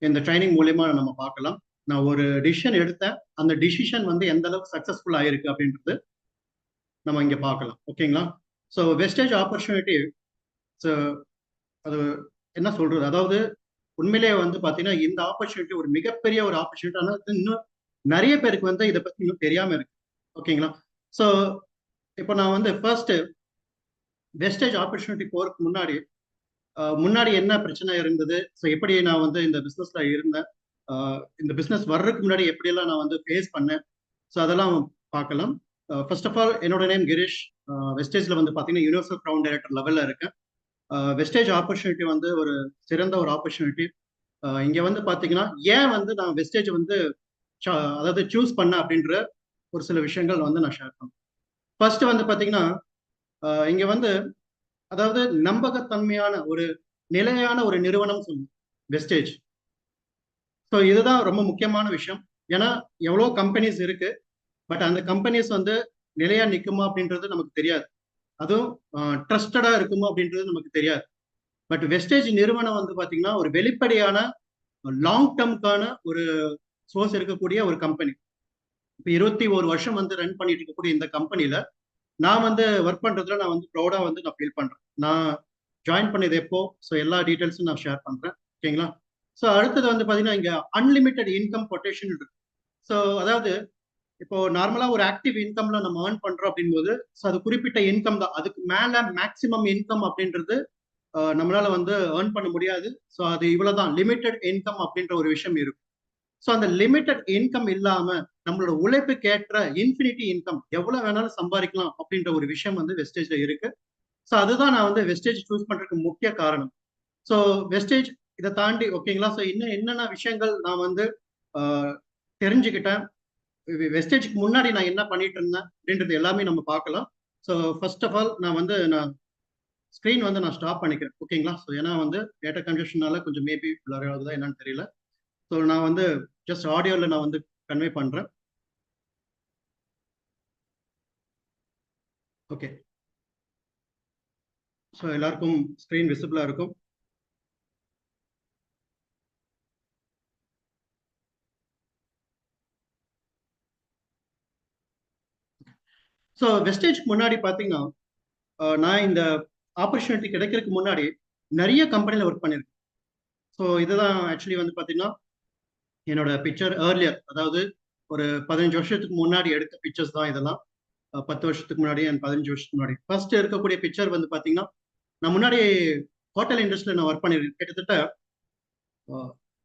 இந்த ட்ரைனிங் மூலியமா நம்ம பார்க்கலாம். நான் ஒரு டிசிஷன் எடுத்தேன். அந்த டிசிஷன் வந்து எந்த அளவுக்கு சக்சஸ்ஃபுல் ஆயிருக்கு அப்படின்றது நம்ம இங்க பார்க்கலாம். ஓகேங்களா? ஸோ வெஸ்டேஜ் ஆப்பர்ச்சுனிட்டி அது என்ன சொல்றது? அதாவது உண்மையிலேயே வந்து பாத்தீங்கன்னா இந்த ஆப்பர்ச்சுனிட்டி ஒரு மிகப்பெரிய ஒரு ஆப்பர்ச்சுனிட்டி. ஆனால் இன்னும் நிறைய பேருக்கு வந்து இதை பத்தி இன்னும் தெரியாம இருக்கு. ஓகேங்களா? ஸோ இப்போ நான் வந்து ஃபர்ஸ்ட் வெஸ்டேஜ் ஆப்பர்ச்சுனிட்டி போறதுக்கு முன்னாடி என்ன பிரச்சனை இருந்தது, ஸோ எப்படி நான் வந்து இந்த பிசினஸ்ல இருந்தேன், இந்த பிசினஸ் வர்றதுக்கு முன்னாடி எப்படியெல்லாம் நான் வந்து ஃபேஸ் பண்ணேன், ஸோ அதெல்லாம் பார்க்கலாம். ஃபர்ஸ்ட் ஆஃப் ஆல் என்னோட நேம் கிரீஷ். வெஸ்டேஜ்ல வந்து பார்த்தீங்கன்னா யூனிவர்சல் கிரவுண்ட் டைரக்டர் லெவலில் இருக்கேன். வெஸ்டேஜ் ஆப்பர்ச்சுனிட்டி வந்து ஒரு சிறந்த ஒரு ஆப்பர்ச்சுனிட்டி. இங்க வந்து பார்த்தீங்கன்னா ஏன் வந்து நான் வெஸ்டேஜ் வந்து அதாவது சூஸ் பண்ண அப்படின்ற ஒரு சில விஷயங்கள் வந்து நான் ஷேர் பண்ணேன். ஃபர்ஸ்ட் வந்து பார்த்தீங்கன்னா இங்க வந்து அதாவது நம்பகத்தன்மையான ஒரு நிலையான ஒரு நிறுவனம் சொல்லுவோம் வெஸ்டேஜ். ஸோ இதுதான் ரொம்ப முக்கியமான விஷயம். ஏன்னா எவ்வளோ கம்பெனிஸ் இருக்கு, பட் அந்த கம்பெனிஸ் வந்து நிலையா நிற்குமா அப்படின்றது நமக்கு தெரியாது. அதுவும் ட்ரஸ்டடா இருக்குமா அப்படின்றது நமக்கு தெரியாது. பட் வெஸ்டேஜ் நிறுவனம் வந்து பாத்தீங்கன்னா ஒரு வெளிப்படையான லாங் டேர்முக்கான ஒரு சோர்ஸ் இருக்கக்கூடிய ஒரு கம்பெனி. இப்போ 21 வருஷம் வந்து ரன் பண்ணிட்டு இருக்கக்கூடிய இந்த கம்பெனில நான் வந்து ஒர்க் பண்றதுல நான் வந்து ப்ரௌடா வந்து நான் ஃபீல் பண்றேன். நான் ஜாயின் பண்ணது எப்போ, ஸோ எல்லா டீட்டெயில்ஸும் நான் ஷேர் பண்றேன். ஓகேங்களா? ஸோ அடுத்தது வந்து பாத்தீங்கன்னா இங்க அன்லிமிட்டெட் இன்கம் பொட்டேஷன் இருக்கு. ஸோ அதாவது இப்போ நார்மலா ஒரு ஆக்டிவ் இன்கம்ல நம்ம ஏர்ன் பண்றோம் அப்படிங்கும்போது ஸோ அது குறிப்பிட்ட இன்கம் தான். அதுக்கு மேல மேக்சிமம் இன்கம் அப்படின்றது நம்மளால வந்து ஏர்ன் பண்ண முடியாது. ஸோ அது இவ்வளவுதான் லிமிட்டெட் இன்கம் அப்படின்ற ஒரு விஷயம் இருக்கும். ஸோ அந்த லிமிட்டெட் இன்கம் இல்லாம நம்மளோட உழைப்புக்கு ஏற்ற இன்ஃபினிட்டி இன்கம் எவ்வளவு வேணாலும் சம்பாதிக்கலாம் அப்படின்ற ஒரு விஷயம் வந்து வெஸ்டேஜ்ல இருக்கு. ஸோ அதுதான் நான் வந்து வெஸ்டேஜ் சூஸ் பண்றதுக்கு முக்கிய காரணம். ஸோ வெஸ்டேஜ் இதை தாண்டி ஓகேங்களா? ஸோ இன்னும் என்னென்ன விஷயங்கள் நான் வந்து தெரிஞ்சுக்கிட்டேன், வெஸ்டேஜ்க்கு முன்னாடி நான் என்ன பண்ணிட்டு இருந்தேன் அப்படின்றது எல்லாமே நம்ம பார்க்கலாம். ஸோ ஃபர்ஸ்ட் ஆஃப் ஆல் நான் ஸ்க்ரீன் வந்து நான் ஸ்டாப் பண்ணிக்கிறேன். ஓகேங்களா? ஸோ ஏன்னா வந்து டேட்டா கன்ஜெஷனால கொஞ்சம் மேபி பிளர் ஆகுதா என்னன்னு தெரியல. ஸோ நான் வந்து ஜஸ்ட் ஆடியோவில் நான் வந்து கன்வே பண்றேன். ஓகே. ஸோ எல்லாருக்கும் ஸ்க்ரீன் விசிபிளா இருக்கும். ஸோ வெஸ்டேஜ்க்கு முன்னாடி பார்த்தீங்கன்னா நான் இந்த ஆப்பர்ச்சுனிட்டி கிடைக்கிறதுக்கு முன்னாடி நிறைய கம்பெனியில் ஒர்க் பண்ணியிருக்கேன். ஸோ இதுதான் ஆக்சுவலி வந்து பார்த்தீங்கன்னா என்னோட பிக்சர் ஏர்லியர், அதாவது ஒரு 15 வருஷத்துக்கு முன்னாடி எடுத்த பிக்சர்ஸ் தான் இதெல்லாம். 10 வருஷத்துக்கு முன்னாடி அண்ட் 15 வருஷத்துக்கு முன்னாடி ஃபர்ஸ்ட் இருக்கக்கூடிய பிக்சர் வந்து பார்த்தீங்கன்னா நான் முன்னாடி ஹோட்டல் இண்டஸ்ட்ரியில் நான் ஒர்க் பண்ணியிருக்கேன். கிட்டத்தட்ட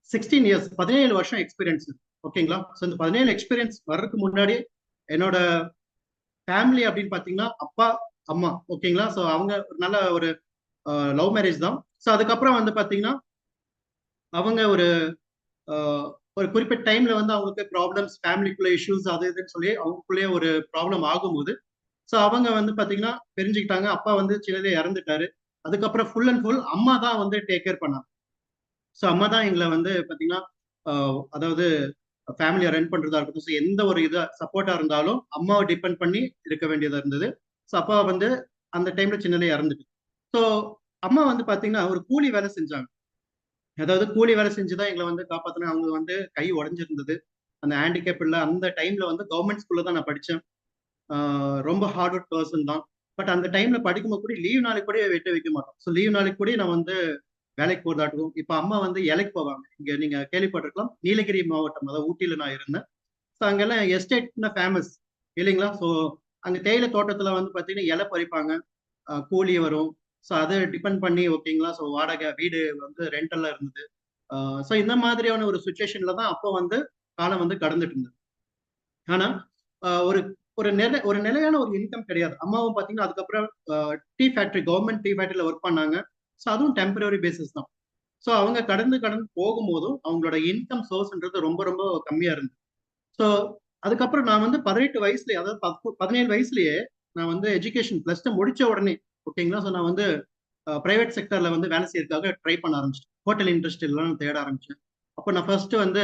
16 இயர்ஸ், 17 வருஷம் எக்ஸ்பீரியன்ஸ். ஓகேங்களா? ஸோ இந்த 17 எக்ஸ்பீரியன்ஸ் வர்றதுக்கு முன்னாடி என்னோட ஃபேமிலி அப்படின்னு பார்த்தீங்கன்னா அப்பா அம்மா. ஓகேங்களா? ஸோ அவங்க ஒரு நல்ல ஒரு லவ் மேரேஜ் தான். ஸோ அதுக்கப்புறம் வந்து பார்த்தீங்கன்னா அவங்க ஒரு குறிப்பிட்ட டைம்ல வந்து அவங்களுக்கு ப்ராப்ளம்ஸ், ஃபேமிலிக்குள்ள இஷ்யூஸ் அது இதுன்னு சொல்லி அவங்களுக்குள்ளேயே ஒரு ப்ராப்ளம் ஆகும்போது ஸோ அவங்க வந்து பார்த்தீங்கன்னா தெரிஞ்சுக்கிட்டாங்க. அப்பா வந்து சின்னதே இறந்துட்டாரு. அதுக்கப்புறம் ஃபுல் அண்ட் ஃபுல் அம்மா தான் வந்து டேக் கேர் பண்ணாங்க. ஸோ அம்மா தான் எங்களை வந்து பார்த்தீங்கன்னா அதாவது ஃபேமிலியை ரன் பண்றதா இருக்கட்டும், ஸோ எந்த ஒரு இதை சப்போர்ட்டா இருந்தாலும் அம்மாவை டிபெண்ட் பண்ணி இருக்க வேண்டியதா இருந்தது. ஸோ அப்பா வந்து அந்த டைம்ல சின்னதே இறந்துட்டு, ஸோ அம்மா வந்து பார்த்தீங்கன்னா ஒரு கூலி வேலை செஞ்சாங்க. அதாவது கூலி வேலை செஞ்சுதான் எங்களை வந்து காப்பாத்தினா. அவங்க வந்து கை உடஞ்சிருந்தது, அந்த ஹேண்டிகேப் இல்லை. அந்த டைம்ல வந்து கவர்மெண்ட் ஸ்கூல்ல தான் நான் படித்தேன். ரொம்ப ஹார்ட் ஒர்க் பர்சன் தான். பட் அந்த டைம்ல படிக்கும்போது கூட லீவ் நாளைக்கு கூட விட்டு வைக்க மாட்டோம். ஸோ லீவ் நாளைக்கு கூட நான் வந்து வேலைக்கு போறதாட்டுக்கும். இப்ப அம்மா வந்து இலைக்கு போவாங்க. இங்க நீங்க கேள்விப்பட்டிருக்கலாம், நீலகிரி மாவட்டம், அதாவது ஊட்டியில நான் இருந்தேன். ஸோ அங்கெல்லாம் எஸ்டேட்னா ஃபேமஸ் இல்லைங்களா? ஸோ அங்க தேயிலை தோட்டத்துல வந்து பாத்தீங்கன்னா இலை பறிப்பாங்க, கூலி வரும். ஸோ அதை டிபெண்ட் பண்ணி ஓகேங்களா? ஸோ வாடகை வீடு வந்து ரெண்டெல்லாம் இருந்தது. ஸோ இந்த மாதிரியான ஒரு சுச்சுவேஷன்ல தான் அப்போ வந்து காலம் வந்து கடந்துட்டு இருந்தது. ஆனா ஒரு ஒரு நிலையான ஒரு இன்கம் கிடையாது. அம்மாவும் பாத்தீங்கன்னா அதுக்கப்புறம் டீ ஃபேக்டரி, கவர்மெண்ட் டீ ஃபேக்டரியில ஒர்க் பண்ணாங்க. ஸோ அதுவும் டெம்பரரி பேசிஸ் தான். ஸோ அவங்க கடந்து கடந்து போகும்போதும் அவங்களோட இன்கம் சோர்ஸ்ன்றது ரொம்ப ரொம்ப கம்மியா இருந்தது. ஸோ அதுக்கப்புறம் நான் வந்து 18 வயசுலயே, அதாவது 17 வயசுலயே நான் வந்து எஜுகேஷன் பிளஸ் டூ முடிச்ச உடனே ஓகேங்களா? ஸோ நான் வந்து பிரைவேட் செக்டர்ல வந்து வேலை செய்யறதுக்காக ட்ரை பண்ண ஆரம்பிச்சேன். ஹோட்டல் இண்டஸ்ட்ரியெல்லாம் தேட ஆரம்பிச்சேன். அப்போ நான் ஃபர்ஸ்ட் வந்து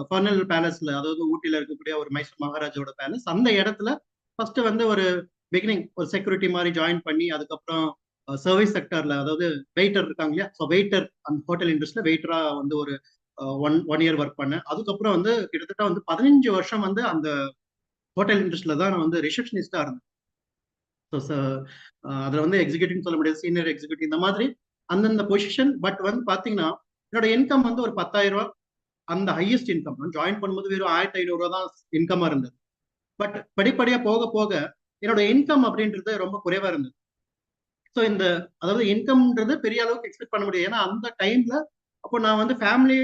ஃபர்னல் பேலஸ்ல, அதாவது ஊட்டியில இருக்கக்கூடிய ஒரு மைசூர் மகாராஜோட பேலஸ், அந்த இடத்துல ஃபர்ஸ்ட் வந்து ஒரு பிகினிங் ஒரு செக்யூரிட்டி மாதிரி ஜாயின் பண்ணி அதுக்கப்புறம் சர்வீஸ் செக்டர்ல, அதாவது வெயிட்டர் இருக்காங்க இல்லையா? ஸோ வெயிட்டர், அந்த ஹோட்டல் இண்டஸ்ட்ரியில வெயிட்டரா வந்து ஒரு ஒன் இயர் ஒர்க் பண்ணேன். அதுக்கப்புறம் வந்து கிட்டத்தட்ட வந்து 15 வருஷம் வந்து அந்த ஹோட்டல் இண்டஸ்ட்ரியில தான் நான் வந்து ரிசப்ஷனிஸ்டா இருந்தேன். ஸோ அதுல வந்து எக்ஸிக்யூட்டிவ் சொல்ல முடியாது, சீனியர் எக்ஸிக்யூட்டிவ் இந்த மாதிரி அந்தந்த பொசிஷன். பட் வந்து பாத்தீங்கன்னா என்னோட இன்கம் வந்து ஒரு 10,000 ரூபாய், அந்த ஹையஸ்ட் இன்கம். ஜாயின் பண்ணும்போது வெறும் 1,500 ரூபாய் தான் இன்கமா இருந்தது. பட் படிப்படியா போக போக என்னோட இன்கம் அப்படின்றது ரொம்ப குறைவா இருந்தது. ஸோ இந்த அதாவது இன்கம்ன்றது பெரிய அளவுக்கு எக்ஸ்பெக்ட் பண்ண முடியாது. ஏன்னா அந்த டைம்ல அப்போ நான் வந்து ஃபேமிலி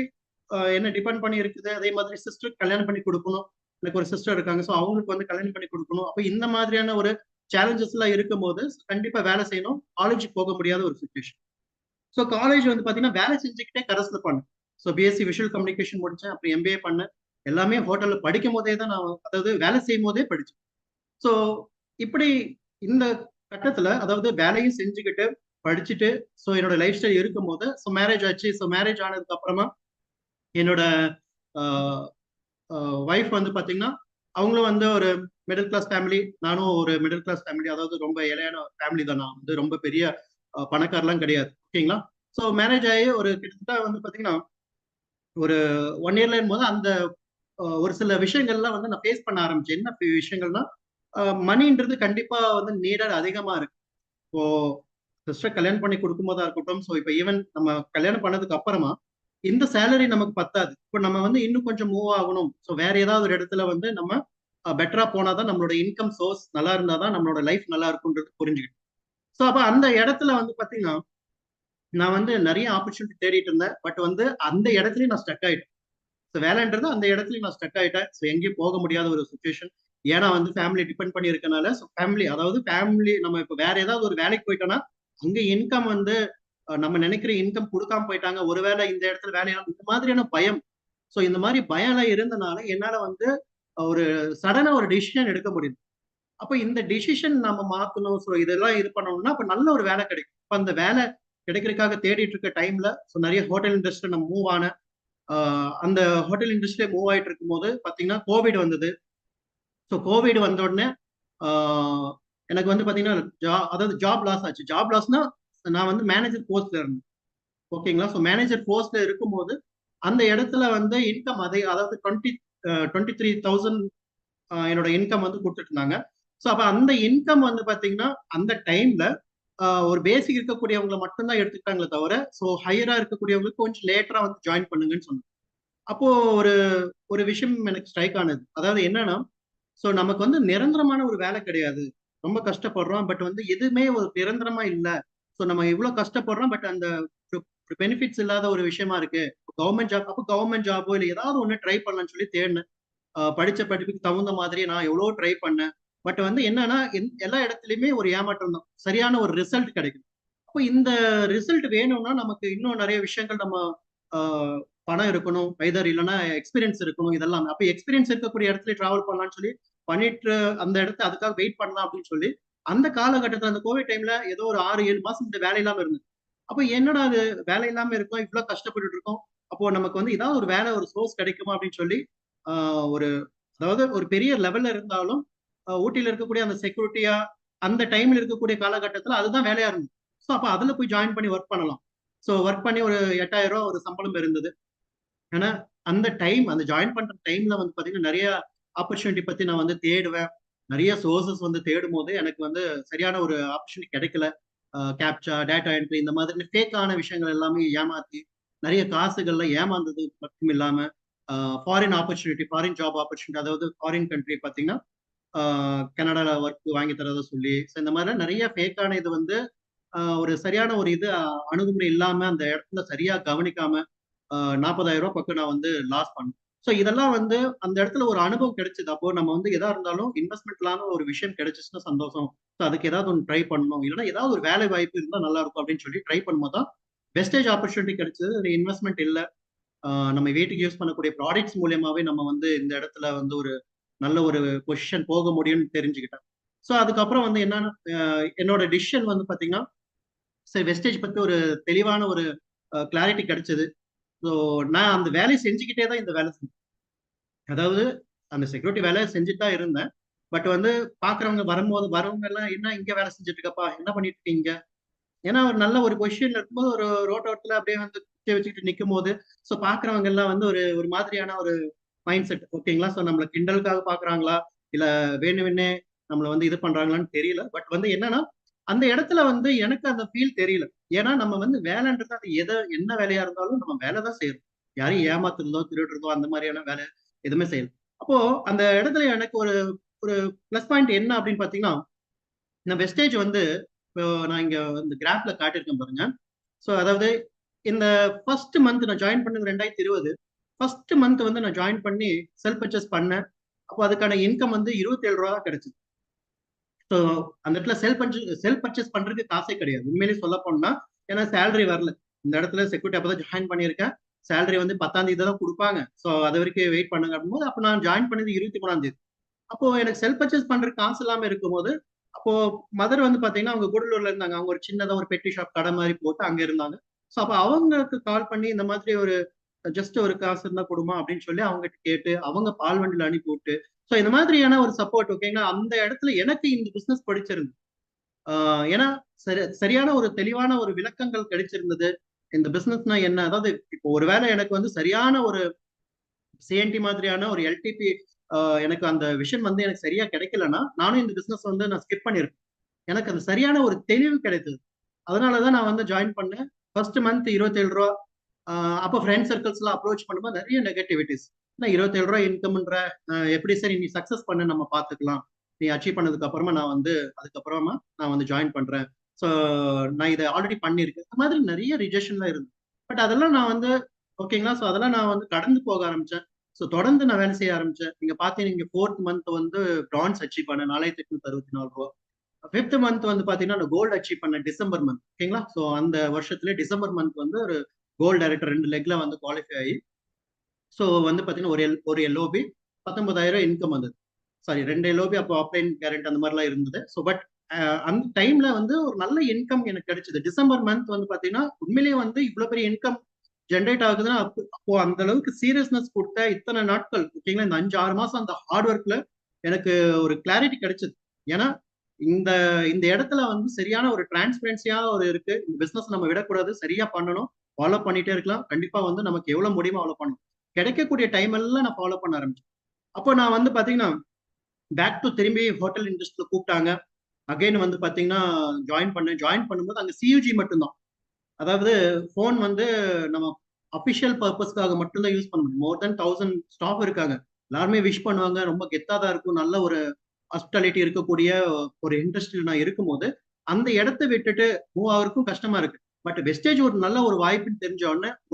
என்ன டிபெண்ட் பண்ணி இருக்குது. அதே மாதிரி சிஸ்டருக்கு கல்யாணம் பண்ணி கொடுக்கணும். எனக்கு ஒரு சிஸ்டர் இருக்காங்க. ஸோ அவங்களுக்கு வந்து கல்யாணம் பண்ணி கொடுக்கணும். அப்போ இந்த மாதிரியான ஒரு சேலஞ்சஸ் எல்லாம் இருக்கும்போது கண்டிப்பா வேலை செய்யணும். காலேஜ் போக முடியாத ஒரு சுச்சுவேஷன். ஸோ காலேஜ் வந்து பாத்தீங்கன்னா வேலை செஞ்சுக்கிட்டே கரஸ்ல பண்ணேன். ஸோ பிஎஸ்சி விஷுவல் கம்யூனிகேஷன் முடிச்சேன். அப்புறம் எம்பிஏ பண்ணேன். எல்லாமே ஹோட்டல்ல படிக்கும் போதே தான் நான், அதாவது வேலை செய்யும் போதே படிச்சேன். ஸோ இப்படி இந்த கட்டத்துல அதாவது வேலையும் செஞ்சுக்கிட்டு படிச்சுட்டு ஸோ என்னோட லைஃப் ஸ்டைல் இருக்கும்போது ஸோ மேரேஜ் ஆச்சு. ஸோ மேரேஜ் ஆனதுக்கு அப்புறமா என்னோட ஒய்ஃப் வந்து பாத்தீங்கன்னா அவங்களும் வந்து ஒரு மிடில் கிளாஸ் ஃபேமிலி, நானும் ஒரு மிடில் கிளாஸ் ஃபேமிலி. அதாவது ரொம்ப இளையான ஃபேமிலி தான். நான் வந்து ரொம்ப பெரிய பணக்காரலாம் கிடையாது. ஓகேங்களா? ஸோ மேரேஜ் ஆகி ஒரு கிட்டத்தட்ட வந்து பாத்தீங்கன்னா ஒரு 1 இயர்ல போது அந்த ஒரு சில விஷயங்கள்லாம் வந்து நான் ஃபேஸ் பண்ண ஆரம்பிச்சேன். என்ன விஷயங்கள்னா மணின்றது கண்டிப்பா வந்து நீடட் அதிகமா இருக்கு. இப்போ சிஸ்டர் கல்யாணம் பண்ணி கொடுக்கும்போதா இருக்கட்டும். ஸோ இப்போ ஈவன் நம்ம கல்யாணம் பண்ணதுக்கு அப்புறமா இந்த சேலரி நமக்கு பத்தாது. இப்போ நம்ம வந்து இன்னும் கொஞ்சம் மூவ் ஆகணும். ஸோ வேற ஏதாவது ஒரு இடத்துல வந்து நம்ம பெட்டரா போனாதான் நம்மளோட இன்கம் சோர்ஸ் நல்லா இருந்தாதான் நம்மளோட லைஃப் நல்லா இருக்கும்ன்றது புரிஞ்சுக்கிட்டேன். ஸோ அப்ப அந்த இடத்துல வந்து பாத்தீங்கன்னா நான் வந்து நிறைய ஆப்பர்ச்சுனிட்டி தேடிட்டு இருந்தேன். பட் வந்து அந்த இடத்துலயும் நான் ஸ்டக் ஆயிட்டேன். ஸோ வேலைன்றது அந்த இடத்துலயும் நான் ஸ்டக் ஆயிட்டேன். ஸோ எங்கேயும் போக முடியாத ஒரு சுச்சுவேஷன். ஏன்னா வந்து ஃபேமிலி டிபெண்ட் பண்ணி இருக்கனால, ஸோ ஃபேமிலி அதாவது ஃபேமிலி நம்ம இப்போ வேற ஏதாவது ஒரு வேலைக்கு போயிட்டோம்னா அங்க இன்கம் வந்து நம்ம நினைக்கிற இன்கம் கொடுக்காம போயிட்டாங்க. ஒருவேளை இந்த இடத்துல வேலையாகும் இந்த மாதிரியான பயம். ஸோ இந்த மாதிரி பயம் எல்லாம் இருந்தனால என்னால வந்து ஒரு சடனா ஒரு டிசிஷன் எடுக்க முடியுது. அப்ப இந்த டிசிஷன் நம்ம மாத்தணும். ஸோ இதெல்லாம் இது பண்ணணும்னா அப்ப நல்ல ஒரு வேலை கிடைக்கும். அப்ப அந்த வேலை கிடைக்கிறதுக்காக தேடிட்டு இருக்க டைம்ல ஸோ நிறைய ஹோட்டல் இண்டஸ்ட்ரி நம்ம மூவ் ஆன அந்த ஹோட்டல் இண்டஸ்ட்ரியில மூவ் ஆயிட்டு இருக்கும்போது பாத்தீங்கன்னா கோவிட் வந்தது. ஸோ கோவிட் வந்த உடனே ஆஹ் எனக்கு வந்து பாத்தீங்கன்னா அதாவது ஜாப் லாஸ் ஆச்சு. ஜாப் லாஸ்னா நான் வந்து மேனேஜர் போஸ்ட்ல இருந்தேன். ஓகேங்களா? ஸோ மேனேஜர் போஸ்ட்ல இருக்கும்போது அந்த இடத்துல வந்து இன்கம் அதாவது 23,000 என்னோட இன்கம் வந்து கொடுத்துட்டு இருந்தாங்க. ஸோ அப்ப அந்த இன்கம் வந்து பாத்தீங்கன்னா அந்த டைம்ல ஒரு பேசிக் இருக்கக்கூடியவங்களை மட்டும்தான் எடுத்துக்கிட்டாங்களே தவிர ஸோ ஹையரா இருக்கக்கூடியவங்களுக்கு கொஞ்சம் லேட்டரா வந்து ஜாயின் பண்ணுங்கன்னு சொன்னாங்க. அப்போ ஒரு ஒரு விஷயம் எனக்கு ஸ்ட்ரைக் ஆனது. அதாவது என்னன்னா ஸோ நமக்கு வந்து நிரந்தரமான ஒரு வேலை கிடையாது. ரொம்ப கஷ்டப்படுறோம். பட் வந்து எதுவுமே ஒரு நிரந்தரமா இல்ல. ஸோ நம்ம இவ்வளவு கஷ்டப்படுறோம். பட் அந்த பெனிஃபிட்ஸ் இல்லாத ஒரு விஷயமா இருக்கு. கவர்மெண்ட் ஜாப், அப்போ கவர்மெண்ட் ஜாபோ இல்லை ஏதாவது ஒண்ணு ட்ரை பண்ணலாம்னு சொல்லி தேடினேன். படிச்ச படிப்புக்கு தகுந்த மாதிரி நான் எவ்வளவோ ட்ரை பண்ணேன். பட் வந்து என்னன்னா எல்லா இடத்துலயுமே ஒரு ஏமாற்றம் தான். சரியான ஒரு ரிசல்ட் கிடைக்குது. அப்போ இந்த ரிசல்ட் வேணும்னா நமக்கு இன்னும் நிறைய விஷயங்கள் நம்ம ஆஹ், பணம் இருக்கணும், வைதர் இல்லைன்னா எக்ஸ்பீரியன்ஸ் இருக்கணும். இதெல்லாம் அப்போ எக்ஸ்பீரியன்ஸ் இருக்கக்கூடிய இடத்துல டிராவல் பண்ணலாம்னு சொல்லி பண்ணிட்டு அந்த இடத்த அதுக்காக வெயிட் பண்ணலாம் அப்படின்னு சொல்லி அந்த காலகட்டத்தில் அந்த கோவிட் டைம்ல ஏதோ ஒரு 6-7 மாசம் இந்த வேலை இல்லாம இருந்தது. அப்போ என்னடா அது வேலை இல்லாம இருக்கோம், இவ்வளவு கஷ்டப்பட்டுட்டு இருக்கோம். அப்போ நமக்கு வந்து ஏதாவது ஒரு வேலை ஒரு சோர்ஸ் கிடைக்குமா அப்படின்னு சொல்லி ஒரு அதாவது ஒரு பெரிய லெவல்ல இருந்தாலும் ஊட்டியில இருக்கக்கூடிய அந்த செக்யூரிட்டியா அந்த டைம்ல இருக்கக்கூடிய காலகட்டத்துல அதுதான் வேலையா இருந்தது. ஸோ அப்ப அதுல போய் ஜாயின் பண்ணி ஒர்க் பண்ணலாம். ஸோ ஒர்க் பண்ணி ஒரு 8,000 ரூபாய் ஒரு சம்பளம் இருந்தது. ஆனா அந்த டைம் அந்த ஜாயின் பண்ற டைம்ல வந்து பாத்தீங்கன்னா நிறைய ஆப்பர்ச்சுனிட்டி பத்தி நான் வந்து தேடுவேன். நிறைய சோர்சஸ் வந்து தேடும் போது எனக்கு வந்து சரியான ஒரு ஆப்பர்ச்சுனிட்டி கிடைக்கல. கேப்சா, டேட்டா என்ட்ரி இந்த மாதிரி ஃபேக்கான விஷயங்கள் எல்லாமே ஏமாத்தி நிறைய காசுகள்ல ஏமாந்தது மட்டும் இல்லாம foreign opportunity, foreign job opportunity, அதாவது ஃபாரின் கண்ட்ரி பாத்தீங்கன்னா கனடால ஒர்க் வாங்கி தரதா சொல்லி இந்த மாதிரி நிறைய ஃபேக்கான இது வந்து ஒரு சரியான ஒரு இது அணுகுமுறை இல்லாம அந்த இடத்துல சரியா கவனிக்காம 40,000 ரூபாய் பக்கம் நான் வந்து லாஸ் பண்ணேன். ஸோ இதெல்லாம் வந்து அந்த இடத்துல ஒரு அனுபவம் கிடைச்சது. அப்போ நம்ம வந்து எதா இருந்தாலும் இன்வெஸ்ட்மெண்ட்லான ஒரு விஷயம் கிடைச்சிச்சுன்னா சந்தோஷம். ஸோ அதுக்கு ஏதாவது ஒன்று ட்ரை பண்ணணும். இல்லைன்னா ஏதாவது ஒரு வேலை வாய்ப்பு இருந்தால் நல்லா இருக்கும் அப்படின்னு சொல்லி ட்ரை பண்ணும்போது தான் பெஸ்டேஜ் ஆப்பர்ச்சுனிட்டி கிடைச்சது. அது இன்வெஸ்ட்மெண்ட் இல்லை. நம்ம வீட்டுக்கு யூஸ் பண்ணக்கூடிய ப்ராடக்ட்ஸ் மூலியமாவே நம்ம வந்து இந்த இடத்துல வந்து ஒரு நல்ல ஒரு பொசிஷன் போக முடியும்னு தெரிஞ்சுக்கிட்டேன். ஸோ அதுக்கப்புறம் வந்து என்னன்னா என்னோட டிசிஷன் வந்து பாத்தீங்கன்னா சரி வெஸ்டேஜ் பத்தி ஒரு தெளிவான ஒரு கிளாரிட்டி கிடைச்சது. ஸோ நான் அந்த வேலையை செஞ்சுக்கிட்டே தான் இந்த வேலை செஞ்சேன். அதாவது அந்த செக்யூரிட்டி வேலையை செஞ்சுட்டு தான் இருந்தேன். பட் வந்து பாக்குறவங்க வரும்போது வரவங்க எல்லாம் என்ன இங்க வேலை செஞ்சுட்டு இருக்கப்பா, என்ன பண்ணிட்டு இருக்கீங்க? ஏன்னா ஒரு நல்ல ஒரு பொசிஷன்ல இருக்கும்போது ஒரு ரோட்டோரத்துல அப்படியே வந்து கிஃப்ட் வச்சுக்கிட்டு நிற்கும் போது ஸோ பாக்குறவங்க எல்லாம் வந்து ஒரு ஒரு மாதிரியான ஒரு மைண்ட் செட் ஓகேங்களா. ஸோ நம்மள கிண்டலுக்காக பாக்குறாங்களா இல்ல வேணும்னே நம்மள வந்து இது பண்றாங்களான்னு தெரியல. பட் வந்து என்னன்னா அந்த இடத்துல வந்து எனக்கு அந்த ஃபீல் தெரியல. ஏன்னா நம்ம வந்து வேலைன்றது அது என்ன வேலையா இருந்தாலும் நம்ம வேலை தான் செய்யறோம். யாரையும் ஏமாத்துறதோ திருடுறதோ அந்த மாதிரியான வேலை எதுவுமே செய்யல. அப்போ அந்த இடத்துல எனக்கு ஒரு ஒரு பிளஸ் பாயிண்ட் என்ன அப்படின்னு பாத்தீங்கன்னா, இந்த வெஸ்டேஜ் வந்து இப்போ நான் இங்க இந்த கிராஃப்ல காட்டியிருக்கேன் பாருங்க. ஸோ அதாவது இந்த ஃபர்ஸ்ட் மந்த் நான் ஜாயின் பண்ணது 2020. ஃபர்ஸ்ட் மந்த் வந்து நான் ஜாயின் பண்ணி செல்ஃப் பர்ச்சேஸ் பண்ணேன். அப்போ அதுக்கான இன்கம் வந்து 27 ரூபா தான் கிடைச்சது. ஸோ அந்த இடத்துல செல்ஃப் பர்ச்சேஸ் பண்றதுக்கு காசே கிடையாது உண்மையிலேயே சொல்ல போனா. ஏன்னா சேலரி வரல. இந்த இடத்துல செக்யூரிட்டி அப்பதான் ஜாயின் பண்ணியிருக்கேன். சேலரி வந்து 10ஆம் தேதி தான் கொடுப்பாங்க. ஸோ அது வரைக்கும் வெயிட் பண்ணுங்க அப்படின்போது அப்போ நான் ஜாயின் பண்ணது 23ஆம் தேதி. அப்போ எனக்கு செல்ஃப் பர்ச்சேஸ் பண்றதுக்கு காசு இல்லாம இருக்கும்போது அப்போ மதர் வந்து பாத்தீங்கன்னா அவங்க கூடலூர்ல இருந்தாங்க. அவங்க ஒரு சின்னதா ஒரு பெட்டி ஷாப் கடை மாதிரி போட்டு அங்க இருந்தாங்க. ஸோ அப்போ அவங்களுக்கு கால் பண்ணி இந்த மாதிரி ஒரு ஜஸ்ட் ஒரு காசு இருந்தா கொடுமா அப்படின்னு சொல்லி அவங்க கேட்டு அவங்க பால் வண்டியில அனுப்பி விட்டு ஸோ இந்த மாதிரியான ஒரு சப்போர்ட் ஓகேங்களா. அந்த இடத்துல எனக்கு இந்த பிசினஸ் படிச்சிருந்து ஏன்னா சரியான ஒரு தெளிவான ஒரு விளக்கங்கள் கிடைச்சிருந்தது. இந்த பிசினஸ்னா என்ன, அதாவது இப்போ ஒருவேளை எனக்கு வந்து சரியான ஒரு சிஎன்டி மாதிரியான ஒரு எல்டிபி எனக்கு அந்த விஷன் வந்து எனக்கு சரியா கிடைக்கலன்னா நானும் இந்த பிசினஸ் வந்து நான் ஸ்கிப் பண்ணிருக்கேன். எனக்கு அந்த சரியான ஒரு தெளிவு கிடைத்தது. அதனாலதான் நான் வந்து ஜாயின் பண்ணேன். ஃபர்ஸ்ட் மந்த் 27 ரூபா. அப்போ ஃப்ரெண்ட் சர்க்கிள்ஸ் எல்லாம் அப்ரோச் பண்ணும்போது நிறைய நெகட்டிவிட்டிஸ். 27 ரூபா இன்கம்ன்ற எப்படி சரி நீ சக்சஸ் பண்ண நம்ம பாத்துக்கலாம். நீ அச்சீவ் பண்ணதுக்கு அப்புறமா நான் வந்து அதுக்கப்புறமா நான் வந்து ஜாயின் பண்றேன். ஸோ நான் இதை ஆல்ரெடி பண்ணியிருக்கேன். இந்த மாதிரி நிறைய ரிஜெக்ஷன்லாம் இருந்து. பட் அதெல்லாம் நான் வந்து ஓகேங்களா. ஸோ அதெல்லாம் நான் வந்து கடந்து போக ஆரம்பிச்சேன். ஸோ தொடர்ந்து நான் வேலை செய்ய ஆரம்பிச்சேன். நீங்க பாத்தீங்கன்னா நீங்க 4th மந்த் வந்து பிரான்ஸ் அச்சீவ் பண்ணேன் 4864 ரூபா. 5th மந்த் வந்து பாத்தீங்கன்னா நான் கோல்டு அச்சீவ் பண்ணேன் டிசம்பர் மந்த் ஓகேங்களா. ஸோ அந்த வருஷத்துல டிசம்பர் மந்த் வந்து ஒரு கோல்டு டைரக்டர் 2 லெக்ல வந்து குவாலிஃபை ஆகி ஸோ வந்து பாத்தீங்கன்னா ஒரு எல்ஓபி 19,000 இன்கம் வந்தது. சாரி 2 எல்ஓபி அப்போ அப்ளைன் கேரண்ட் அந்த மாதிரிலாம் இருந்தது. ஸோ பட் அந்த டைம்ல வந்து ஒரு நல்ல இன்கம் எனக்கு கிடைச்சது. டிசம்பர் மந்த் வந்து பாத்தீங்கன்னா உண்மையிலேயே வந்து இவ்வளவு பெரிய இன்கம் ஜென்ரேட் ஆகுதுன்னா அப்போ அந்த அளவுக்கு சீரியஸ்னஸ் கொடுத்த இத்தனை நாட்கள் ஓகேங்களா இந்த 5-6 மாசம் அந்த ஹார்ட் ஒர்க்ல எனக்கு ஒரு கிளாரிட்டி கிடைச்சது. ஏன்னா இந்த இந்த இடத்துல வந்து சரியான ஒரு டிரான்ஸ்பரன்சியா ஒரு இருக்கு. இந்த பிசினஸ் நம்ம விடக்கூடாது, சரியா பண்ணணும், ஃபாலோ பண்ணிட்டே இருக்கலாம். கண்டிப்பா வந்து நமக்கு எவ்வளவு முடியுமோ அவ்வளவு பண்ணணும். கிடைக்கக்கூடிய டைம் எல்லாம் நான் ஃபாலோ பண்ண ஆரம்பிச்சேன். அப்போ நான் வந்து பாத்தீங்கன்னா பேக் டு திரும்பி ஹோட்டல் இண்டஸ்ட்ரியில கூப்பிட்டாங்க. அகைன் வந்து பாத்தீங்கன்னா ஜாயின் பண்ணும்போது அங்க சியூஜி மட்டும்தான். அதாவது போன் வந்து நம்ம அபிஷியல் பர்பஸ்க்காக மட்டும்தான் யூஸ் பண்ண முடியும். மோர் தென் 1000 ஸ்டாஃப் இருக்காங்க. எல்லாருமே விஷ் பண்ணுவாங்க. ரொம்ப கெத்தா தான் இருக்கும். நல்ல ஒரு ஹாஸ்பிட்டாலிட்டி இருக்கக்கூடிய ஒரு இண்டஸ்ட்ரியில் நான் இருக்கும்போது அந்த இடத்த விட்டுட்டு மூவ் ஆகிறதுக்கும் கஷ்டமா இருக்கு. பட் வெஸ்டேஜ் ஒரு நல்ல ஒரு வாய்ப்புன்னு தெரிஞ்ச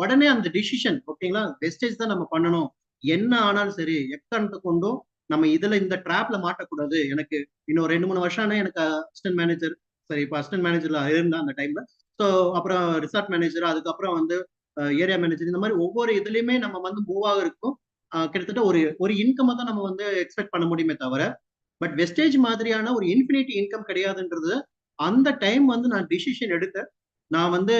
உடனே அந்த டிசிஷன் ஓகேங்களா வெஸ்டேஜ் தான் நம்ம பண்ணணும். என்ன ஆனாலும் சரி எக்காரணத்தை கொண்டும் நம்ம இதுல இந்த டிராப்ல மாட்டக்கூடாது. எனக்கு இன்னும் 2-3 வருஷம் ஆனா எனக்கு அசிஸ்டன்ட் மேனேஜர் சரி இப்போ அசிஸ்டன்ட் மேனேஜர்ல இருந்தேன் அந்த டைம்ல. ஸோ அப்புறம் ரிசார்ட் மேனேஜர் அதுக்கப்புறம் வந்து ஏரியா மேனேஜர் இந்த மாதிரி ஒவ்வொரு இதுலயுமே நம்ம வந்து மூவ் ஆகிறதுக்கும் கிட்டத்தட்ட ஒரு ஒரு இன்கம் தான் நம்ம வந்து எக்ஸ்பெக்ட் பண்ண முடியுமே தவிர பட் வெஸ்டேஜ் மாதிரியான ஒரு இன்ஃபினிட்டி இன்கம் கிடையாதுன்றது அந்த டைம் வந்து நான் டிசிஷன் எடுக்க நான் வந்து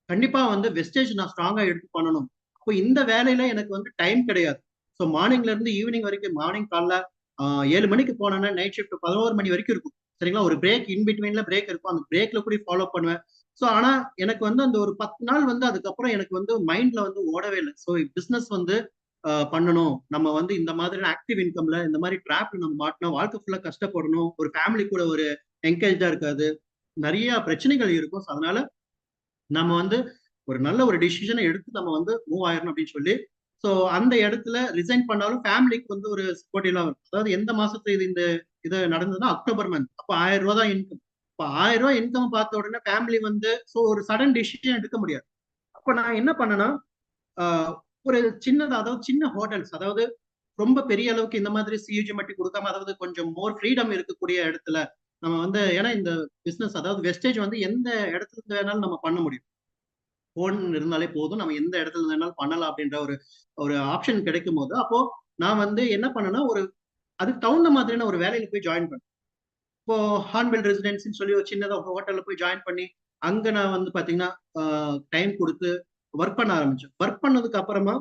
கண்டிப்பா வந்து வெஸ்டேஜ் நான் ஸ்ட்ராங்கா எடுத்து பண்ணணும். அப்போ இந்த வேலையில எனக்கு வந்து டைம் கிடையாது. ஸோ மார்னிங்ல இருந்து ஈவினிங் வரைக்கும் மார்னிங் காலைல 7 மணிக்கு போனேன்னா நைட் ஷிஃப்ட் 11 மணி வரைக்கும் இருக்கும். சரிங்களா ஒரு பிரேக் இன் பிட்வீன்ல பிரேக் இருக்கும். அந்த பிரேக்ல கூட ஃபாலோ பண்ணுவேன். ஸோ ஆனா எனக்கு வந்து அந்த ஒரு 10 நாள் வந்து அதுக்கப்புறம் எனக்கு வந்து மைண்ட்ல வந்து ஓடவே இல்லை. ஸோ பிசினஸ் வந்து பண்ணணும். நம்ம வந்து இந்த மாதிரி ஆக்டிவ் இன்கம்ல இந்த மாதிரி ட்ராப்ல நம்ம மாட்டினா வாழ்க்கை ஃபுல்லா கஷ்டப்படணும். ஒரு ஃபேமிலி கூட ஒரு என்கேஜா இருக்காது. நிறைய பிரச்சனைகள் இருக்கும். அதனால நம்ம வந்து ஒரு நல்ல ஒரு டிசிஷனை எடுத்து நம்ம வந்து மூவ் ஆயிரணும் அப்படின்னு சொல்லி ஸோ அந்த இடத்துல ரிசைன் பண்ணாலும் ஃபேமிலிக்கு வந்து ஒரு சப்போர்ட்டிவா இருக்கும். அதாவது எந்த மாசத்துல இது நடந்ததுன்னா அக்டோபர் மந்த். அப்போ 1000 ரூபாய் தான் இன்கம். இப்போ 1000 ரூபாய் இன்கம் பார்த்த உடனே ஃபேமிலி வந்து ஸோ ஒரு சடன் டிசிஷன் எடுக்க முடியாது. அப்போ நான் என்ன பண்ணேன்னா ஒரு சின்னதா அதாவது சின்ன ஹோட்டல்ஸ் அதாவது ரொம்ப பெரிய அளவுக்கு இந்த மாதிரி சியூஜி மட்டும் கொடுக்காம அதாவது கொஞ்சம் மோர் ஃப்ரீடம் இருக்கக்கூடிய இடத்துல நம்ம வந்து ஏன்னா இந்த பிசினஸ் அதாவது வெஸ்டேஜ் வந்து எந்த இடத்துல இருந்து வேணாலும் நம்ம பண்ண முடியும். போன் இருந்தாலே போதும் நம்ம எந்த இடத்துல வேணாலும் பண்ணலாம் அப்படின்ற ஒரு ஒரு ஆப்ஷன் கிடைக்கும் போது அப்போ நான் வந்து என்ன பண்ணேன்னா ஒரு அதுக்கு தகுந்த மாதிரியான ஒரு வேலையில போய் ஜாயின் பண்ணேன். இப்போ ஹார்ன்பில் ரெசிடென்சின்னு சொல்லி ஒரு சின்னதாக ஹோட்டல்ல போய் ஜாயின் பண்ணி அங்க நான் வந்து பாத்தீங்கன்னா டைம் கொடுத்து ஒர்க் பண்ண ஆரம்பிச்சேன். ஒர்க் பண்ணதுக்கு அப்புறமா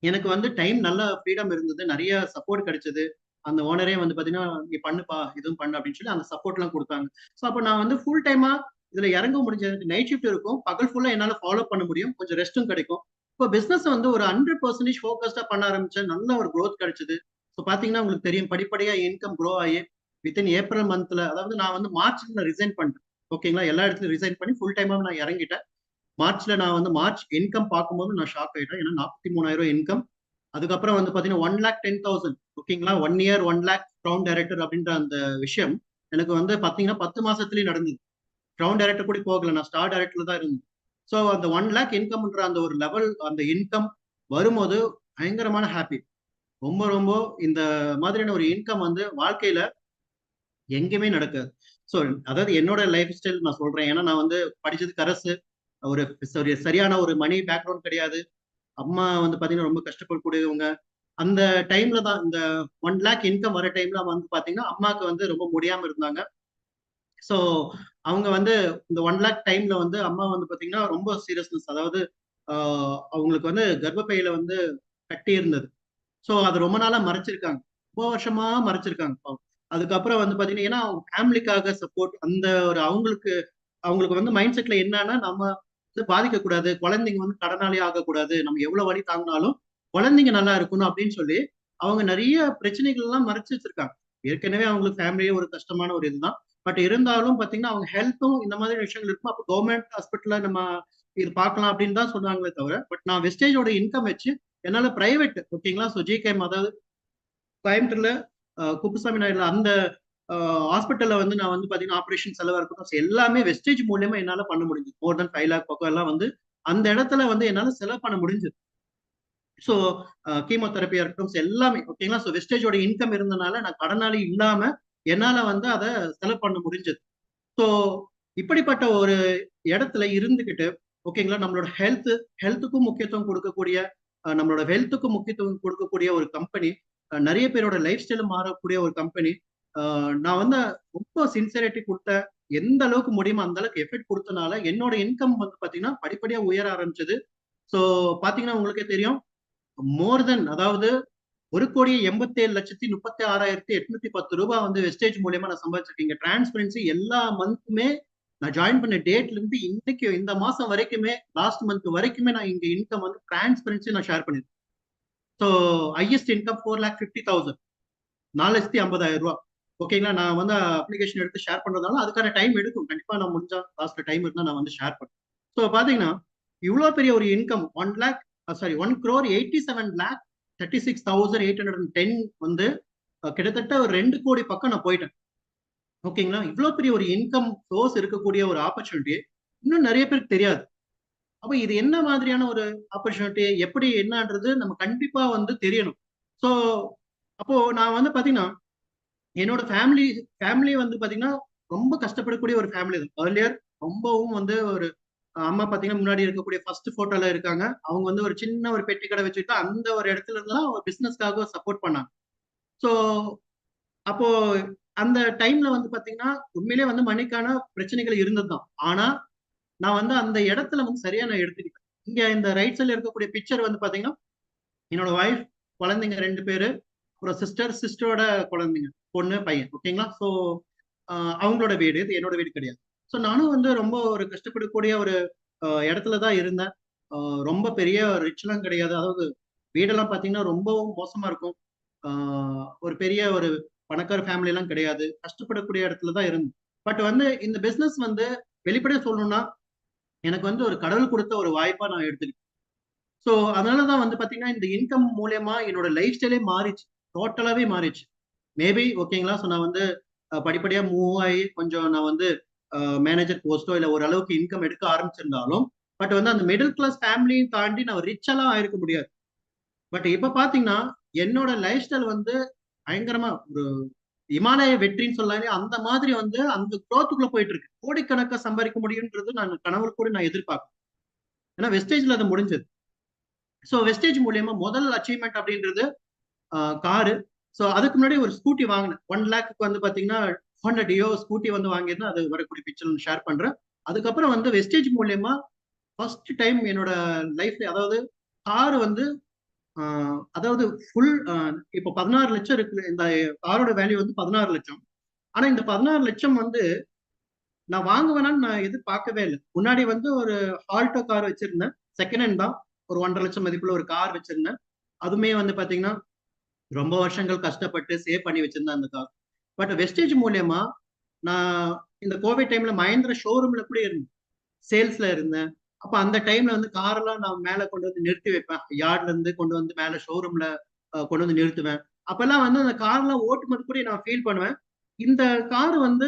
எனக்கு வந்து டைம் நல்ல ஃப்ரீடம் இருந்தது. நிறைய சப்போர்ட் கிடைச்சது. அந்த ஓனரே வந்து பாத்தீங்கன்னா நீ பண்ணுப்பா இதுவும் பண்ணு அப்படின்னு சொல்லி அந்த சப்போர்ட் எல்லாம் கொடுத்தாங்க. ஸோ அப்போ நான் வந்து ஃபுல் டைமா இதுல இறங்க முடிஞ்சது. நைட் ஷிஃப்ட் இருக்கும், பகல் ஃபுல்லா என்னால ஃபாலோ பண்ண முடியும், கொஞ்சம் ரெஸ்ட்டும் கிடைக்கும். இப்போ பிசினஸ் வந்து ஒரு 100% ஃபோக்கஸ்டா பண்ண ஆரம்பிச்சேன், நல்ல ஒரு growth கிடைச்சது. ஸோ பாத்தீங்கன்னா உங்களுக்கு தெரியும், படிப்படியா இன்கம் க்ரோ ஆகி வித்தின் ஏப்ரல் மந்த்ல, அதாவது நான் வந்து மார்ச்ல நான் ரிசைன் பண்ணிட்டேன். ஓகேங்களா, எல்லா இடத்துலயும் ரிசைன் பண்ணி ஃபுல் டைமா நான் இறங்கிட்டேன். மார்ச்ல நான் வந்து மார்ச் இன்கம் பார்க்கும்போது நான் ஷாக் ஆயிட்டேன். ஏன்னா 43,000 இன்கம். அதுக்கப்புறம் வந்து பாத்தீங்கன்னா 1,10,000. ஓகேங்களா, 1 இயர் 1 லேக் கிரவுன் டைரக்டர் அப்படின்ற அந்த விஷயம் எனக்கு வந்து பாத்தீங்கன்னா 10 மாசத்துலயே நடந்தது. கிரவுன் டைரக்டர் கூட போகல, நான் ஸ்டார் டைரக்டர்ல தான் இருந்தேன். ஸோ அந்த 1 லேக் இன்கம்ன்ற அந்த ஒரு லெவல், அந்த இன்கம் வரும்போது பயங்கரமான ஹாப்பி. ரொம்ப ரொம்ப இந்த மாதிரியான ஒரு இன்கம் வந்து வாழ்க்கையில எங்கேயுமே நடக்காது. ஸோ அதாவது என்னோட லைஃப் ஸ்டைல் நான் சொல்றேன். ஏன்னா நான் வந்து படிச்சது கரசு, ஒரு சரியான ஒரு மணி பேக்ரவுண்ட் கிடையாது. அம்மா வந்து பாத்தீங்கன்னா ரொம்ப கஷ்டப்படக்கூடியவங்க. அந்த டைம்ல தான் இந்த 1 லேக் இன்கம் வர டைம்ல வந்து பாத்தீங்கன்னா அம்மாக்கு வந்து ரொம்ப முடியாம இருந்தாங்க. ஸோ அவங்க வந்து இந்த 1 லேக் டைம்ல வந்து அம்மா வந்து பாத்தீங்கன்னா ரொம்ப சீரியஸ்னஸ், அதாவது அவங்களுக்கு வந்து கர்ப்பப்பையில வந்து கட்டி இருந்தது. ஸோ அது ரொம்ப நாளா மறைச்சிருக்காங்க, ரொம்ப வருஷமா மறைச்சிருக்காங்க பாவம். அதுக்கப்புறம் வந்து பாத்தீங்கன்னா, ஏன்னா அவங்க ஃபேமிலிக்காக சப்போர்ட், அந்த ஒரு அவங்களுக்கு அவங்களுக்கு வந்து மைண்ட் செட்ல என்னன்னா, நம்ம வந்து பாதிக்கக்கூடாது, குழந்தைங்க வந்து கடனாளி ஆகக்கூடாது, நம்ம எவ்வளவு வழி தாங்கினாலும் குழந்தைங்க நல்லா இருக்கணும் அப்படின்னு சொல்லி அவங்க நிறைய பிரச்சனைகள் எல்லாம் மறைச்சு வச்சிருக்காங்க. ஏற்கனவே அவங்களுக்கு ஃபேமிலியே ஒரு கஷ்டமான ஒரு இதுதான். பட் இருந்தாலும் பாத்தீங்கன்னா அவங்க ஹெல்த்தும் இந்த மாதிரி விஷயங்கள் இருக்கும். அப்போ கவர்மெண்ட் ஹாஸ்பிட்டல்ல நம்ம இது பார்க்கலாம் அப்படின்னு தான் சொன்னாங்களே தவிர, பட் நான் வெஸ்டேஜோட இன்கம் வச்சு என்னால பிரைவேட், ஓகேங்களா, ஸோ ஜிகேஎம், அதாவது கோயம்புத்தூர்ல குப்புசாமி நாயுடுல அந்த ஹாஸ்பிட்டல்ல வந்து நான் வந்து பாத்தீங்கன்னா ஆபரேஷன் செலவா இருக்கட்டும், so எல்லாமே வெஸ்டேஜ் மூலியமா என்னால பண்ண முடிஞ்சது. மோர் தென் 5 லேக் பக்கம் எல்லாம் வந்து அந்த இடத்துல வந்து என்னால செலவு பண்ண முடிஞ்சது. ஸோ கீமோதெரப்பியா இருக்கட்டும், so எல்லாமே ஓகேங்களா. ஸோ வெஸ்டேஜோட இன்கம் இருந்தனால நான் கடனாளி இல்லாம என்னால வந்து அதை செலவு பண்ண முடிஞ்சது. ஸோ இப்படிப்பட்ட ஒரு இடத்துல இருந்துகிட்டு, ஓகேங்களா, நம்மளோட ஹெல்த்துக்கும் முக்கியத்துவம் கொடுக்கக்கூடிய, நம்மளோட ஹெல்த்துக்கும் முக்கியத்துவம் கொடுக்கக்கூடிய ஒரு கம்பெனி, நிறைய பேரோட லைஃப் ஸ்டைல மாறக்கூடிய ஒரு கம்பெனி. நான் வந்து ரொம்ப சின்சியரிட்டி கொடுத்த, எந்த அளவுக்கு முடியுமோ அந்த அளவுக்கு எஃபெக்ட் கொடுத்தனால என்னோட இன்கம் வந்து பாத்தீங்கன்னா படிப்படியா உயர ஆரம்பிச்சது. ஸோ பாத்தீங்கன்னா உங்களுக்கே தெரியும், மோர் தென், அதாவது 1,87,36,810 ரூபாய் வந்து வெஸ்டேஜ் மூலியமா நான் சம்பாதிச்சிருக்கீங்க. டிரான்ஸ்பரன்சி எல்லா மந்த்துமே நான் ஜாயின் பண்ண டேட்ல இருந்து இன்னைக்கு இந்த மாசம் வரைக்குமே, லாஸ்ட் மந்த் வரைக்குமே நான் இங்க இன்கம் வந்து டிரான்ஸ்பரன்சி நான் ஷேர் பண்ணிருக்கேன். ஸோ ஹையஸ்ட் இன்கம் 4,50,000, 4,50,000 ரூபாய். ஓகேங்களா, நான் வந்து அப்ளிகேஷன் எடுத்து ஷேர் பண்றதால அதுக்கான டைம் எடுக்கும். கண்டிப்பா நான் முடிஞ்சா லாஸ்ட்ல டைம் இருந்தா நான் வந்து ஷேர் பண்ணுறேன். ஸோ பாத்தீங்கன்னா இவ்வளவு பெரிய ஒரு இன்கம், 1,37,36,810 வந்து கிட்டத்தட்ட ஒரு 2 கோடி பக்கம் நான் போயிட்டேன். ஓகேங்களா, இவ்வளவு பெரிய ஒரு இன்கம் சோர்ஸ் இருக்கக்கூடிய ஒரு ஆப்பர்ச்சுனிட்டி இன்னும் நிறைய பேருக்கு தெரியாது. அப்ப இது என்ன மாதிரியான ஒரு ஆப்பர்ச்சுனிட்டி, எப்படி என்னன்றது நம்ம கண்டிப்பா வந்து தெரியணும். ஸோ அப்போ நான் வந்து பாத்தீங்கன்னா என்னோட ஃபேமிலி வந்து பாத்தீங்கன்னா ரொம்ப கஷ்டப்படக்கூடிய ஒரு ஃபேமிலி தான். ஏர்லியர் ரொம்பவும் வந்து ஒரு அம்மா பாத்தீங்கன்னா முன்னாடி இருக்கக்கூடிய ஃபர்ஸ்ட் போட்டோல இருக்காங்க. அவங்க வந்து ஒரு சின்ன ஒரு பெட்டி கடை வச்சுட்டு அந்த ஒரு இடத்துல இருந்து தான் பிசினஸ்க்காக சப்போர்ட் பண்ணாங்க. ஸோ அப்போ அந்த டைம்ல வந்து பாத்தீங்கன்னா உண்மையிலேயே வந்து மணிக்கான பிரச்சனைகள் இருந்ததுதான். ஆனா நான் வந்து அந்த இடத்துல வந்து சரியா நான் எடுத்துக்கிட்டேன். இங்க இந்த ரைட் சைட்ல இருக்கக்கூடிய பிக்சர் வந்து பாத்தீங்கன்னா என்னோட ஒய்ஃப், குழந்தைங்க 2 பேரு, அப்புறம் சிஸ்டரோட குழந்தைங்க, பொண்ணு பையன். ஓகேங்களா, ஸோ அவங்களோட வீடு, இது என்னோட வீடு கிடையாது. ஸோ நானும் வந்து ரொம்ப ஒரு கஷ்டப்படக்கூடிய ஒரு இடத்துல தான் இருந்தேன். ரொம்ப பெரிய ரிச்லாம் கிடையாது. அதாவது வீடெல்லாம் பாத்தீங்கன்னா ரொம்பவும் மோசமா இருக்கும். ஒரு பெரிய ஒரு பணக்கார ஃபேமிலி எல்லாம் கிடையாது. கஷ்டப்படக்கூடிய இடத்துல தான் இருந்தேன். பட் வந்து இந்த பிசினஸ் வந்து வெளிப்படையா சொல்லணும்னா எனக்கு வந்து ஒரு கடவுள் கொடுத்த ஒரு வாய்ப்பா நான் எடுத்துக்கிட்டேன். ஸோ அதனாலதான் வந்து பாத்தீங்கன்னா இந்த இன்கம் மூலியமா என்னோட லைஃப் ஸ்டைலே மாறிச்சு, டோட்டலாவே மாறிச்சு. மேபி ஓகேங்களா, ஸோ நான் வந்து படிப்படியா மூவ் ஆகி கொஞ்சம் நான் வந்து மேனேஜர் போஸ்டோ இல்ல ஓரளவுக்கு இன்கம் எடுக்க ஆரம்பிச்சிருந்தாலும், பட் வந்து அந்த மிடில் கிளாஸ் ஃபேமிலியும் தாண்டி நான் ரிச் எல்லாம் ஆயிருக்க முடியாது. பட் இப்ப பாத்தீங்கன்னா என்னோட லைஃப் ஸ்டைல் வந்து பயங்கரமா ஒரு இமாலய வெற்றின்னு சொல்லலாம், அந்த மாதிரி வந்து அந்த குரோத்துக்குள்ள போயிட்டு இருக்கு. கோடிக்கணக்கா சம்பாதிக்க முடியும்ன்றது நான் கனவுல கூட நான் எதிர்பார்க்கேன். ஏன்னா வெஸ்டேஜ்ல அது முடிஞ்சது. ஸோ வெஸ்டேஜ் மூலியமா முதல் அச்சீவ்மெண்ட் அப்படின்றது காரு. ஸோ அதுக்கு முன்னாடி ஒரு ஸ்கூட்டி வாங்கினேன். 1 லேக்கு வந்து பாத்தீங்கன்னா ஹோண்டா டியோ ஸ்கூட்டி வந்து வாங்கியிருந்தேன். அது வரக்கூடிய பிக்சர் ஷேர் பண்றேன். அதுக்கப்புறம் வந்து வெஸ்டேஜ் மூலியமா ஃபர்ஸ்ட் டைம் என்னோட லைஃப்ல, அதாவது கார் வந்து அதாவது ஃபுல், இப்போ 16 லட்சம் இருக்கு. இந்த காரோட வேல்யூ வந்து 16 லட்சம். ஆனா இந்த 16 லட்சம் வந்து நான் வாங்குவேனான்னு நான் எதிர்பார்க்கவே இல்லை. முன்னாடி வந்து ஒரு ஆல்டோ கார் வச்சிருந்தேன். செகண்ட் ஹேண்ட் தான். ஒரு 1,50,000 மதிப்புல ஒரு கார் வச்சிருந்தேன். அதுவுமே வந்து பாத்தீங்கன்னா ரொம்ப வருஷங்கள் கஷ்டப்பட்டு சேவ் பண்ணி வச்சிருந்தேன் அந்த கார். பட் வெஸ்டேஜ் மூலியமா நான் இந்த கோவிட் டைம்ல மஹேந்திர ஷோரூம்ல கூட இருந்தேன். சேல்ஸ்ல இருந்தேன். அப்ப அந்த டைம்ல வந்து காரெல்லாம் நான் மேல கொண்டு வந்து நிறுத்தி வைப்பேன். யார்ட்ல இருந்து கொண்டு வந்து மேல ஷோரூம்ல கொண்டு வந்து நிறுத்துவேன். அப்பெல்லாம் வந்து அந்த கார்லாம் ஓட்டும்போது கூட நான் ஃபீல் பண்ணுவேன். இந்த கார் வந்து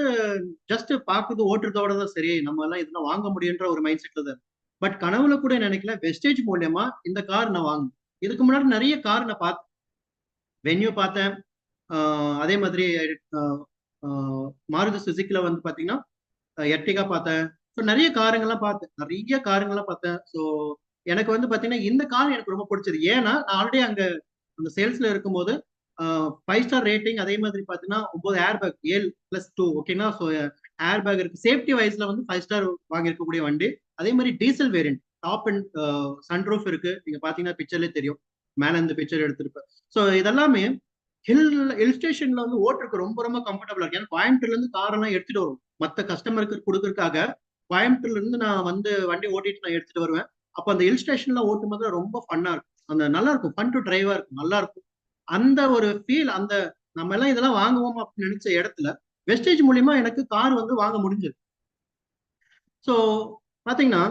ஜஸ்ட் பாக்குறது ஓட்டுறதோட தான் சரி. நம்ம எல்லாம் இதெல்லாம் வாங்க முடியுன்ற ஒரு மைண்ட் செட்ல தான். பட் கனவுல கூட நினைக்கல வெஸ்டேஜ் மூலியமா இந்த கார் நான் வாங்கணும். இதுக்கு முன்னாடி நிறைய கார் நான் பார்த்தேன். வென்யூ பார்த்தேன். அதே மாதிரி மாருதி சுசுக்கில வந்து பாத்தீங்கன்னா எர்டிகா பார்த்தேன். ஸோ நிறைய காருங்கெல்லாம் பார்த்தேன். நிறைய காருங்கெல்லாம் பார்த்தேன். ஸோ எனக்கு வந்து பாத்தீங்கன்னா இந்த கார் எனக்கு ரொம்ப பிடிச்சது. ஏன்னா நான் ஆல்ரெடி அங்க அந்த சேல்ஸ்ல இருக்கும்போது 5 ஸ்டார் ரேட்டிங், அதே மாதிரி பாத்தீங்கன்னா 9 ஏர் பேக் 7+2 ஓகேங்களா. ஸோ ஏர் பேக் இருக்கு. சேஃப்டி வைஸ்ல வந்து 5 ஸ்டார் வாங்கியிருக்கக்கூடிய வண்டி. அதே மாதிரி diesel variant top and sunroof இருக்கு. நீங்க பாத்தீங்கன்னா பிக்சர்லேயே தெரியும். மேல இருந்து பிக்சர் எடுத்திருப்பேன். ஸோ இதெல்லாமே ஹில் ஸ்டேஷன்ல வந்து ஓட்டுறதுக்கு ரொம்ப ரொம்ப கம்ஃபர்டபுளா இருக்கு. ஏன்னா கோயம்புத்தூர்ல இருந்து கார் எல்லாம் எடுத்துட்டு வரும் மத்த கஸ்டமருக்கு கொடுக்கறதுக்காக. கோயம்புத்தூர்ல இருந்து நான் வந்து வண்டி ஓட்டிட்டு நான் எடுத்துட்டு வருவேன். அப்ப அந்த ஹில் ஸ்டேஷன்ல ஓட்டும் போது ரொம்ப ஃபன்னா இருக்கும். அந்த நல்லா இருக்கும். ஃபன் டு டிரைவா இருக்கும். நல்லா இருக்கும். அந்த ஒரு ஃபீல், அந்த நம்ம எல்லாம் இதெல்லாம் வாங்குவோம் அப்படின்னு நினைச்ச இடத்துல வெஸ்டேஜ் மூலியமா எனக்கு கார் வந்து வாங்க முடிஞ்சது. ஸோ பாத்தீங்கன்னா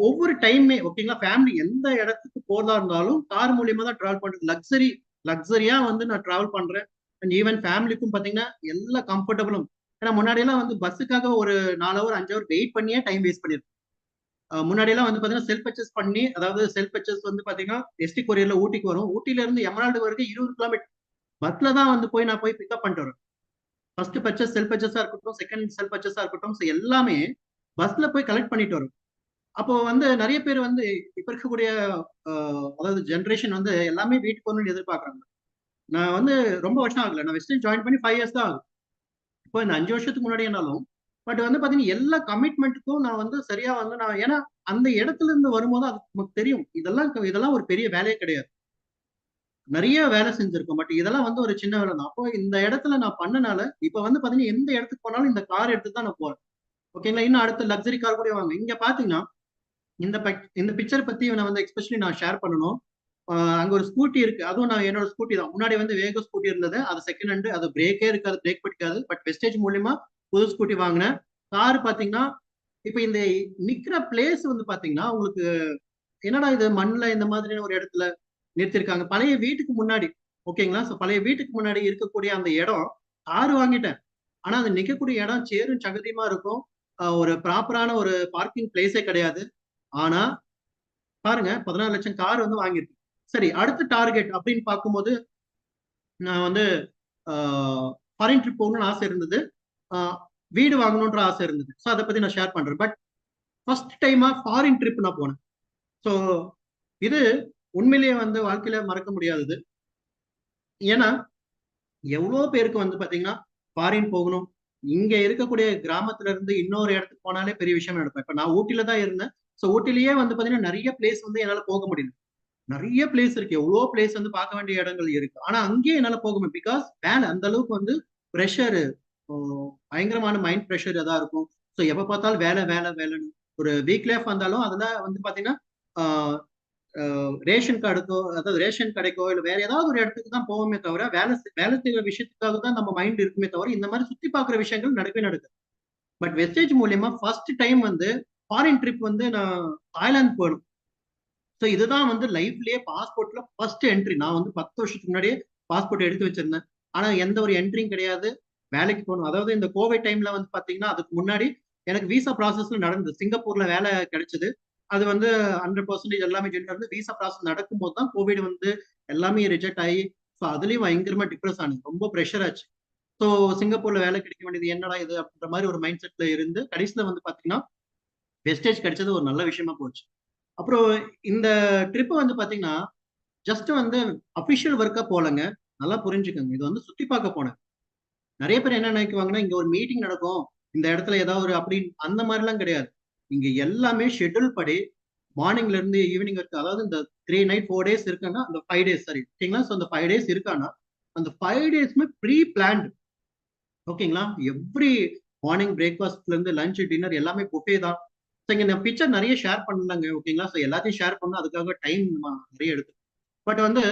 ஒவ்வொரு டைமே ஓகேங்களா, ஃபேமிலி எந்த இடத்துக்கு போறதா இருந்தாலும் கார் மூலியமா தான் டிராவல் பண்றது. லக்ஸரியா வந்து நான் டிராவல் பண்றேன். அண்ட் ஈவன் ஃபேமிலிக்கும் பாத்தீங்கன்னா எல்லா கம்ஃபர்டபுளும். ஏன்னா முன்னாடி எல்லாம் வந்து பஸ்ஸுக்காக ஒரு 4 ஹவர் 5 ஹவர் வெயிட் பண்ணியே டைம் வேஸ்ட் பண்ணிருக்கேன். முன்னாடி எல்லாம் வந்து பாத்தீங்கன்னா செல்ஃப் பர்ச்சேஸ் பண்ணி, அதாவது செல்ஃப் பர்ச்சேஸ் வந்து பாத்தீங்கன்னா எஸ்டி கொரியர்ல ஊட்டிக்கு வரும். ஊட்டில இருந்து எமரால்டு வரைக்கும் 20 கிலோமீட்டர் பஸ்ல தான் வந்து நான் போய் பிக்கப் பண்ணிட்டு வருவேன். ஃபர்ஸ்ட் பர்ச்சேஸ் செல்ஃப் பர்ச்சேஸா இருக்கட்டும், செகண்ட் செல்ஃப் பர்ச்சேஸா இருக்கட்டும், எல்லாமே பஸ்ல போய் கலெக்ட் பண்ணிட்டு வரும். அப்போ வந்து நிறைய பேர் வந்து இப்ப இருக்கக்கூடிய அதாவது ஜென்ரேஷன் வந்து எல்லாமே வீட்டுக்கு வரணும்னு எதிர்பார்க்கறாங்க. நான் வந்து ரொம்ப வருஷம் ஆகல. நான் வெஸ்டர்ன் ஜாயின் பண்ணி 5 இயர்ஸ் தான் ஆகுது. இப்போ இந்த 5 வருஷத்துக்கு முன்னாடி என்னாலும் பட் வந்து பாத்தீங்கன்னா எல்லா கமிட்மெண்ட்டுக்கும் நான் வந்து சரியா வந்து நான், ஏன்னா அந்த இடத்துல இருந்து வரும்போது அது நமக்கு தெரியும். இதெல்லாம் ஒரு பெரிய வேலையே கிடையாது. நிறைய வேலை செஞ்சிருக்கோம். பட் இதெல்லாம் வந்து ஒரு சின்ன வேலை தான். அப்போ இந்த இடத்துல நான் பண்ணனால இப்ப வந்து பாத்தீங்கன்னா எந்த இடத்துக்கு போனாலும் இந்த கார் எடுத்து தான் நான் போறேன். ஓகேங்களா. இன்னும் அடுத்த லக்ஸரி கார் கூட வாங்க. இங்க பாத்தீங்கன்னா இந்த பிக்சர் பத்தி நான் வந்து எக்ஸ்பெஷலி நான் ஷேர் பண்ணணும். அங்க ஒரு ஸ்கூட்டி இருக்கு. அதுவும் நான் என்னோட ஸ்கூட்டி தான். முன்னாடி வந்து வேகோ ஸ்கூட்டி இருந்தது. அது செகண்ட் ஹேண்ட். அது பிரேக்கே இருக்காது, பிரேக் பிடிக்காது. பட் வெஸ்டேஜ் மூலியமா புது ஸ்கூட்டி வாங்கினேன். கார் பாத்தீங்கன்னா இப்ப இந்த நிக்கிற பிளேஸ் வந்து பாத்தீங்கன்னா உங்களுக்கு என்னடா இது மண்ணுல இந்த மாதிரியான ஒரு இடத்துல நிறுத்திருக்காங்க. பழைய வீட்டுக்கு முன்னாடி ஓகேங்களா. சோ பழைய வீட்டுக்கு முன்னாடி இருக்கக்கூடிய அந்த இடம் கார் வாங்கிட்டேன். ஆனா அது நிக்கக்கூடிய இடம் சேரும் சகதியுமா இருக்கும். ஒரு ப்ராப்பரான ஒரு பார்க்கிங் பிளேஸே கிடையாது. ஆனா பாருங்க 16 லட்சம் கார் வந்து வாங்கியிருக்கு. சரி, அடுத்த டார்கெட் அப்படின்னு பார்க்கும்போது நான் வந்து ஃபாரின் ட்ரிப் போகணும்னு ஆசை இருந்தது. ஆஹ் வீடு வாங்கணுன்ற ஆசை இருந்தது. ஸோ அதை பத்தி நான் ஷேர் பண்றேன். பட் ஃபர்ஸ்ட் டைமா ஃபாரின் ட்ரிப் நான் போனேன். ஸோ இது உண்மையிலேயே வந்து வாழ்க்கையில மறக்க முடியாதது. ஏன்னா எவ்வளோ பேருக்கு வந்து பாத்தீங்கன்னா ஃபாரின் போகணும், இங்க இருக்கக்கூடிய கிராமத்துல இருந்து இன்னொரு இடத்துக்கு போனாலே பெரிய விஷயம் நடக்கும். இப்ப நான் ஊட்டில தான் இருந்தேன். ஸோ ஊட்டிலேயே வந்து பாத்தீங்கன்னா நிறைய பிளேஸ் வந்து என்னால போக முடியல. நிறைய பிளேஸ் இருக்கு. எவ்வளோ பிளேஸ் வந்து பார்க்க வேண்டிய இடங்கள் இருக்கு. ஆனா அங்கேயே என்னால போக முடியும். பிகாஸ் வேலை அந்த அளவுக்கு வந்து ப்ரெஷர், பயங்கரமான மைண்ட் ப்ரெஷர் எதா இருக்கும். ஸோ எப்ப பார்த்தாலும் வேலை வேலை வேலைன்னு ஒரு வீக்லி ஆஃப் வந்தாலும் அதுல வந்து பாத்தீங்கன்னா ரேஷன் கார்டுக்கோ, அதாவது ரேஷன் கடைக்கோ இல்ல வேற ஏதாவது ஒரு இடத்துக்கு தான் போவோமே தவிர வேலை செய்யற விஷயத்துக்காக தான் நம்ம மைண்ட் இருக்குமே தவிர இந்த மாதிரி சுத்தி பார்க்குற விஷயங்கள் நடக்கவே நடக்குது. பட் வெஸ்டேஜ் மூலியமா ஃபர்ஸ்ட் டைம் வந்து ஃபாரின் ட்ரிப் வந்து நான் தாய்லாந்து போகணும். ஸோ இதுதான் வந்து லைஃப்லயே பாஸ்போர்ட்ல ஃபர்ஸ்ட் என்ட்ரி. நான் வந்து 10 வருஷத்துக்கு முன்னாடியே பாஸ்போர்ட் எடுத்து வச்சிருந்தேன். ஆனா எந்த ஒரு என்ட்ரியும் கிடையாது. வேலைக்கு போகணும். அதாவது இந்த கோவிட் டைம்ல வந்து பாத்தீங்கன்னா அதுக்கு முன்னாடி எனக்கு விசா ப்ராசஸ்ல நடந்தது. சிங்கப்பூர்ல வேலை கிடைச்சது. அது வந்து 100% எல்லாமே ஜென்ரல் இருந்து விசா ப்ராசஸ் நடக்கும்போது தான் கோவிட் வந்து எல்லாமே ரிஜெக்ட் ஆகி, ஸோ அதுலயும் பயங்கரமா டிப்ரெஸ் ஆனது. ரொம்ப ப்ரெஷர் ஆச்சு. ஸோ சிங்கப்பூர்ல வேலை கிடைக்க வேண்டியது என்னடா இது அப்படின்ற மாதிரி ஒரு மைண்ட் செட்ல இருந்து கடைசியில வந்து பாத்தீங்கன்னா வெஸ்டேஜ் கிடைச்சது ஒரு நல்ல விஷயமா போச்சு. அப்புறம் இந்த ட்ரிப் வந்து பாத்தீங்கன்னா ஜஸ்ட் வந்து அபிஷியல் ஒர்க்கா போலங்க. நல்லா புரிஞ்சுக்கோங்க. இது வந்து சுத்தி பார்க்க போனேன். நிறைய பேர் என்ன நினைக்குவாங்கன்னா இங்க ஒரு மீட்டிங் நடக்கும், இந்த இடத்துல ஏதாவது ஒரு அப்படி அந்த மாதிரி எல்லாம் கிடையாது. இங்க எல்லாமே ஷெட்யூல் படி மார்னிங்ல இருந்து ஈவினிங் வரைக்கும், அதாவது இந்த 3 நைட் 4 டேஸ் இருக்குன்னா அந்த 5 டேஸ் சரி ஓகேங்களா. ஸோ அந்த 5 டேஸ் இருக்கான்னா அந்த 5 டேஸ்மே ப்ரீ பிளான்டு ஓகேங்களா. எவ்ரி மார்னிங் பிரேக்ஃபாஸ்ட்ல இருந்து லஞ்ச் டின்னர் எல்லாமே புஃபே தான். ஸோ இங்க நான் பிக்சர் நிறைய ஷேர் பண்ணலங்க, ஓகேங்களா. ஸோ எல்லாத்தையும் ஷேர் பண்ணா அதுக்காக டைம் நிறைய எடுக்கும். பட் வந்து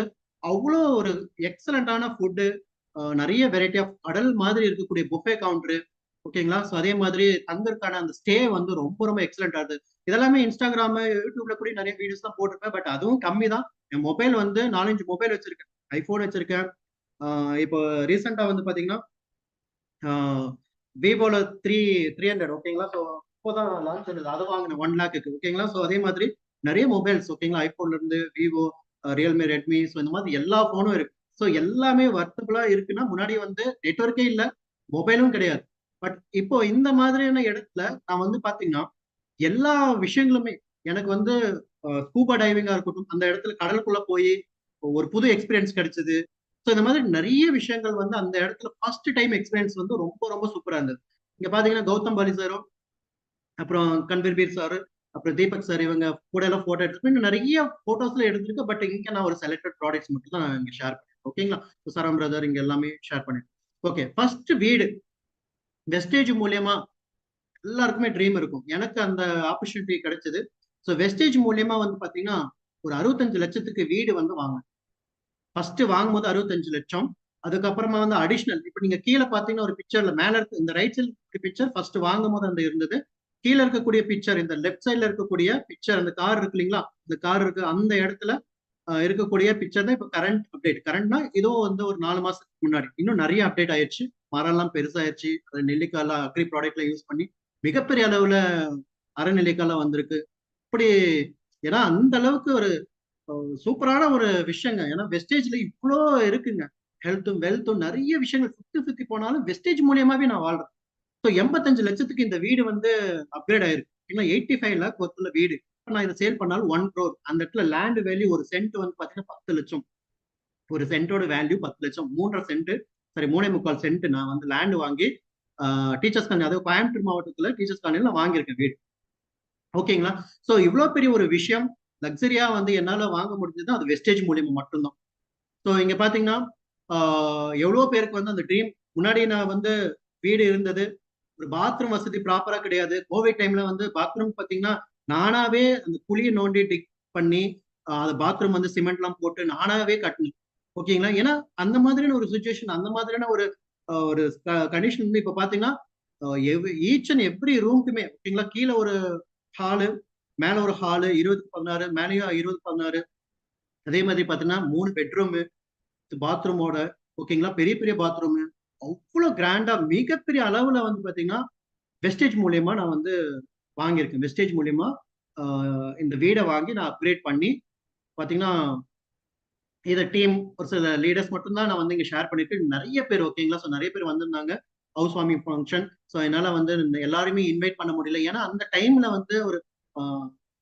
அவ்வளோ ஒரு எக்ஸலண்டான ஃபுட்டு, நிறைய வெரைட்டி ஆஃப் கடல் மாதிரி இருக்கக்கூடிய புஃபே கவுண்டரு, ஓகேங்களா. ஸோ அதே மாதிரி தங்கறதுக்கான அந்த ஸ்டே வந்து ரொம்ப ரொம்ப எக்ஸலண்டா இருந்தது. இதெல்லாமே இன்ஸ்டாகிராம், யூடியூப்ல கூட நிறைய வீடியோஸ் தான் போட்டிருப்பேன். பட் அதுவும் கம்மி தான். என் மொபைல் வந்து 4, 5 மொபைல் வச்சிருக்கேன். ஐபோன் வச்சிருக்கேன். இப்போ ரீசெண்டா வந்து பாத்தீங்கன்னா விவோல 300, ஓகேங்களா. ஸோ இப்போதான் லான்ச் ஆனது, அதை வாங்கினேன் 1 லேக்கு, ஓகேங்களா. ஸோ அதே மாதிரி நிறைய மொபைல்ஸ், ஓகேங்களா, ஐபோன்ல இருந்து விவோ, ரியல்மி, ரெட்மி, ஸோ இந்த மாதிரி எல்லா போனும் இருக்கு. ஸோ எல்லாமே வர்த்தபிளா இருக்குன்னா, முன்னாடி வந்து நெட்ஒர்க்கே இல்லை, மொபைலும் கிடையாது. பட் இப்போ இந்த மாதிரியான இடத்துல நான் வந்து பாத்தீங்கன்னா எல்லா விஷயங்களுமே எனக்கு வந்து ஸ்கூபா டைவிங்கா இருக்கட்டும், அந்த இடத்துல கடலுக்குள்ள போய் ஒரு புது எக்ஸ்பீரியன்ஸ் கிடைச்சது. ஸோ இந்த மாதிரி நிறைய விஷயங்கள் வந்து அந்த இடத்துல ஃபர்ஸ்ட் டைம் எக்ஸ்பீரியன்ஸ் வந்து ரொம்ப ரொம்ப சூப்பரா இருந்தது. இங்க பாத்தீங்கன்னா கௌதம் பாலி சாரும், அப்புறம் கன்வீர் சார், அப்புறம் தீபக் சார், இவங்க கூட எல்லாம் போட்டோ எடுத்து இன்னும் நிறைய போட்டோஸ்ல எடுத்திருக்கேன். பட் இங்க நான் ஒரு செலக்டட் ப்ராடக்ட்ஸ் மட்டும் தான் இங்க ஷேர் பண்ணேன், ஓகேங்களா. சரம் பிரதர் இங்க எல்லாமே ஷேர் பண்ணேன். ஓகே, ஃபர்ஸ்ட் வீடு வெஸ்டேஜ் மூலியமா எல்லாருக்குமே ட்ரீம் இருக்கும். எனக்கு அந்த ஆப்பர்ச்சுனிட்டி கிடைச்சது. ஸோ வெஸ்டேஜ் மூலியமா வந்து பாத்தீங்கன்னா ஒரு 65 லட்சத்துக்கு வீடு வந்து வாங்க. ஃபர்ஸ்ட் வாங்கும்போது 65 லட்சம். அதுக்கப்புறமா வந்து அடிஷனல், இப்ப நீங்க கீழே பாத்தீங்கன்னா ஒரு பிக்சர்ல மேல இருக்கு இந்த ரைட் சைடு பிக்சர் ஃபர்ஸ்ட் வாங்கும் போது அந்த இருந்தது. கீழே இருக்கக்கூடிய பிக்சர், இந்த லெஃப்ட் சைட்ல இருக்கக்கூடிய பிக்சர், அந்த கார் இருக்கு இல்லைங்களா, இந்த கார் இருக்கு அந்த இடத்துல இருக்கக்கூடிய பிக்சர் தான் இப்ப கரண்ட் அப்டேட். கரண்ட்னா இதுவும் வந்து ஒரு 4 மாசத்துக்கு முன்னாடி இன்னும் நிறைய அப்டேட் ஆயிடுச்சு. மரம் எல்லாம் பெருசாயிருச்சு. நெல்லிக்காய் அக்ரி ப்ராடக்ட்ல யூஸ் பண்ணி மிகப்பெரிய அளவுல அறநெல்லிக்காய் வந்திருக்கு. இப்படி ஏன்னா அந்த அளவுக்கு ஒரு சூப்பரான ஒரு விஷயங்க. ஏன்னா வெஸ்டேஜ்ல இவ்வளோ இருக்குங்க. ஹெல்த்தும் வெல்த்தும் நிறைய விஷயங்கள் சுத்தி சுத்தி போனாலும் வெஸ்டேஜ் மூலியமாவே நான் வாழ்றேன். ஸோ 85 லட்சத்துக்கு இந்த வீடு வந்து அப்கிரேட் ஆயிருக்கு. ஏன்னா 85 லேக் ஒருத்தல வீடு. நான் இதை சேல் பண்ணாலும் 1 crore. அந்த இடத்துல லேண்ட் வேல்யூ ஒரு சென்ட் வந்து பாத்தீங்கன்னா 10 லட்சம். ஒரு சென்டோட வேல்யூ 10 லட்சம். 3.5 சென்ட், சரி 3.25 சென்ட் நான் வந்து லேண்ட் வாங்கி டீச்சர்ஸ் காலனி, அதாவது கோயம்புத்தூர் மாவட்டத்துல டீச்சர்ஸ் காலனில வாங்கியிருக்கேன் வீடு, ஓகேங்களா. சோ இவ்வளவு பெரிய ஒரு விஷயம் லக்ஸரியா வந்து என்னால வாங்க முடிஞ்சது அது வெஸ்டேஜ் மூலியமா மட்டும்தான். ஸோ இங்க பாத்தீங்கன்னா எவ்வளவு பேருக்கு வந்து அந்த ட்ரீம், முன்னாடி நான் வந்து வீடு இருந்தது, ஒரு பாத்ரூம் வசதி ப்ராப்பரா கிடையாது. கோவிட் டைம்ல வந்து பாத்ரூம் பாத்தீங்கன்னா நானாவே அந்த குழியை நோண்டி டிக் பண்ணி அந்த பாத்ரூம் வந்து சிமெண்ட் எல்லாம் போட்டு நானாவே கட்டினேன், ஓகேங்களா. ஏன்னா அந்த மாதிரியான ஒரு சுச்சுவேஷன், அந்த மாதிரியான ஒரு ஒரு கண்டிஷன் வந்து இப்ப பாத்தீங்கன்னா ஈச் அண்ட் எவ்ரி ரூம்க்குமே, ஓகேங்களா, கீழே ஒரு ஹாலு, மேல ஒரு ஹாலு 20x16, மேலேயும் 20x16. அதே மாதிரி பாத்தீங்கன்னா 3 பெட்ரூமு, பாத்ரூமோட, ஓகேங்களா, பெரிய பெரிய பாத்ரூமு, அவ்வளவு கிராண்டா மிகப்பெரிய அளவுல வந்து பாத்தீங்கன்னா வெஸ்டேஜ் மூலியமா நான் வந்து வாங்கியிருக்கேன். வெஸ்டேஜ் மூலியமா இந்த வீடை வாங்கி நான் அப்கிரேட் பண்ணி பாத்தீங்கன்னா இதை டீம் ஒரு சில லீடர்ஸ் மட்டும் தான் நான் வந்து இங்க ஷேர் பண்ணிட்டு நிறைய பேர், ஓகேங்களா. ஸோ நிறைய பேர் வந்திருந்தாங்க ஹவுஸ் வார்மிங் ஃபங்க்ஷன். ஸோ என்னால வந்து எல்லாருமே இன்வைட் பண்ண முடியல. ஏன்னா அந்த டைம்ல வந்து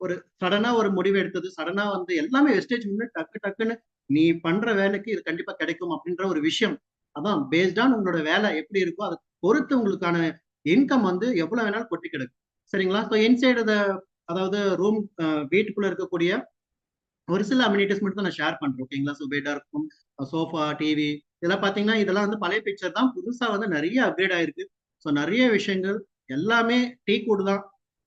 ஒரு சடனா ஒரு முடிவு எடுத்தது, சடனா வந்து எல்லாமே வெஸ்டேஜ் முன்னாடி டக்கு டக்குன்னு நீ பண்ற வேலைக்கு இது கண்டிப்பா கிடைக்கும் அப்படின்ற ஒரு விஷயம். அதான் பேஸ்டான் உங்களோட வேலை எப்படி இருக்கோ அதை பொறுத்து உங்களுக்கான இன்கம் வந்து எவ்வளவு வேணாலும் கொட்டி கிடக்கும், சரிங்களா. ஸோ இன்சைடு அதாவது ரூம், வீட்டுக்குள்ள இருக்கக்கூடிய ஒரு சில அம்யூனிட்டிஸ் மட்டும் தான் நான் ஷேர் பண்றேன், ஓகேங்களா. ஸோ பெட்டா இருக்கும், சோஃபா, டிவி, இதெல்லாம் பாத்தீங்கன்னா இதெல்லாம் வந்து பழைய பிக்சர் தான், புதுசா வந்து நிறைய அப்கிரேட் ஆயிருக்கு. ஸோ நிறைய விஷயங்கள் எல்லாமே டீ கூட் தான்.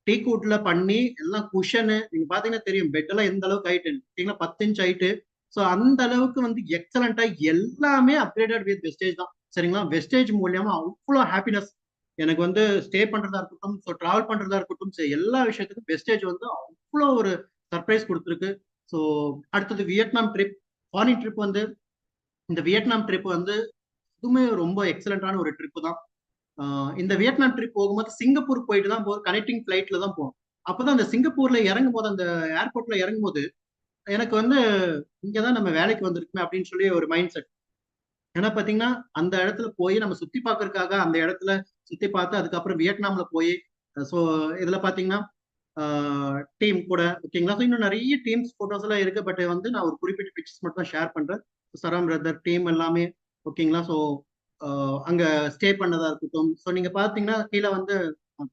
டீ கூட்ல பண்ணி எல்லாம் குஷனு, நீங்க பாத்தீங்கன்னா தெரியும் பெட் எல்லாம் எந்த அளவுக்கு ஹைட், ஓகேங்களா, 10 இன்ச் ஹைட்டு. ஸோ அந்த அளவுக்கு வந்து எக்ஸலண்டா எல்லாமே அப்கிரேடட் வித் வெஸ்டேஜ் தான், சரிங்களா. வெஸ்டேஜ் மூலியமா அவ்வளோ ஹாப்பினஸ் எனக்கு வந்து ஸ்டே பண்றதா இருக்கட்டும், ஸோ டிராவல் பண்றதா இருக்கட்டும், எல்லா விஷயத்துக்கும் வெஸ்டேஜ் வந்து அவ்வளோ ஒரு சர்ப்ரைஸ் கொடுத்துருக்கு. ஸோ அடுத்தது வியட்நாம் ட்ரிப், ஃபாரின் ட்ரிப் வந்து இந்த வியட்நாம் ட்ரிப் வந்து இதுவுமே ரொம்ப எக்ஸலண்டான ஒரு ட்ரிப் தான். இந்த வியட்நாம் ட்ரிப் போகும்போது சிங்கப்பூர் போயிட்டு தான் போகும், கனெக்டிங் ஃபிளைட்ல தான் போகும். அப்பதான் அந்த சிங்கப்பூர்ல இறங்கும் போது, அந்த ஏர்போர்ட்ல இறங்கும் போது எனக்கு வந்து இங்கதான் நம்ம வேலைக்கு வந்திருக்குமே அப்படின்னு சொல்லி ஒரு மைண்ட் செட். ஏன்னா பாத்தீங்கன்னா அந்த இடத்துல போய் நம்ம சுத்தி பார்க்கறதுக்காக அந்த இடத்துல சுத்தி பார்த்து அதுக்கப்புறம் வியட்நாம்ல போய், ஸோ இதுல பாத்தீங்கன்னா டீம் கூட, ஓகேங்களா. ஸோ இன்னும் நிறைய டீம்ஸ் போட்டோஸ் எல்லாம் இருக்கு. பட் வந்து நான் ஒரு குறிப்பிட்ட பிக்சர்ஸ் மட்டும் தான் ஷேர் பண்றேன். சரம் பிரதர் டீம் எல்லாமே, ஓகேங்களா. ஸோ அங்க ஸ்டே பண்ணதா இருக்கட்டும். ஸோ நீங்க பாத்தீங்கன்னா கீழே வந்து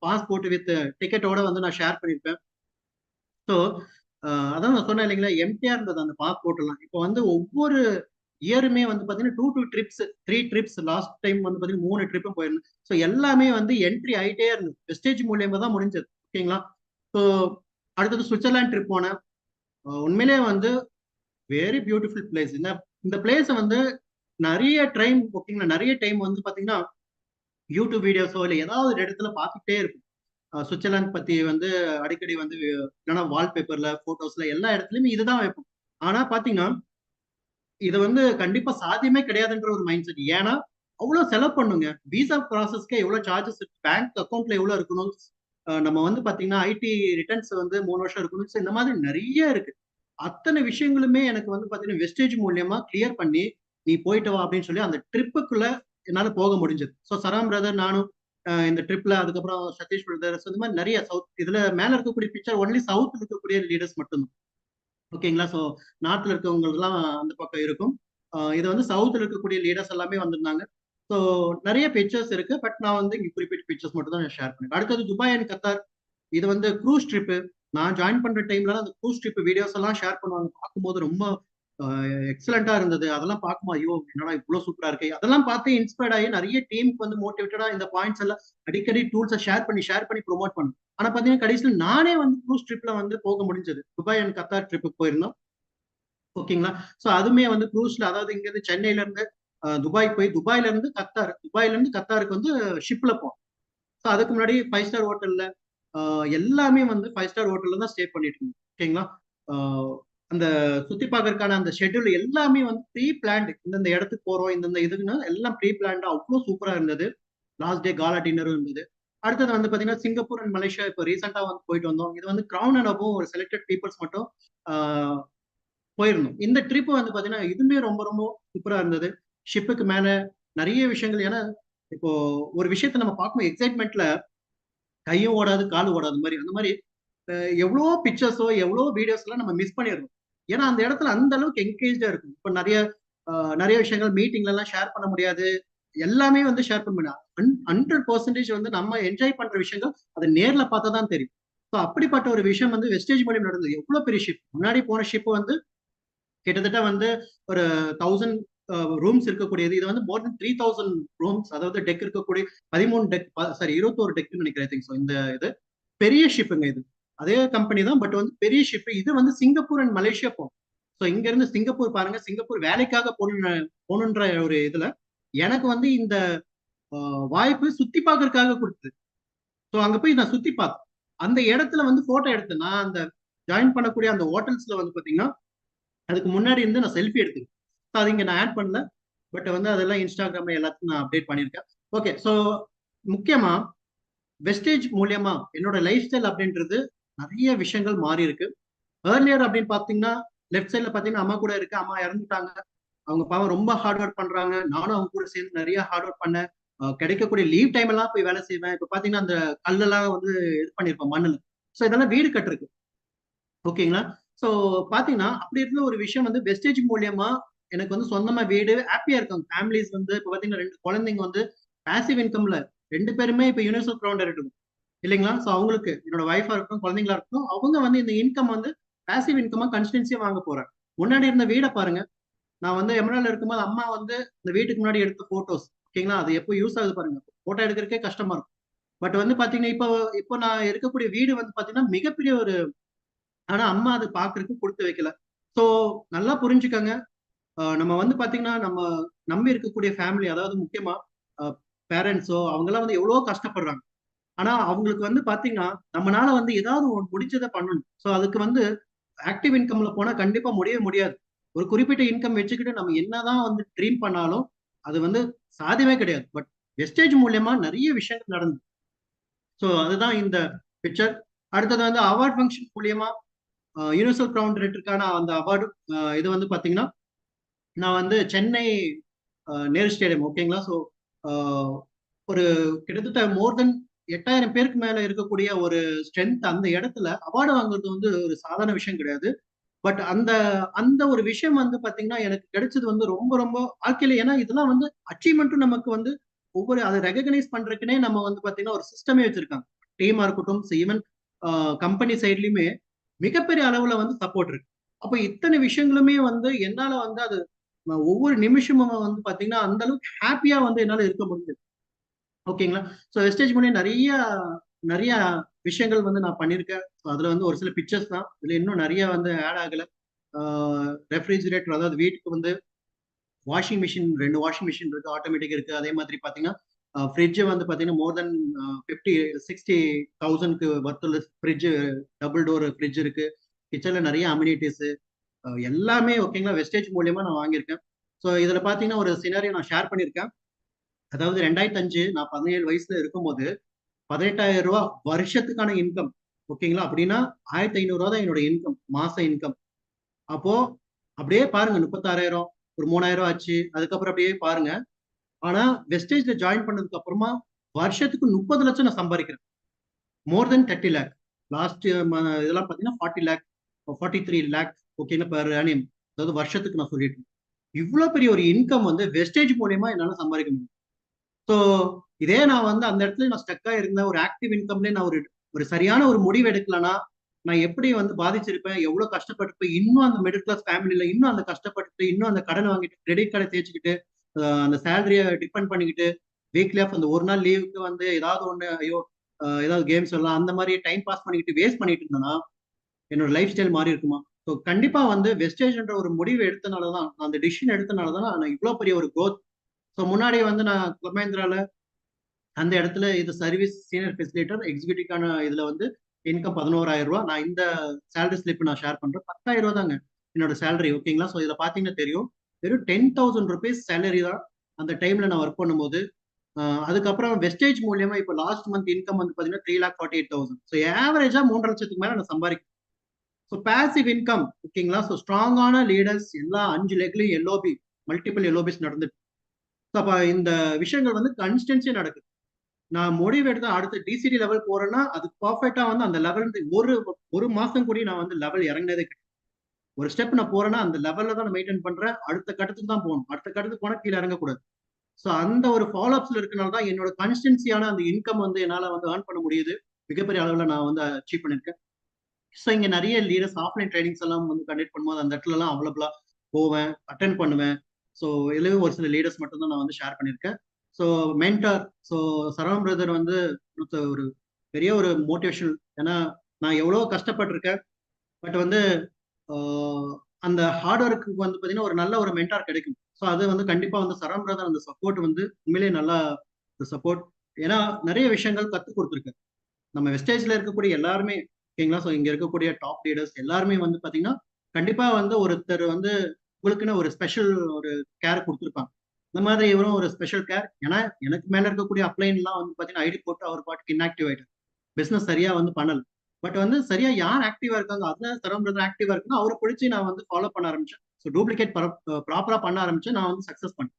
பாஸ்போர்ட் வித் டிக்கெட்டோட வந்து நான் ஷேர் பண்ணியிருப்பேன். ஸோ அதான் நான் சொன்னேன் இல்லைங்களா, எம்டிஆர் இருந்தது அந்த பாஸ்போர்ட் எல்லாம். இப்போ வந்து ஒவ்வொரு இயருமே வந்து பாத்தீங்கன்னா 2 ட்ரிப்ஸ் 3 ட்ரிப்ஸ் லாஸ்ட் டைம் வந்து பாத்தீங்கன்னா 3 ட்ரிப்பும் போயிருந்தேன். ஸோ எல்லாமே வந்து என்ட்ரி ஆயிட்டே இருந்தது. வெஸ்டேஜ் மூலியமா தான் முடிஞ்சது. ஓகேங்களா? ஸோ அடுத்தது சுவிட்சர்லாந்து ட்ரிப் போனேன். உண்மையிலேயே வந்து வெரி பியூட்டிஃபுல் பிளேஸ். இந்த பிளேஸ வந்து நிறைய டைம் வந்து பாத்தீங்கன்னா யூடியூப் வீடியோஸோ இல்ல ஏதாவது ஒரு இடத்துல பார்த்துட்டே இருக்கும். சுவிட்சர்லாந்து பத்தி வந்து அடிக்கடி வந்து இல்லைன்னா வால்பேப்பர்ல போட்டோஸ்ல எல்லா இடத்துலயுமே இதுதான் வைப்போம். ஆனா பாத்தீங்கன்னா இது வந்து கண்டிப்பா சாத்தியமே கிடையாதுன்ற ஒரு மைண்ட் செட். ஏன்னா அவ்வளவு செலவு பண்ணுங்க. விசா ப்ராசஸ்க்கு எவ்வளவு சார்ஜஸ் இருக்கு, பேங்க் அக்கௌண்ட்ல எவ்வளவு இருக்கணும், நம்ம வந்து பாத்தீங்கன்னா ஐடி ரிட்டர்ன்ஸ் வந்து 3 வருஷம் இருக்கணும். So, இந்த மாதிரி நிறைய இருக்கு. அத்தனை விஷயங்களுமே எனக்கு வந்து பாத்தீங்கன்னா வெஸ்டேஜ் மூலியமா கிளியர் பண்ணி நீ போயிட்டு வா அப்படின்னு சொல்லி அந்த ட்ரிப்புக்குள்ள என்னால போக முடிஞ்சது. ஸோ சராம் பிரதர் நானும் இந்த ட்ரிப்ல அதுக்கப்புறம் சதீஷ் பிரதர்ஸ் இந்த மாதிரி நிறைய சவுத் இதுல மேல இருக்கக்கூடிய பிக்சர் ஒன்லி சவுத் இருக்கக்கூடிய லீடர்ஸ் மட்டும்தான். ஓகேங்களா? ஸோ நார்த்ல இருக்கவங்க எல்லாம் அந்த பக்கம் இருக்கும். இது வந்து சவுத்ல இருக்கக்கூடிய லீடர்ஸ் எல்லாமே வந்திருந்தாங்க. ஸோ நிறைய பிக்சர்ஸ் இருக்கு. பட் நான் வந்து இங்க குறிப்பிட்ட பிக்சர்ஸ் மட்டும் தான் ஷேர் பண்ணேன். அடுத்தது துபாய் அண்ட் கத்தார். இது வந்து க்ரூஸ் ட்ரிப். நான் ஜாயின் பண்ற டைம்ல அந்த க்ரூஸ் ட்ரிப் வீடியோஸ் எல்லாம் ஷேர் பண்ணுவாங்க. பார்க்கும்போது ரொம்ப எக்ஸலண்டா இருந்தது. அதெல்லாம் பார்க்கும்போது ஐயோ என்னடா இவ்வளவு சூப்பரா இருக்கு. அதெல்லாம் பார்த்து இன்ஸ்பயர்ட் ஆகி நிறைய டீமுக்கு வந்து மோட்டிவேட்டடா இந்த பாயிண்ட்ஸ் எல்லாம் அடிக்கடி டூல்ஸை ஷேர் பண்ணி ப்ரொமோட் பண்ணும். ஆனா பாத்தீங்கன்னா கடைசியில் நானே வந்து க்ரூஸ் ட்ரிப்ல வந்து போக முடிஞ்சது. துபாய் அண்ட் கத்தார் ட்ரிப்புக்கு போயிருந்தோம். ஓகேங்களா? சோ அதுமே வந்து க்ரூஸ்ல அதாவது இங்க இருந்து சென்னையில இருந்து துபாய் போய் துபாயில இருந்து கத்தாருக்கு வந்து ஷிப்ல போனோம். ஸோ அதுக்கு முன்னாடி 5 ஸ்டார் ஹோட்டல்ல எல்லாமே வந்து 5 ஸ்டார் ஹோட்டல்ல தான் ஸ்டே பண்ணிட்டு இருந்தோம். ஓகேங்களா? ஆஹ் அந்த சுத்தி பார்க்கறதுக்கான அந்த ஷெட்யூல் எல்லாமே வந்து ப்ரீ பிளான்டு. இந்தந்த இடத்துக்கு போறோம், இந்தந்த இதுக்குன்னா எல்லாம் ப்ரீ பிளான்டா அவ்வளோ சூப்பரா இருந்தது. லாஸ்ட் டே காலா டின்னரும் இருந்தது. அடுத்தது வந்து பாத்தீங்கன்னா சிங்கப்பூர் அண்ட் மலேசியா இப்போ ரீசெண்டா வந்து போயிட்டு வந்தோம். இது வந்து கிரவுன் அண்ட் அபோவ் ஒரு செலக்டட் பீப்புள்ஸ் மட்டும் ஆஹ் போயிருந்தோம். இந்த ட்ரிப் வந்து பாத்தீங்கன்னா இதுமே ரொம்ப ரொம்ப சூப்பரா இருந்தது. ஷிப்புக்கு மேல நிறைய விஷயங்கள். ஏன்னா இப்போ ஒரு விஷயத்த நம்ம பார்க்கும்போது எக்ஸைட்மெண்ட்ல கையும் ஓடாது காலும் ஓடாது மாதிரி அந்த மாதிரி எவ்வளோ பிக்சர்ஸோ எவ்வளோ வீடியோஸ் எல்லாம் நம்ம மிஸ் பண்ணிடுறோம். ஏன்னா அந்த இடத்துல அந்த அளவுக்கு என்கேஜா இருக்கும். இப்போ நிறைய விஷயங்கள் மீட்டிங்ல எல்லாம் ஷேர் பண்ண முடியாது. எல்லாமே வந்து ஷேர் பண்ண முடியாது. 100% வந்து நம்ம என்ஜாய் பண்ற விஷயங்கள் அதை நேர்ல பார்த்தா தான் தெரியும். ஸோ அப்படிப்பட்ட ஒரு விஷயம் வந்து வெஸ்டேஜ் மூலியம் நடந்தது. எவ்வளவு பெரிய ஷிப். முன்னாடி போன ஷிப் வந்து கிட்டத்தட்ட வந்து ஒரு 1000 ரூம்ஸ் இருக்கக்கூடியது. இது வந்து மோர் தென் 3000 ரூம்ஸ், அதாவது டெக் இருக்கக்கூடிய 13 டெக், சாரி 21 டெக் நினைக்கிறேன். ஸோ இந்த இது பெரிய ஷிப்புங்க இது. அதே கம்பெனி தான், பட் வந்து பெரிய ஷிப். இது வந்து சிங்கப்பூர் அண்ட் மலேசியா போகும். ஸோ இங்க இருந்து சிங்கப்பூர் பாருங்க, சிங்கப்பூர் வேலைக்காக போகணுன்ற ஒரு இதுல எனக்கு வந்து இந்த வாய்ப்பு சுத்தி பார்க்கறதுக்காக கொடுத்தது. ஸோ அங்க போய் நான் சுத்தி பார்த்தேன். அந்த இடத்துல வந்து போட்டோ எடுத்தேன். நான் அந்த ஜாயின் பண்ணக்கூடிய அந்த ஹோட்டல்ஸ்ல வந்து பாத்தீங்கன்னா அதுக்கு முன்னாடி இருந்து நான் செல்ஃபி எடுத்துக்கிட்டேன். ஸோ அது இங்க நான் ஆட் பண்ணல. பட் வந்து அதெல்லாம் இன்ஸ்டாகிராம்ல எல்லாத்தையும் நான் அப்டேட் பண்ணியிருக்கேன். ஓகே. ஸோ முக்கியமா வெஸ்டேஜ் மூலியமா என்னோட லைஃப் ஸ்டைல் அப்படின்றது நிறைய விஷயங்கள் மாறி இருக்கு. ஏர்லியர் அப்படின்னு பாத்தீங்கன்னா லெஃப்ட் சைட்ல பாத்தீங்கன்னா அம்மா கூட இருக்கு. அம்மா இறந்துட்டாங்க. அவங்க பாவம் ரொம்ப ஹார்ட் ஒர்க் பண்றாங்க. நானும் அவங்க கூட சேர்ந்து நிறைய ஹார்ட் ஒர்க் பண்ணேன். கிடைக்கக்கூடிய லீவ் டைம் எல்லாம் போய் வேலை செய்வேன். இப்ப பாத்தீங்கன்னா அந்த கல்லெல்லாம் வந்து இது பண்ணிருப்பேன் மண்ணுல. ஸோ இதெல்லாம் வீடு கட்டிருக்கு. ஓகேங்களா? ஸோ பாத்தீங்கன்னா அப்படி இருந்த ஒரு விஷயம் வந்து வெஸ்டேஜ் மூலியமா எனக்கு வந்து சொந்தமா வீடு ஹாப்பியா இருக்காங்க. ஃபேமிலிஸ் வந்து இப்ப பாத்தீங்கன்னா 2 குழந்தைங்க வந்து பாசிவ் இன்கம்ல 2 பேருமே இப்ப யூனிவர்சல் கிரவுண்ட் இருக்கும் இல்லைங்களா? ஸோ அவங்களுக்கு என்னோட ஒய்ஃபா இருக்கட்டும் குழந்தைங்களா இருக்கட்டும் அவங்க வந்து இந்த இன்கம் வந்து பாசிவ் இன்கமா கன்ஸ்டன்சியா வாங்க போறாங்க. முன்னாடி இருந்த வீடை பாருங்க. நான் வந்து எம்என்எல் இருக்கும்போது அம்மா வந்து இந்த வீட்டுக்கு முன்னாடி எடுத்த போட்டோஸ். ஓகேங்களா? அது எப்போ யூஸ் ஆகுது பாருங்க. போட்டோ எடுக்கிறதுக்கே கஷ்டமா இருக்கும். பட் வந்து பாத்தீங்கன்னா இப்போ இப்போ நான் இருக்கக்கூடிய வீடு வந்து பாத்தீங்கன்னா மிகப்பெரிய ஒரு, ஆனா அம்மா அது பாக்குறதுக்கு கொடுத்து வைக்கல. சோ நல்லா புரிஞ்சுக்கங்க. நம்ம வந்து பாத்தீங்கன்னா நம்ம நம்பி இருக்கக்கூடிய ஃபேமிலி, அதாவது முக்கியமா பேரண்ட்ஸோ அவங்க எல்லாம் வந்து எவ்வளவோ கஷ்டப்படுறாங்க. ஆனா அவங்களுக்கு வந்து பாத்தீங்கன்னா நம்மனால வந்து ஏதாவது ஒன்று முடிச்சதை பண்ணணும். சோ அதுக்கு வந்து ஆக்டிவ் இன்கம்ல போனா கண்டிப்பா முடியவே முடியாது. ஒரு குறிப்பிட்ட இன்கம் வச்சுக்கிட்டு நம்ம என்னதான் வந்து ட்ரீம் பண்ணாலும் அது வந்து சாத்தியமே கிடையாது. பட் வெஸ்டேஜ் மூலியமா நிறைய விஷயங்கள் நடந்தது. சோ அதுதான் இந்த பிக்சர். அடுத்தது வந்து அவார்ட் ஃபங்க்ஷன் மூலியமா யூனிவர்சல் கிரவுண்ட் ரேட்டுக்கான அந்த அவார்டு இது வந்து பாத்தீங்கன்னா நான் வந்து சென்னை நேரு ஸ்டேடியம். ஓகேங்களா? ஸோ ஒரு கிட்டத்தட்ட மோர் தென் 8000 பேருக்கு மேல இருக்கக்கூடிய ஒரு ஸ்ட்ரென்த் அந்த இடத்துல அவார்டு வாங்குறது வந்து ஒரு சாதாரண விஷயம் கிடையாது. பட் அந்த அந்த ஒரு விஷயம் வந்து பாத்தீங்கன்னா எனக்கு கிடைச்சது வந்து ரொம்ப ரொம்ப வாழ்க்கையில. ஏன்னா இதெல்லாம் வந்து அச்சீவ்மெண்ட்டும் நமக்கு வந்து ஒவ்வொரு அதை ரெகக்னைஸ் பண்றதுக்குனே நம்ம வந்து பாத்தீங்கன்னா ஒரு சிஸ்டமே வச்சிருக்காங்க. டீமா இருக்கட்டும், ஈவன் கம்பெனி சைட்லயுமே மிகப்பெரிய அளவுல வந்து சப்போர்ட் இருக்கு. அப்ப இத்தனை விஷயங்களுமே வந்து என்னால வந்து அது ஒவ்வொரு நிமிஷமும் வந்து பாத்தீங்கன்னா அந்த அளவுக்கு ஹாப்பியா வந்து என்னால இருக்க முடியுது. ஓகேங்களா? ஸோ வெஸ்டேஜ் மூலியம் நிறைய நிறைய விஷயங்கள் வந்து நான் பண்ணியிருக்கேன். ஸோ அதுல வந்து ஒரு சில பிக்சர்ஸ் தான். இதுல இன்னும் நிறைய வந்து ஆட் ஆகல. ரெஃப்ரிஜிரேட்டர், அதாவது வீட்டுக்கு வந்து வாஷிங் மிஷின், 2 வாஷிங் மிஷின் இருக்கு, ஆட்டோமேட்டிக் இருக்கு. அதே மாதிரி பாத்தீங்கன்னா ஃப்ரிட்ஜ் வந்து பாத்தீங்கன்னா மோர் தென் 50 60,000க்கு வர்த்துள்ள ஃப்ரிட்ஜ், டபுள் டோர் ஃப்ரிட்ஜ் இருக்கு. கிச்சன்ல நிறைய அம்யூனிட்டிஸ் எல்லாமே ஓகேங்களா வெஸ்டேஜ் மூலியமா நான் வாங்கியிருக்கேன். ஸோ இதுல பாத்தீங்கன்னா ஒரு சினாரியோ நான் ஷேர் பண்ணியிருக்கேன். அதாவது 2005 நான் 17 வயசுல இருக்கும்போது 18,000 ரூபாய் வருஷத்துக்கான இன்கம். ஓகேங்களா? அப்படின்னா 1,500 ரூபாய் தான் என்னோட இன்கம், மாச இன்கம். அப்போ அப்படியே பாருங்க 36,000, ஒரு 3,000 ஆச்சு. அதுக்கப்புறம் அப்படியே பாருங்க. ஆனா வெஸ்டேஜ்ல ஜாயின் பண்ணதுக்கு அப்புறமா வருஷத்துக்கு 30 லட்சம் நான் சம்பாதிக்கிறேன். மோர் தென் 30 லேக். லாஸ்ட் இதெல்லாம் பாத்தீங்கன்னா 40 லேக், 43 லேக் ஓகேங்களா பெர் ஆனியம். அதாவது வருஷத்துக்கு நான் சொல்லிட்டு இருக்கேன். இவ்வளவு பெரிய ஒரு இன்கம் வந்து வெஸ்டேஜ் மூலியமா என்னால சம்பாதிக்க முடியும். ஸோ இதே நான் வந்து அந்த இடத்துல நான் ஸ்டக்கா இருந்தேன், ஒரு ஆக்டிவ் இன்கம்லேயே நான் ஒரு ஒரு சரியான ஒரு முடிவு எடுக்கலன்னா நான் எப்படி வந்து பாதிச்சிருப்பேன், எவ்வளவு கஷ்டப்பட்டிருப்பேன், இன்னும் அந்த மிடில் கிளாஸ் ஃபேமிலியில இன்னும் அந்த கஷ்டப்பட்டு, இன்னும் அந்த கடன் வாங்கிட்டு, கிரெடிட் கார்டை தேய்ச்சிக்கிட்டு, அந்த சேலரியை டிபெண்ட் பண்ணிக்கிட்டு, வீக்லி ஆஃப் அந்த ஒரு நாள் லீவுக்கு வந்து ஏதாவது ஒண்ணு, ஐயோ ஏதாவது கேம்ஸ் எல்லாம் அந்த மாதிரி டைம் பாஸ் பண்ணிக்கிட்டு வேஸ்ட் பண்ணிட்டு இருந்தேன்னா என்னோட லைஃப் ஸ்டைல் மாறி இருக்குமா? ஸோ கண்டிப்பா வந்து வெஸ்டேஜ்ன்ற ஒரு முடிவு எடுத்தனாலதான், அந்த டிசிஷன் எடுத்தனாலதான் நான் இவ்வளவு பெரிய ஒரு growth. ஸோ முன்னாடி வந்து நான் கிளப் மஹிந்திரால அந்த இடத்துல இது சர்வீஸ் சீனியர் ஃபெசிலிட்டேட்டர் எக்ஸிக்யூட்டிவ்கான இதுல வந்து இன்கம் 11,000 ரூபாய். நான் இந்த சேலரி ஸ்லிப் நான் ஷேர் பண்றேன். 10,000 ரூபாய் தாங்க என்னோட சேலரி. ஓகேங்களா? ஸோ இதுல பாத்தீங்கன்னா தெரியும், வெறும் 10,000 ருபீஸ் சேலரி தான் அந்த டைம்ல நான் ஒர்க் பண்ணும்போது. அதுக்கப்புறம் வெஸ்டேஜ் மூலியமா இப்போ லாஸ்ட் மந்த் இன்கம் வந்து பாத்தீங்கன்னா 3,48,000. ஸோ ஆவரேஜா 3,00,000 லட்சத்துக்கு மேல நான் சம்பாதிக்கிறேன். So passive income. ஓகேங்களா? ஸோ ஸ்ட்ராங்கான லீடர்ஸ் எல்லா 5 லெக்லயும் எல்ஓபி, மல்டிபிள் எல்ஓபிஸ் நடந்துட்டு. ஸோ அப்ப இந்த விஷயங்கள் வந்து கன்சிஸ்டன்சியா நடக்குது. நான் முடிவு எடுத்து அடுத்த டிசிடி லெவல் போறேன்னா அது பர்ஃபெக்டா வந்து அந்த லெவல் ஒரு ஒரு மாசம் கூட நான் வந்து லெவல் இறங்கினதே கிடையாது. ஒரு ஸ்டெப் நான் போறேன்னா அந்த லெவல்ல தான் நான் மெயின்டைன் பண்றேன். அடுத்த கட்டத்துக்கு தான் போகணும். அடுத்த கட்டத்துக்கு போனா கீழே இறங்கக்கூடாது. ஸோ அந்த ஒரு ஃபாலோ அப்ஸ்ல இருக்கனால தான் என்னோட கன்சிஸ்டன்சியான அந்த இன்கம் வந்து என்னால வந்து ஏர்ன் பண்ண முடியுது. மிகப்பெரிய அளவுல நான் வந்து அச்சீவ் பண்ணிருக்கேன். ஸோ இங்க நிறைய லீடர்ஸ் ஆஃப்லைன் ட்ரைனிங்ஸ் எல்லாம் வந்து கண்டக்ட் பண்ணும்போது அந்த இடத்துல எல்லாம் அவைலபிளா போவேன், அட்டன் பண்ணுவேன். ஸோ இதுலயும் ஒரு சில லீடர்ஸ் மட்டும் தான் நான் வந்து ஷேர் பண்ணியிருக்கேன். So mentor, so Saravan brother வந்து ஒரு பெரிய ஒரு மோட்டிவேஷன். ஏன்னா நான் எவ்வளவு கஷ்டப்பட்டிருக்கேன். பட் வந்து அந்த ஹார்ட் ஒர்க்கு வந்து பாத்தீங்கன்னா ஒரு நல்ல ஒரு மென்டார் கிடைக்கும். ஸோ அது வந்து கண்டிப்பா வந்து சரவண் பிரதர் அந்த சப்போர்ட் வந்து உண்மையிலேயே நல்லா சப்போர்ட். ஏன்னா நிறைய விஷயங்கள் கத்துக் கொடுத்துருக்கு. நம்ம வெஸ்டேஜ்ல இருக்கக்கூடிய எல்லாருமே ஓகேங்களா? ஸோ இங்க இருக்கக்கூடிய டாப் லீடர்ஸ் எல்லாருமே வந்து பாத்தீங்கன்னா கண்டிப்பா வந்து ஒருத்தர் வந்து உங்களுக்குன்னு ஒரு ஸ்பெஷல் ஒரு கேர் கொடுத்துருப்பாங்க. இந்த மாதிரி இவரும் ஒரு ஸ்பெஷல் கேர். ஏன்னா எனக்கு மேல இருக்கக்கூடிய அப்ளைன்லாம் வந்து பாத்தீங்கன்னா ஐடி போட்டு அவர் பாட்டுக்கு இன்ஆக்டிவ் ஆயிட்டார். பிசினஸ் சரியா வந்து பண்ணல. பட் வந்து சரியா யார் ஆக்டிவா இருக்காங்க, அதுல சரவண் பிரதர் ஆக்டிவா இருக்குன்னா அவரை பிடிச்சி நான் வந்து ஃபாலோ பண்ண ஆரம்பிச்சேன். ஸோ டூப்ளிகேட் ப்ராப்பரா பண்ண ஆரம்பிச்சு நான் வந்து சக்சஸ் பண்ணேன்.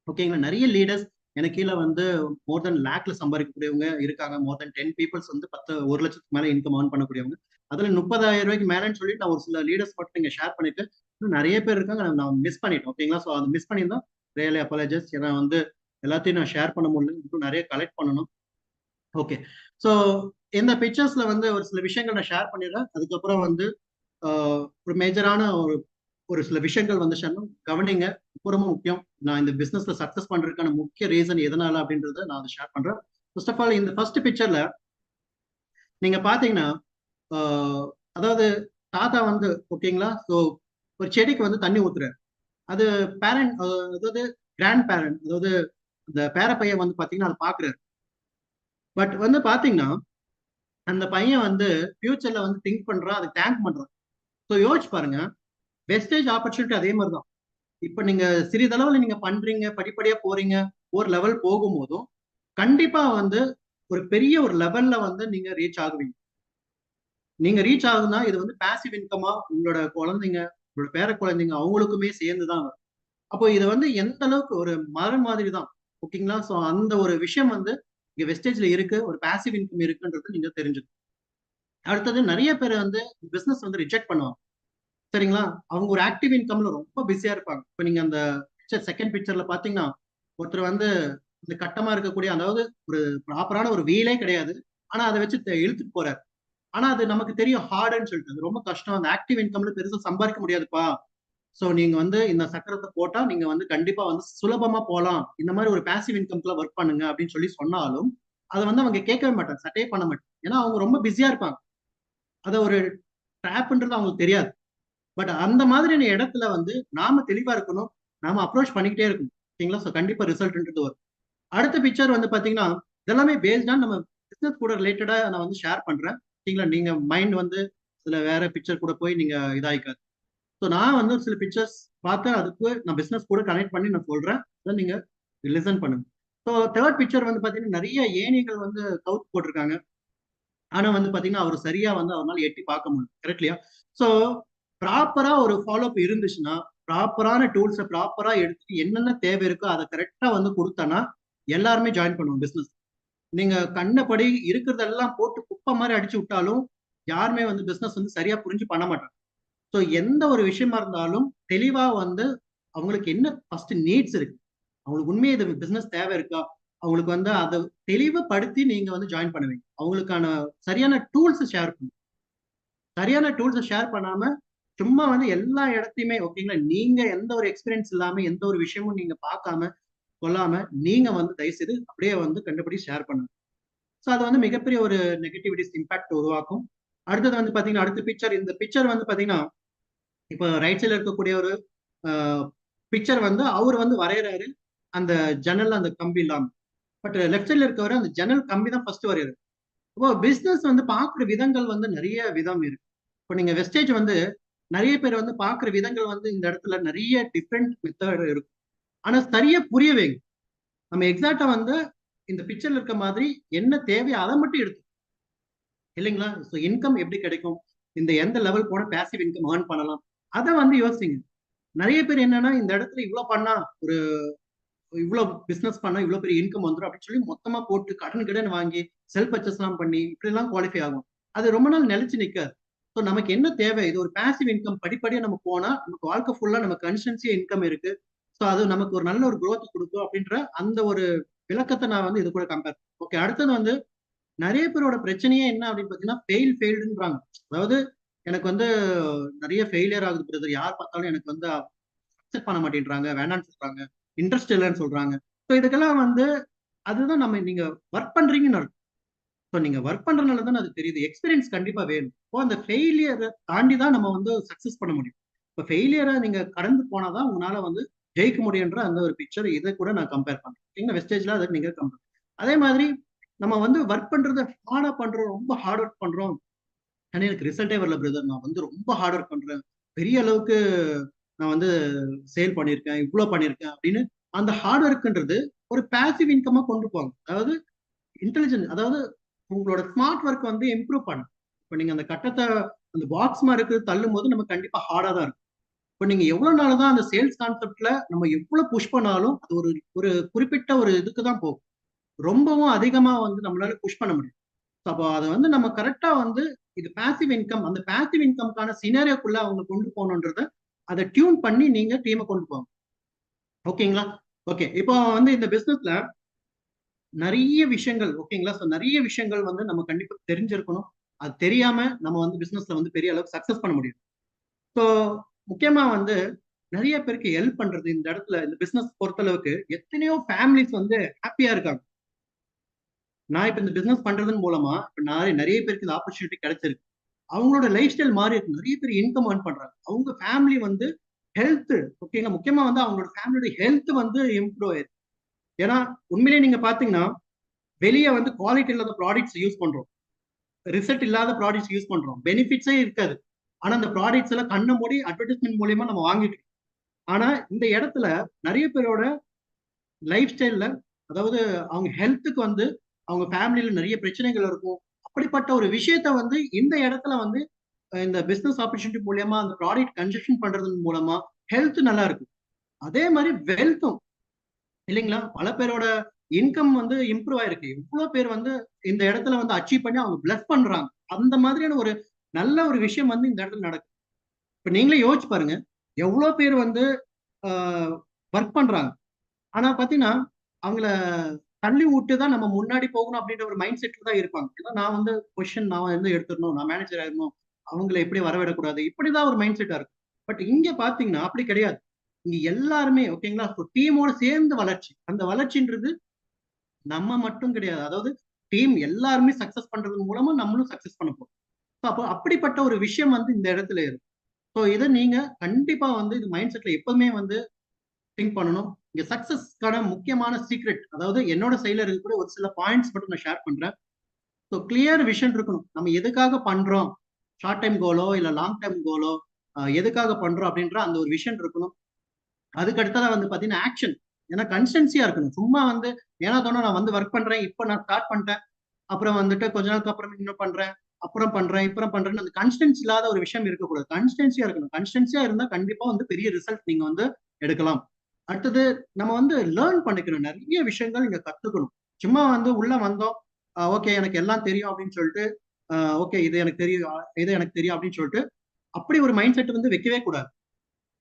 ஓகேங்களா? நிறைய லீடர்ஸ் எனக்கு கீழே வந்து மோர் தென் லேக்ல சம்பாதிக்கக்கூடியவங்க இருக்காங்க. மோர் தென் 10 பீப்புள்ஸ் வந்து 1 லட்சத்துக்கு மேல இன்கம் ஏர்ன் பண்ணக்கூடியவங்க. அதுல 30,000 ரூபாய்க்கு மேலன்னு சொல்லிட்டு நான் ஒரு சில லீடர்ஸ் மட்டும் இங்க ஷேர் பண்ணிட்டு இன்னும் நிறைய பேர் இருக்காங்க. நான் மிஸ் பண்ணிட்டேன். ஓகேங்களா? ஸோ அது மிஸ் பண்ணியிருந்தா ரியலி அப்பாலஜைஸ். ஏன்னா வந்து எல்லாத்தையும் நான் ஷேர் பண்ண முடியல. இன்னும் நிறைய கலெக்ட் பண்ணணும். ஓகே. ஸோ இந்த பிக்சர்ஸ்ல வந்து ஒரு சில விஷயங்கள் நான் ஷேர் பண்ணிடுறேன். அதுக்கப்புறம் வந்து ஒரு மேஜரான ஒரு ஒரு சில விஷயங்கள் வந்து கவனிங்க. ரொம்ப ரொம்ப முக்கியம். நான் இந்த பிசினஸ்ல சக்சஸ் பண்றதுக்கான முக்கிய ரீசன் எதனால அப்படின்றத நான் அதை ஷேர் பண்றேன். ஃபர்ஸ்ட் ஆஃப் ஆல் இந்த ஃபர்ஸ்ட் பிக்சர்ல நீங்க பாத்தீங்கன்னா அதாவது தாத்தா வந்து ஓகேங்களா? ஸோ ஒரு செடிக்கு வந்து தண்ணி ஊத்துறாரு. அது பேரண்ட், அதாவது கிராண்ட் பேரண்ட், அதாவது இந்த பேர பையன் வந்து பாத்தீங்கன்னா அதை பாக்குறாரு. பட் வந்து பாத்தீங்கன்னா அந்த பையன் வந்து ஃபியூச்சர்ல வந்து திங்க் பண்றான், அதுக்கு தேங்க் பண்றான். ஸோ யோசிச்சு பாருங்க, வெஸ்டேஜ் ஆப்பர்ச்சுனிட்டி அதே மாதிரி தான். இப்ப நீங்க சிறிதளவுல நீங்க பண்றீங்க, படிப்படியா போறீங்க, ஒரு லெவல் போகும்போதும் கண்டிப்பா வந்து ஒரு பெரிய ஒரு லெவல்ல வந்து நீங்க ரீச் ஆகுவீங்க. நீங்க ரீச் ஆகுதுன்னா இது வந்து பாசிவ் இன்கமா உங்களோட குழந்தைங்க, உங்களோட பேர குழந்தைங்க அவங்களுக்குமே சேர்ந்துதான் வரும். அப்போ இது வந்து எந்த அளவுக்கு ஒரு மரம் மாதிரி தான். ஓகேங்களா? சோ அந்த ஒரு விஷயம் வந்து இங்க வெஸ்டேஜ்ல இருக்கு, ஒரு பாசிவ் இன்கம் இருக்குன்றது நீங்க தெரிஞ்சுக்கணும். அடுத்தது நிறைய பேர் வந்து பிசினஸ் வந்து ரிஜெக்ட் பண்ணுவாங்க. சரிங்களா? அவங்க ஒரு ஆக்டிவ் இன்கம்ல ரொம்ப பிஸியா இருப்பாங்க. இப்ப நீங்க அந்த பிக்சர், செகண்ட் பிக்சர்ல பாத்தீங்கன்னா ஒருத்தர் வந்து இந்த கட்டமா இருக்கக்கூடிய, அதாவது ஒரு ப்ராப்பரான ஒரு வீலே கிடையாது. ஆனா அதை வச்சு இழுத்துட்டு போறாரு. ஆனா அது நமக்கு தெரியும் ஹார்டுன்னு சொல்லிட்டு. அது ரொம்ப கஷ்டம். அந்த ஆக்டிவ் இன்கம்ல பெருசா சம்பாதிக்க முடியாதுப்பா. ஸோ நீங்க வந்து இந்த சக்கரத்தை போட்டா நீங்க வந்து கண்டிப்பா வந்து சுலபமா போகலாம், இந்த மாதிரி ஒரு பாசிவ் இன்கம்ல ஒர்க் பண்ணுங்க அப்படின்னு சொல்லி சொன்னாலும் அதை வந்து அவங்க கேட்கவே மாட்டாங்க, சட்டையே பண்ண மாட்டாங்க. ஏன்னா அவங்க ரொம்ப பிஸியா இருப்பாங்க. அதை ஒரு ட்ராப்ன்றது அவங்களுக்கு தெரியாது. பட் அந்த மாதிரியான இடத்துல வந்து நாம தெளிவா இருக்கணும், நாம அப்ரோச் பண்ணிக்கிட்டே இருக்கணும். ஓகேங்களா? ஸோ கண்டிப்பா ரிசல்ட்ன்றது வரும். அடுத்த பிக்சர் வந்து பாத்தீங்கன்னா இதெல்லாமே பேஸ்டா நம்ம பிசினஸ் கூட ரிலேட்டடா நான் வந்து ஷேர் பண்றேன். ஓகேங்களா? நீங்க மைண்ட் வந்து சில வேற பிக்சர் கூட போய் நீங்க இதாயிக்காது. ஸோ நான் வந்து சில பிக்சர்ஸ் பார்த்து அதுக்கு நான் பிசினஸ் கூட கனெக்ட் பண்ணி நான் சொல்றேன். அதை நீங்க லிசன் பண்ணுங்க. ஸோ தேர்ட் பிக்சர் வந்து பாத்தீங்கன்னா நிறைய ஏணிகள் வந்து கவுத்து போட்டிருக்காங்க. ஆனா வந்து பாத்தீங்கன்னா அவர் சரியா வந்து அவரால் எட்டி பார்க்க முடியும். கரெக்ட் இல்லையா? ஸோ ப்ராப்பரா ஒரு ஃபாலோ அப் இருந்துச்சுன்னா, ப்ராப்பரான டூல்ஸை ப்ராப்பரா எடுத்து என்னென்ன தேவை இருக்கோ அதை கரெக்டா வந்து கொடுத்தனா எல்லாருமே ஜாயின் பண்ணுவோம் பிசினஸ். நீங்க கண்ணப்படி இருக்கிறதெல்லாம் போட்டு குப்பை மாதிரி அடிச்சு விட்டாலும் யாருமே வந்து பிசினஸ் வந்து சரியா புரிஞ்சு பண்ண மாட்டாங்க. ஸோ எந்த ஒரு விஷயமா இருந்தாலும் தெளிவா வந்து அவங்களுக்கு என்ன ஃபர்ஸ்ட் நீட்ஸ் இருக்கு, அவங்களுக்கு உண்மையை இது பிசினஸ் தேவை இருக்கா, அவங்களுக்கு வந்து அதை தெளிவுபடுத்தி நீங்க வந்து ஜாயின் பண்ணுவீங்க. அவங்களுக்கான சரியான டூல்ஸ் ஷேர் பண்ணுங்க. சரியான டூல்ஸ் ஷேர் பண்ணாம சும்மா வந்து எல்லா இடத்தையுமே ஓகேங்களா, நீங்க எந்த ஒரு எக்ஸ்பீரியன்ஸ் இல்லாம எந்த ஒரு விஷயமும் நீங்க பார்க்காம கொள்ளாம நீங்க வந்து தயவுசெய்து அப்படியே வந்து கண்டுபிடி ஷேர் பண்ணுங்க. ஸோ அது வந்து மிகப்பெரிய ஒரு நெகட்டிவிட்டிஸ் இம்பாக்ட் உருவாக்கும். அடுத்தது வந்து பாத்தீங்கன்னா அடுத்த பிக்சர், இந்த பிக்சர் வந்து பாத்தீங்கன்னா இப்போ ரைட் சைட்ல இருக்கக்கூடிய ஒரு பிக்சர் வந்து அவர் வந்து வரைகிறாரு அந்த ஜன்னல் அந்த கம்பி இல்லாம. பட் லெஃப்ட் சைட்ல இருக்கவர் அந்த ஜன்னல் கம்பி தான் ஃபர்ஸ்ட் வரைகிறாரு. இப்போ பிசினஸ் வந்து பாக்குற விதங்கள் வந்து நிறைய விதம் இருக்கு. இப்போ நீங்க வெஸ்டேஜ் வந்து நிறைய பேர் வந்து பாக்குற விதங்கள் வந்து இந்த இடத்துல நிறைய டிஃப்ரெண்ட் மெத்தட் இருக்கும். ஆனா சரியா புரிய வைங்க. நம்ம எக்ஸாக்டா வந்து இந்த பிக்சர்ல இருக்க மாதிரி என்ன தேவையோ அதை மட்டும் எடுத்து இல்லைங்களா? ஸோ இன்கம் எப்படி கிடைக்கும், இந்த எந்த லெவல் போன பேசிவ் இன்கம் ஏர்ன் பண்ணலாம், அதை வந்து யோசிங்க. நிறைய பேர் என்னன்னா இந்த இடத்துல இவ்வளவு பண்ணா ஒரு இவ்வளவு பிசினஸ் பண்ணா இவ்வளவு பெரிய இன்கம் வந்துடும் அப்படின்னு சொல்லி மொத்தமா போட்டு கடன் கடன் வாங்கி செல்ஃப் பர்ச்சேஸ் எல்லாம் பண்ணி இப்படி எல்லாம் குவாலிஃபை ஆகும். அது ரொம்ப நாள் நிலைச்சு நிற்காது. ஸோ நமக்கு என்ன தேவை, இது ஒரு பேசிவ் இன்கம் படிப்படியா நம்ம போனா நமக்கு வாழ்க்கை ஃபுல்லா நம்ம கன்சிஸ்டன்சியா இன்கம் இருக்கு. ஸோ அது நமக்கு ஒரு நல்ல ஒரு growth கொடுக்கும் அப்படின்ற அந்த ஒரு விளக்கத்தை நான் வந்து இது கூட கம்பேர். ஓகே, அடுத்தது வந்து நிறைய பேரோட பிரச்சனையே என்ன அப்படின்னு பாத்தீங்கன்னா ஃபெயில்டுன்றாங்க. அதாவது எனக்கு வந்து நிறைய ஃபெயிலியர் ஆகுது பிரதர், யார் பார்த்தாலும் எனக்கு வந்து அக்செப்ட் பண்ண மாட்டேன்றாங்க, வேணாம்னு சொல்றாங்க, இன்ட்ரெஸ்ட் இல்லைன்னு சொல்றாங்க. ஸோ இதுக்கெல்லாம் வந்து அதுதான் நம்ம நீங்க ஒர்க் பண்றீங்கன்னு அர்த்தம். ஸோ நீங்க ஒர்க் பண்றதுனால தான் அது தெரியுது. எக்ஸ்பீரியன்ஸ் கண்டிப்பா வேணும். இப்போ அந்த ஃபெயிலியரை தாண்டி தான் நம்ம வந்து சக்சஸ் பண்ண முடியும். இப்போ ஃபெயிலியரை நீங்க கடந்து போனாதான் உங்களால வந்து ஜெயிக்க முடியுன்ற அந்த ஒரு பிக்சர் இதை கூட நான் கம்பேர் பண்றேன். நீங்க வெஸ்டேஜ்ல அதை நீங்க கம்பேர். அதே மாதிரி நம்ம வந்து ஒர்க் பண்றதை ஹார்டா பண்றோம், ரொம்ப ஹார்ட் ஒர்க் பண்றோம். ஆனா எனக்கு ரிசல்ட்டே வரல பிரதர், நான் வந்து ரொம்ப ஹார்ட் ஒர்க் பண்றேன், பெரிய அளவுக்கு நான் வந்து சேல் பண்ணியிருக்கேன், இவ்வளவு பண்ணியிருக்கேன் அப்படின்னு அந்த ஹார்ட் ஒர்க்ன்றது ஒரு பாசிவ் இன்கமா கொண்டு போவாங்க. அதாவது இன்டெலிஜென்ட், அதாவது உங்களோட ஸ்மார்ட் ஒர்க் வந்து இம்ப்ரூவ் பண்ணும். இப்போ நீங்க அந்த கட்டத்தை அந்த பாக்ஸ் மாதிரி இருக்கிறது தள்ளும் போது நம்ம கண்டிப்பா ஹார்டா தான் இருக்கும். இப்போ நீங்க எவ்வளவு நாள் தான் அந்த சேல்ஸ் கான்செப்ட்ல நம்ம எவ்வளவு புஷ் பண்ணாலும் அது ஒரு ஒரு குறிப்பிட்ட ஒரு இதுக்கு தான் போகும். ரொம்பவும் அதிகமா வந்து நம்மளால புஷ் பண்ண முடியும். அப்போ அதை வந்து நம்ம கரெக்டா வந்து இது பாசிவ் இன்கம், அந்த பாசிவ் இன்கம்கான சினாரியோக்குள்ள அவங்க கொண்டு போகணுன்றத அதை டியூன் பண்ணி நீங்க டீமை கொண்டு போங்க. ஓகேங்களா? ஓகே, இப்போ வந்து இந்த பிசினஸ்ல நிறைய விஷயங்கள் ஓகேங்களா, ஸோ நிறைய விஷயங்கள் வந்து நம்ம கண்டிப்பா தெரிஞ்சிருக்கணும். அது தெரியாம நம்ம வந்து பிசினஸ்ல வந்து பெரிய அளவுக்கு சக்சஸ் பண்ண முடியும். ஸோ முக்கியமா வந்து நிறைய பேருக்கு ஹெல்ப் பண்றது இந்த இடத்துல இந்த பிசினஸ் பொறுத்தளவுக்கு எத்தனையோ ஃபேமிலிஸ் வந்து ஹாப்பியா இருக்காங்க. நான் இப்ப இந்த பிசினஸ் பண்றதன் மூலமா இப்ப நிறைய பேருக்கு இந்த ஆப்பர்ச்சுனிட்டி கிடைச்சிருக்கு. அவங்களோட லைஃப் ஸ்டைல் மாறி இருக்கு, நிறைய பேர் இன்கம் ஏர்ன் பண்றாங்க, அவங்க ஃபேமிலி வந்து ஹெல்த் ஓகேங்களா, முக்கியமா வந்து அவங்களோட ஃபேமிலியோட ஹெல்த் வந்து இம்ப்ரூவ் ஆயிருக்கு. ஏன்னா உண்மையிலேயே நீங்க பாத்தீங்கன்னா வெளியே வந்து குவாலிட்டி இல்லாத ப்ராடக்ட்ஸ் யூஸ் பண்றோம், ரிசல்ட் இல்லாத ப்ராடக்ட்ஸ் யூஸ் பண்றோம், பெனிஃபிட்ஸே இருக்காது. ஆனா அந்த ப்ராடக்ட்ஸ் எல்லாம் கண்ண மூடி அட்வர்டைஸ்மெண்ட் மூலியமா நம்ம வாங்கிட்டு இருக்கோம். ஆனா இந்த இடத்துல நிறைய பேரோட லைஃப் ஸ்டைல்ல, அதாவது அவங்க ஹெல்த்துக்கு வந்து அவங்க ஃபேமிலியில நிறைய பிரச்சனைகள் இருக்கும். அப்படிப்பட்ட ஒரு விஷயத்த வந்து இந்த இடத்துல வந்து இந்த பிசினஸ் ஆப்பர்ச்சுனிட்டி மூலியமா அந்த ப்ராடக்ட் கன்ஸ்ட்ரக்ஷன் பண்றது மூலமா ஹெல்த் நல்லா இருக்கு. அதே மாதிரி வெல்த்தும் இல்லைங்களா, பல பேரோட இன்கம் வந்து இம்ப்ரூவ் ஆயிருக்கு. இவ்வளவு பேர் வந்து இந்த இடத்துல வந்து அச்சீவ் பண்ணி அவங்க பிளஸ் பண்றாங்க. அந்த மாதிரியான ஒரு நல்ல ஒரு விஷயம் வந்து இந்த இடத்துல நடக்குது. இப்ப நீங்களே யோசிச்சு பாருங்க, எவ்வளவு பேர் வந்து ஒர்க் பண்றாங்க. ஆனா பாத்தீங்கன்னா அவங்கள தள்ளி விட்டு தான் நம்ம முன்னாடி போகணும் அப்படின்ற ஒரு மைண்ட் செட்ல தான் இருப்பாங்க. ஏன்னா நான் வந்து பொசிஷன் நான் வந்து எடுத்துடணும், நான் மேனேஜர் ஆயிடணும், அவங்கள எப்படி வரவிடக்கூடாது, இப்படிதான் ஒரு மைண்ட் செட்டா இருக்கும். பட் இங்க பாத்தீங்கன்னா அப்படி கிடையாது. இங்க எல்லாருமே ஓகேங்களா, டீமோட சேர்ந்து வளர்ச்சி. அந்த வளர்ச்சின்றது நம்ம மட்டும் கிடையாது. அதாவது டீம் எல்லாருமே சக்சஸ் பண்றது மூலமா நம்மளும் சக்சஸ் பண்ண போறோம். அப்போ அப்படிப்பட்ட ஒரு விஷயம் வந்து இந்த இடத்துல இருக்கு. ஸோ இதை நீங்க கண்டிப்பா வந்து இது மைண்ட் செட்ல எப்பவுமே வந்து திங்க் பண்ணணும். இங்க சக்சஸ்க்கான முக்கியமான சீக்ரெட், அதாவது என்னோட சைட்ல இருக்கக்கூடிய ஒரு சில பாயிண்ட்ஸ் மட்டும் நான் ஷேர் பண்றேன். ஸோ கிளியர் விஷன் இருக்கணும். நம்ம எதுக்காக பண்றோம், ஷார்ட் டைம் கோலோ இல்ல லாங் டைம் கோலோ, எதுக்காக பண்றோம் அப்படின்ற அந்த ஒரு விஷன் இருக்கணும். அதுக்கு அடுத்ததா வந்து பாத்தீங்கன்னா ஆக்ஷன். ஏன்னா கன்சிஸ்டன்சியா இருக்கணும். சும்மா வந்து ஏன்னா தோணும் நான் வந்து ஒர்க் பண்றேன், இப்போ நான் ஸ்டார்ட் பண்ணிட்டேன், அப்புறம் வந்துட்டு கொஞ்ச நாளுக்கு அப்புறம் இன்னும் பண்றேன், அப்புறம் பண்றேன், இப்புறம் பண்றேன்னு அந்த கன்சிஸ்டன்சி இல்லாத ஒரு விஷயம் இருக்கக்கூடாது. கன்சிஸ்டன்சியா இருக்கணும். கன்சிஸ்டன்சியா இருந்தா கண்டிப்பா வந்து பெரிய ரிசல்ட் நீங்க வந்து எடுக்கலாம். அடுத்தது நம்ம வந்து லேர்ன் பண்ணிக்கணும். நிறைய விஷயங்கள் இங்க கத்துக்கணும். சும்மா வந்து உள்ள வந்தோம், ஓகே எனக்கு எல்லாம் தெரியும் அப்படின்னு சொல்லிட்டு, ஓகே இது எனக்கு தெரியும், இது எனக்கு தெரியும் அப்படின்னு சொல்லிட்டு அப்படி ஒரு மைண்ட் செட் வந்து வைக்கவே கூடாது.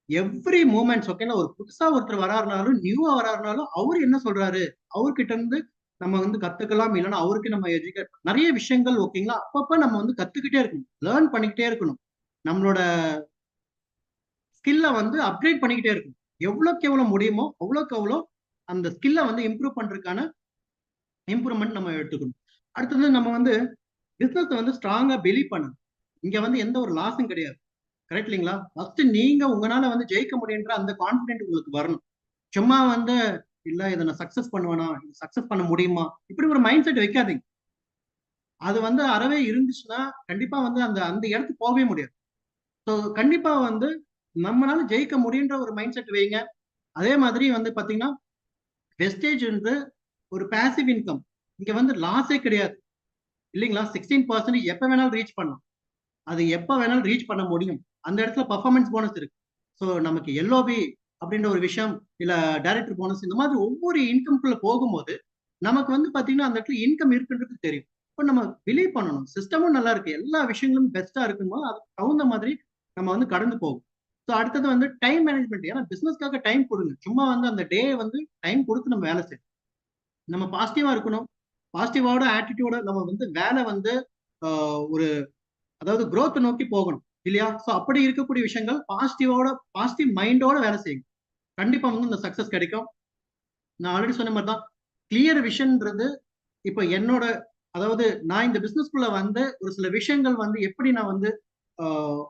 எவ்ரி மூமெண்ட்ஸ் ஓகேங்களா, ஒரு புதுசா ஒருத்தர் வராருனாலும் நியூவா வராருனாலும் அவர் என்ன சொல்றாரு, அவர்கிட்ட இருந்து நம்ம வந்து கத்துக்கலாம். இல்லைன்னா அவருக்கு நம்ம எஜுகேட் நிறைய விஷயங்கள் ஓகேங்களா, அப்பப்ப நம்ம வந்து கத்துக்கிட்டே இருக்கணும், லேர்ன் பண்ணிக்கிட்டே இருக்கணும். நம்மளோட ஸ்கில்ல வந்து அப்கிரேட் பண்ணிக்கிட்டே இருக்கணும். எவ்வளவுக்கு எவ்வளவு முடியுமோ அவ்வளவுக்கு அவ்வளோ அந்த ஸ்கில்ல வந்து இம்ப்ரூவ் பண்றதுக்கான இம்ப்ரூவ்மெண்ட் நம்ம எடுத்துக்கணும். அடுத்தது நம்ம வந்து பிசினஸ் வந்து ஸ்ட்ராங்கா பிலீவ் பண்ணணும். இங்க வந்து எந்த ஒரு லாஸும் கிடையாது. கரெக்ட் இல்லைங்களா? ஃபர்ஸ்ட் நீங்க உங்களால வந்து ஜெயிக்க முடியுன்ற அந்த கான்பிடென்ட் உங்களுக்கு வரணும். சும்மா வந்து இல்ல இதை நான் சக்சஸ் பண்ணுவேனா, சக்சஸ் பண்ண முடியுமா, இப்படி ஒரு மைண்ட் செட் வைக்காதீங்க. அது வந்து அறவே இருந்துச்சுன்னா கண்டிப்பா வந்து அந்த அந்த இடத்துக்கு போகவே முடியாது. ஸோ கண்டிப்பா வந்து நம்மளால ஜெயிக்க முடியுன்ற ஒரு மைண்ட் செட் வைங்க. அதே மாதிரி வந்து பாத்தீங்கன்னா வெஸ்டேஜ் வந்து ஒரு பாசிவ் இன்கம். இங்க வந்து லாஸே கிடையாது இல்லைங்களா? 16% எப்ப வேணாலும் ரீச் பண்ணலாம். அது எப்ப வேணாலும் ரீச் பண்ண முடியும். அந்த இடத்துல பர்ஃபார்மன்ஸ் போனஸ் இருக்கு. ஸோ நமக்கு எல்ஓபி அப்படின்ற ஒரு விஷயம், இல்ல டைரக்டர் போனஸ், இந்த மாதிரி ஒவ்வொரு இன்கம்குள்ள போகும்போது நமக்கு வந்து பாத்தீங்கன்னா அந்த இடத்துல இன்கம் இருக்குன்றது தெரியும். இப்போ நம்ம பிலீவ் பண்ணணும், சிஸ்டமும் நல்லா இருக்கு, எல்லா விஷயங்களும் பெஸ்டா இருக்கும்போது அதுக்கு தகுந்த மாதிரி நம்ம வந்து கடந்து போகும். ஸோ அடுத்தது வந்து டைம் மேனேஜ்மெண்ட். ஏன்னா பிசினஸ்க்காக டைம் கொடுங்க. சும்மா வந்து அந்த டே வந்து டைம் கொடுத்து நம்ம வேலை செய்யணும். நம்ம பாசிட்டிவா இருக்கணும். பாசிட்டிவோட ஆட்டிடியூட நம்ம வந்து வேலை வந்து ஒரு அதாவது growth நோக்கி போகணும் இல்லையா? சோ அப்படி இருக்கக்கூடிய விஷயங்கள் பாசிட்டிவ் மைண்டோட வேலை செய்யுங்க. கண்டிப்பா வந்து இந்த சக்சஸ் கிடைக்கும். நான் ஆல்ரெடி சொன்ன மாதிரி தான் கிளியர் விஷன்ன்றது. இப்ப என்னோட அதாவது நான் இந்த பிசினஸ்குள்ள வந்து ஒரு சில விஷயங்கள் வந்து எப்படி நான் வந்து ஆஹ்,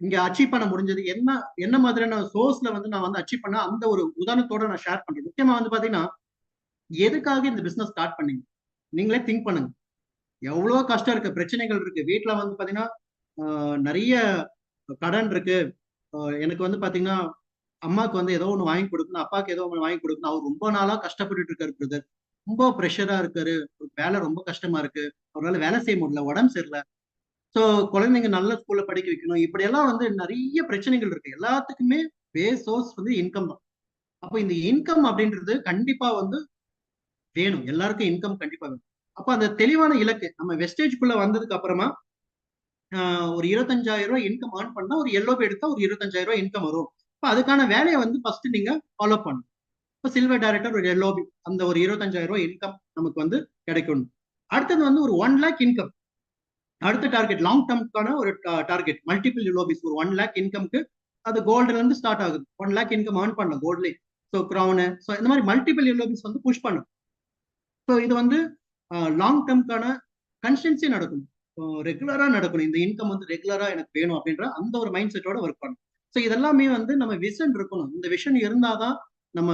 இங்க அச்சீவ் பண்ண முடிஞ்சது, என்ன என்ன மாதிரியான சோர்ஸ்ல வந்து நான் வந்து அச்சீவ் பண்ண அந்த ஒரு உதாரணத்தோட நான் ஷேர் பண்றேன். முக்கியமா வந்து பாத்தீங்கன்னா எதுக்காக இந்த பிசினஸ் ஸ்டார்ட் பண்ணீங்க, நீங்களே திங்க் பண்ணுங்க. எவ்வளவு கஷ்டம் இருக்கு, பிரச்சனைகள் இருக்கு வீட்டுல வந்து பாத்தீங்கன்னா, நிறைய கடன் இருக்கு. எனக்கு வந்து பாத்தீங்கன்னா அம்மாவுக்கு வந்து ஏதோ ஒண்ணு வாங்கி கொடுக்கணும், அப்பாவுக்கு ஏதோ ஒண்ணு வாங்கி கொடுக்கணும். அவர் ரொம்ப நாளா கஷ்டப்பட்டுட்டு இருக்காரு பிரதர். ரொம்ப ப்ரெஷரா இருக்காரு, வேலை ரொம்ப கஷ்டமா இருக்கு, அவரால் வேலை செய்ய முடியல, உடம்பு சரியில்லை. ஸோ குழந்தைங்க நல்ல ஸ்கூல்ல படிக்க வைக்கணும். இப்படி எல்லாம் வந்து நிறைய பிரச்சனைகள் இருக்கு. எல்லாத்துக்குமே பேஸ் சோர்ஸ் வந்து இன்கம் தான். அப்போ இந்த இன்கம் அப்படின்றது கண்டிப்பா வந்து வேணும். எல்லாருக்கும் இன்கம் கண்டிப்பா வேணும். அப்ப அந்த தெளிவான இலக்கு நம்ம வெஸ்டேஜ்குள்ள வந்ததுக்கு அப்புறமா ஒரு 25,000 ரூபாய் இன்கம் ஏர்ன் பண்ணா ஒரு எல்ஓபி எடுத்தா ஒரு 25,000 ரூபாய் இன்கம் வரும். இப்ப அதுக்கான வேலையை வந்து ஃபர்ஸ்ட் நீங்க ஃபாலோ பண்ணணும். இப்போ சில்வர் டைரக்டர் ஒரு எல்ஓபி அந்த ஒரு 25,000 ரூபாய் இன்கம் நமக்கு வந்து கிடைக்கும். அடுத்தது வந்து ஒரு 1 லேக் இன்கம். அடுத்த டார்கெட் லாங் டேர்ம்க்கான ஒரு டார்கெட் மல்டிபிள் எல்ஓபிஸ் ஒரு 1 லேக் இன்கம்க்கு. அது கோல்டுல இருந்து ஸ்டார்ட் ஆகுது. 1 லேக் இன்கம் ஏர்ன் பண்ணலாம் கோல்ட்லேயே. ஸோ கிரௌனு, ஸோ இந்த மாதிரி மல்டிபிள் எல்ஓபிஸ் வந்து புஷ் பண்ணும். ஸோ இது வந்து லாங் டேர்ம்க்கான கன்சிஸ்டன்சி நடக்கணும், ரெகுலரா நடக்கணும். இந்த இன்கம் வந்து ரெகுலரா எனக்கு வேணும் அப்படின்ற அந்த ஒரு மைண்ட் செட்டோட ஒர்க் பண்ணணும். ஸோ இதெல்லாமே வந்து நம்ம விஷன் இருக்கணும். இந்த விஷன் இருந்தாதான் நம்ம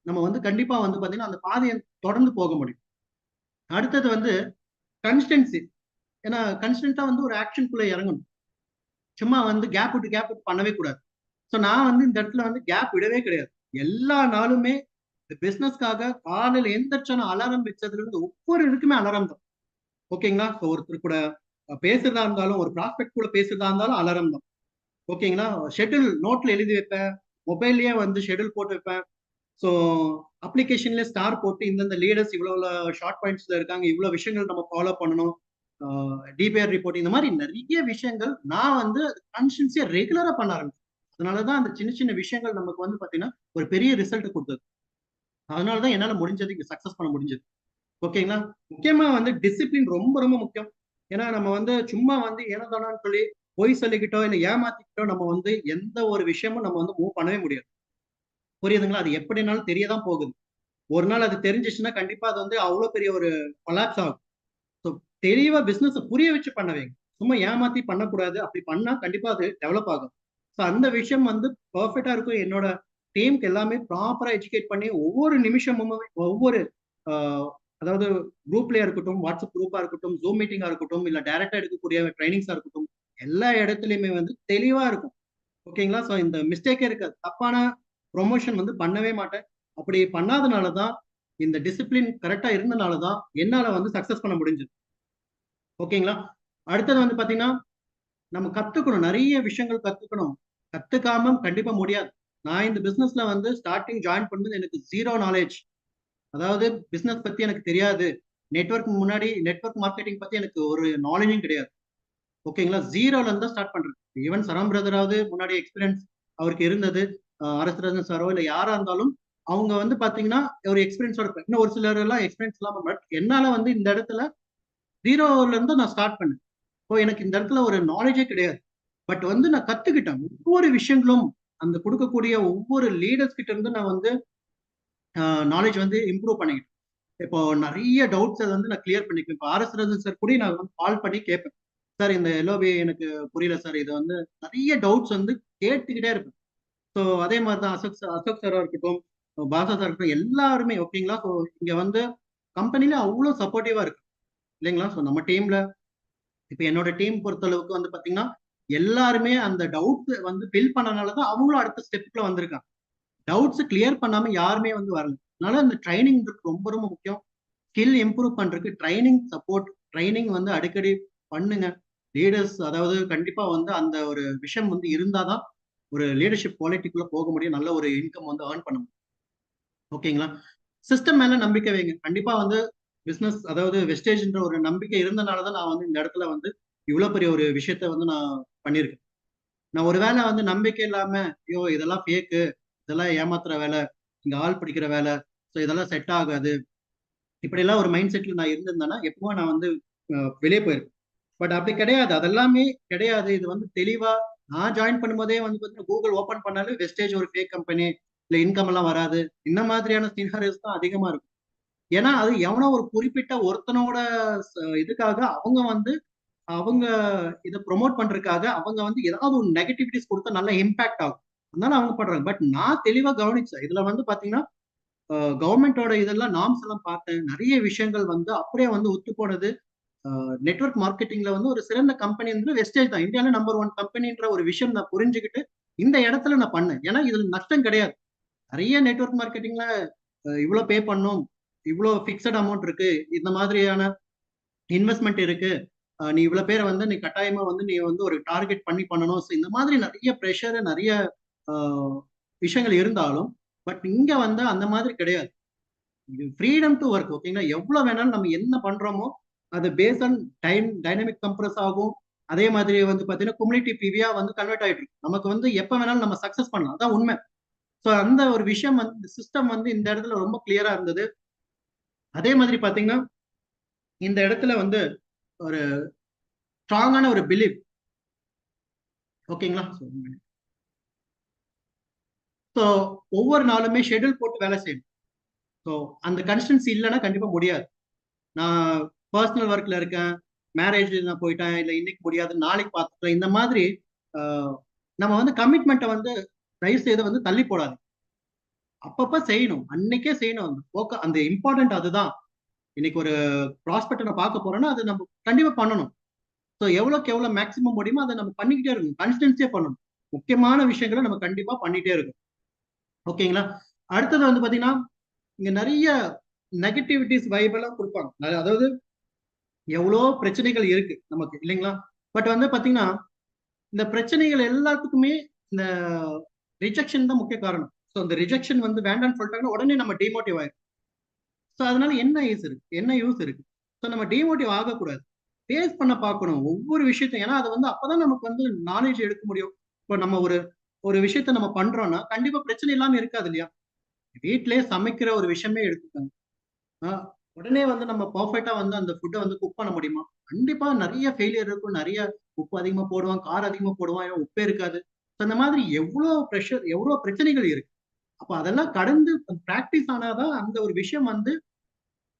நம்ம வந்து கண்டிப்பா வந்து பாத்தீங்கன்னா அந்த பாதையை தொடர்ந்து போக முடியும். அடுத்தது வந்து கன்சிஸ்டன்சி. ஏன்னா கன்சிஸ்டன்டா வந்து ஒரு ஆக்ஷனுக்குள்ள இறங்கணும். சும்மா வந்து கேப் விட்டு பண்ணவே கூடாது. ஸோ நான் வந்து இந்த இடத்துல வந்து கேப் விடவே கிடையாது. எல்லா நாளுமே இந்த பிசினஸ்க்காக காலையில எந்திரிச்சோன்னா அலாரம் வச்சதுல இருந்து ஒவ்வொரு இதுக்குமே அலாரம் தான். ஓகேங்களா? ஸோ ஒருத்தர் கூட பேசுறதா இருந்தாலும், ஒரு ப்ராஸ்பெக்ட் கூட பேசுறதா இருந்தாலும் அலாரம் தான். ஓகேங்களா? ஷெட்யூல் நோட்ல எழுதி வைப்பேன். மொபைல்லயே வந்து ஷெட்யூல் போட்டு வைப்பேன். ஸோ அப்ளிகேஷன்ல ஸ்டார் போட்டு இந்தந்த லீடர்ஸ் இவ்வளவு ஷார்ட் பாயிண்ட்ஸ்ல இருக்காங்க, இவ்வளவு விஷயங்கள் நம்ம ஃபாலோ பண்ணணும். டிபிஆர் ரிப்போர்ட், இந்த மாதிரி நிறைய விஷயங்கள் நான் வந்து கான்ஸ்டன்சியா ரெகுலரா பண்ண ஆரம்பிச்சேன். அதனாலதான் அந்த சின்ன சின்ன விஷயங்கள் நமக்கு வந்து பாத்தீங்கன்னா ஒரு பெரிய ரிசல்ட் கொடுத்தது. அதனாலதான் என்னால முடிஞ்சது இங்க சக்சஸ் பண்ண முடிஞ்சது. ஓகேங்களா? முக்கியமா வந்து டிசிப்ளின் ரொம்ப ரொம்ப முக்கியம். ஏன்னா நம்ம வந்து சும்மா வந்து ஏனோ தானோன்னு சொல்லி பொய் சொல்லிக்கிட்டோ இல்ல ஏமாத்திக்கிட்டோ நம்ம வந்து எந்த ஒரு விஷயமும் நம்ம வந்து மூவ் பண்ணவே முடியாது. புரியுதுங்களா? அது எப்படினாலும் தெரியதான் போகுது. ஒரு நாள் அது தெரிஞ்சிச்சுன்னா கண்டிப்பா அது வந்து அவ்வளவு பெரிய ஒரு கொலாப்ஸ் ஆகும். ஸோ தெளிவா பிசினஸ் புரிய வச்சு பண்ண வைங்க. சும்மா ஏமாத்தி பண்ணக்கூடாது. அப்படி பண்ணா கண்டிப்பா அது டெவலப் ஆகும். ஸோ அந்த விஷயம் வந்து பெர்ஃபெக்ட்டா இருக்கும். என்னோட டீமுக்கு எல்லாமே ப்ராப்பரா எஜுகேட் பண்ணி ஒவ்வொரு நிமிஷமும் ஒவ்வொரு ஆஹ், அதாவது குரூப்லயா இருக்கட்டும், வாட்ஸ்அப் குரூப்பா இருக்கட்டும், ஜூம் மீட்டிங்கா இருக்கட்டும், இல்ல டைரக்டா எடுக்கக்கூடிய ட்ரைனிங்ஸா இருக்கட்டும், எல்லா இடத்துலயுமே வந்து தெளிவா இருக்கும். ஓகேங்களா? ஸோ இந்த மிஸ்டேக்கே இருக்காது. தப்பான ப்ரொமோஷன் வந்து பண்ணவே மாட்டேன். அப்படி பண்ணாதனால தான் இந்த டிசிப்ளின் கரெக்ட்டா இருந்தனால தான் என்னால வந்து சக்சஸ் பண்ண முடிஞ்சது. ஓகேங்களா? அடுத்தது வந்து பாத்தீங்கன்னா, நம்ம கத்துக்கணும். நெறைய விஷயங்கள் கத்துக்கணும். கத்துக்காம கண்டிப்பா முடியாது. நான் இந்த பிசினஸ்ல வந்து ஸ்டார்ட்டிங் ஜாயின் பண்ணது எனக்கு 0 நாலேட்ஜ். அதாவது பிசினஸ் பத்தி எனக்கு தெரியாது. நெட்வொர்க் மார்க்கெட்டிங் பத்தி எனக்கு ஒரு நாலேஜும் கிடையாது. ஓகேங்களா? 0ல இருந்து தான் ஸ்டார்ட் பண்றது. ஈவன் சரம் பிரதராவது முன்னாடி எக்ஸ்பீரியன்ஸ் அவருக்கு இருந்தது. அரசு ரஞ்சன் சாரோ இல்ல யாரா இருந்தாலும் அவங்க வந்து பாத்தீங்கன்னா ஒரு எக்ஸ்பீரியன்ஸோட இருப்பாங்க. இன்னும் ஒரு சிலர் எல்லாம் எக்ஸ்பீரியன்ஸ் இல்லாம பட் என்னால வந்து இந்த இடத்துல 0ல இருந்து நான் ஸ்டார்ட் பண்ணேன். இப்போ எனக்கு இந்த இடத்துல ஒரு நாலேஜே கிடையாது. பட் வந்து நான் கத்துக்கிட்டேன். ஒவ்வொரு விஷயங்களும் அந்த கொடுக்கக்கூடிய ஒவ்வொரு லீடர்ஸ் கிட்ட இருந்து நான் வந்து நாலேஜ் வந்து இம்ப்ரூவ் பண்ணிக்கிட்டேன். இப்போ நிறைய டவுட்ஸ் வந்து நான் கிளியர் பண்ணிக்குவேன். இப்போ ஆர்எஸ் ரஜன் சார் கூட நான் வந்து கால் பண்ணி கேட்பேன். சார் இந்த எல்ஓபி எனக்கு புரியல சார். இது வந்து நிறைய டவுட்ஸ் வந்து கேட்டுக்கிட்டே இருப்பேன். ஸோ அதே மாதிரி தான் அசோக் சாரா இருக்கட்டும், பாஷா சார் இருக்கட்டும், எல்லாருமே ஓகேங்களா. ஸோ இங்க வந்து கம்பெனில அவ்வளோ சப்போர்ட்டிவா இருக்கு இல்லைங்களா. ஸோ நம்ம டீம்ல இப்ப என்னோட டீம் பொறுத்தளவுக்கு வந்து பாத்தீங்கன்னா எல்லாருமே அந்த டவுட் வந்து ஃபில் பண்ணனாலதான் அவங்களும் அடுத்த ஸ்டெப்ல வந்திருக்காங்க. டவுட்ஸ் கிளியர் பண்ணாம யாருமே வந்து வரல. அதனால இந்த ட்ரைனிங் ரொம்ப ரொம்ப முக்கியம். ஸ்கில் இம்ப்ரூவ் பண்றதுக்கு ட்ரைனிங் சப்போர்ட், ட்ரைனிங் வந்து அடிக்கடி பண்ணுங்க. லீடர்ஸ் அதாவது கண்டிப்பா வந்து அந்த ஒரு விஷயம் வந்து இருந்தாதான் ஒரு லீடர்ஷிப் குவாலிட்டிக்குள்ள போக முடியும். நல்ல ஒரு இன்கம் வந்து ஏர்ன் பண்ண முடியும். ஓகேங்களா. சிஸ்டம் மேல நம்பிக்கை வைங்க. கண்டிப்பா வந்து பிசினஸ் அதாவது வெஸ்டேஜ்ன்ற ஒரு நம்பிக்கை இருந்தனாலதான் நான் வந்து இந்த இடத்துல வந்து இவ்வளவு பெரிய ஒரு விஷயத்த வந்து நான் பண்ணியிருக்கேன். நான் ஒரு வேளை வந்து நம்பிக்கை இல்லாம ஐயோ இதெல்லாம் ஃபேக்கு, இதெல்லாம் ஏமாத்துற வேலை, இங்க ஆள் பிடிக்கிற வேலை, ஸோ இதெல்லாம் செட் ஆகாது, இப்படி எல்லாம் ஒரு மைண்ட் செட்ல நான் இருந்திருந்தேன்னா எப்பவும் நான் வந்து வெளியே போயிருப்பேன். பட் அப்படி கிடையாது. அதெல்லாமே கிடையாது. இது வந்து தெளிவா நான் ஜாயின் பண்ணும்போதே வந்து பார்த்தீங்கன்னா கூகுள் ஓபன் பண்ணாலே வெஸ்டேஜ் ஒரு ஃபேக் கம்பெனி, இல்ல இன்கம் எல்லாம் வராது. இந்த மாதிரியான சினாரியோஸ் தான் அதிகமா இருக்கும். ஏன்னா அது எவனோ ஒரு குறிப்பிட்ட ஒருத்தனோட இதுக்காக அவங்க வந்து அவங்க இதை ப்ரொமோட் பண்றதுக்காக அவங்க வந்து ஏதாவது ஒரு நெகட்டிவிட்டிஸ் கொடுத்தா நல்ல இம்பாக்ட் ஆகும். அதனால அவங்க பண்றாங்க. பட் நான் தெளிவா கவனிச்சேன். இதுல வந்து பாத்தீங்கன்னா கவர்மெண்டோட இதெல்லாம் நார்ம்ஸ் எல்லாம் பார்த்தேன். நிறைய விஷயங்கள் வந்து அப்படியே வந்து ஒத்து போனது. நெட்வொர்க் மார்க்கெட்டிங்ல வந்து ஒரு சிறந்த கம்பெனி வெஸ்டேஜ் தான். இந்தியாவில நம்பர் 1 கம்பெனின்ற ஒரு விஷயம் நான் புரிஞ்சுக்கிட்டு இந்த இடத்துல நான் பண்ணேன். ஏன்னா இதுல நஷ்டம் கிடையாது. நிறைய நெட்வொர்க் மார்க்கெட்டிங்ல இவ்வளவு பே பண்ணும், இவ்வளவு பிக்சட் அமௌண்ட் இருக்கு, இந்த மாதிரியான இன்வெஸ்ட்மெண்ட் இருக்கு, நீ இவ்வளவு பேரை வந்து நீ கட்டாயமா வந்து நீ வந்து ஒரு டார்கெட் பண்ணி பண்ணணும். So இந்த மாதிரி நிறைய ப்ரெஷர், நிறைய விஷயங்கள் இருந்தாலும் பட் இங்க வந்து அந்த மாதிரி கிடையாது. Freedom to work. ஓகேங்களா. எவ்வளவு வேணாலும் நம்ம என்ன பண்றோமோ அது பேஸ் ஆன் டைனமிக் கம்ப்ரஸ் ஆகும். அதே மாதிரி வந்து பாத்தீங்கன்னா குமுலேட்டிவ் பிவியா வந்து கன்வெர்ட் ஆயிட்டு இருக்கு. நமக்கு வந்து எப்ப வேணாலும் நம்ம சக்சஸ் பண்ணலாம். அதான் உண்மை. ஸோ அந்த ஒரு விஷயம் வந்து சிஸ்டம் வந்து இந்த இடத்துல ரொம்ப கிளியரா இருந்தது. அதே மாதிரி பாத்தீங்கன்னா இந்த இடத்துல வந்து ஒரு ஸ்ட்ராங்கான ஒரு பிலீஃப். ஓகேங்களா. ஸோ ஒவ்வொரு நாளுமே ஷெட்யூல் போட்டு வேலை செய்யணும். ஸோ அந்த கன்சிஸ்டன்சி இல்லைன்னா கண்டிப்பா முடியாது. நான் பர்சனல் ஒர்க்ல இருக்கேன், மேரேஜ் நான் போயிட்டேன், இல்லை இன்னைக்கு முடியாது நாளைக்கு பார்த்துக்கலாம், இந்த மாதிரி ஆஹ், நம்ம வந்து கமிட்மெண்ட்டை வந்து தயவு செய்து வந்து தள்ளி போடாது. அப்பப்ப செய்யணும், அன்னைக்கே செய்யணும். அந்த அந்த இம்பார்ட்டன்ட் அதுதான். இன்னைக்கு ஒரு ப்ராஸ்பெக்ட் நான் பார்க்க போறோம்னா அது நம்ம கண்டிப்பா பண்ணணும். ஸோ எவ்வளோக்கு எவ்வளோ மேக்ஸிமம் முடியுமோ அதை நம்ம பண்ணிக்கிட்டே இருக்கணும், கன்சிஸ்டன்சியே பண்ணணும். முக்கியமான விஷயங்களை நம்ம கண்டிப்பா பண்ணிட்டே இருக்கணும். ஓகேங்களா. அடுத்தது வந்து பாத்தீங்கன்னா இங்க நிறைய நெகட்டிவிட்டிஸ் வைப் எல்லாம் கொடுப்பாங்க. அதாவது எவ்வளோ பிரச்சனைகள் இருக்கு நமக்கு இல்லைங்களா. பட் வந்து பாத்தீங்கன்னா இந்த பிரச்சனைகள் எல்லாத்துக்குமே இந்த ரிஜெக்ஷன் தான் முக்கிய காரணம். ஸோ இந்த ரிஜெக்ஷன் வந்து வேண்டாம்னு சொல்லிட்டாங்கன்னா உடனே நம்ம டிமோட்டிவ் ஆயிரும். ஸோ அதனால என்ன யூஸ் இருக்கு. ஸோ நம்ம டிமோட்டிவ் ஆகக்கூடாது. ஃபேஸ் பண்ண பார்க்கணும் ஒவ்வொரு விஷயத்தையும். ஏன்னா அது வந்து அப்பதான் நமக்கு வந்து நாலேஜ் எடுக்க முடியும். இப்போ நம்ம ஒரு ஒரு விஷயத்த நம்ம பண்றோம்னா கண்டிப்பா பிரச்சனை இல்லாம இருக்காது இல்லையா. வீட்டிலேயே சமைக்கிற ஒரு விஷயமே எடுத்துக்கோங்க. உடனே வந்து நம்ம பர்ஃபெக்டா வந்து அந்த ஃபுட்டை வந்து குக் பண்ண முடியுமா? கண்டிப்பா நிறைய ஃபெயிலியர் இருக்கும். நிறைய உப்பு அதிகமா போடுவான், காரம் அதிகமா போடுவான், இல்ல உப்பே இருக்காது. So இந்த மாதிரி எவ்வளோ பிரஷர், எவ்வளோ பிரச்சனைகள் இருக்கு. அப்ப அதெல்லாம் கடந்து பிராக்டிஸ் ஆனாதான் அந்த ஒரு விஷயம் வந்து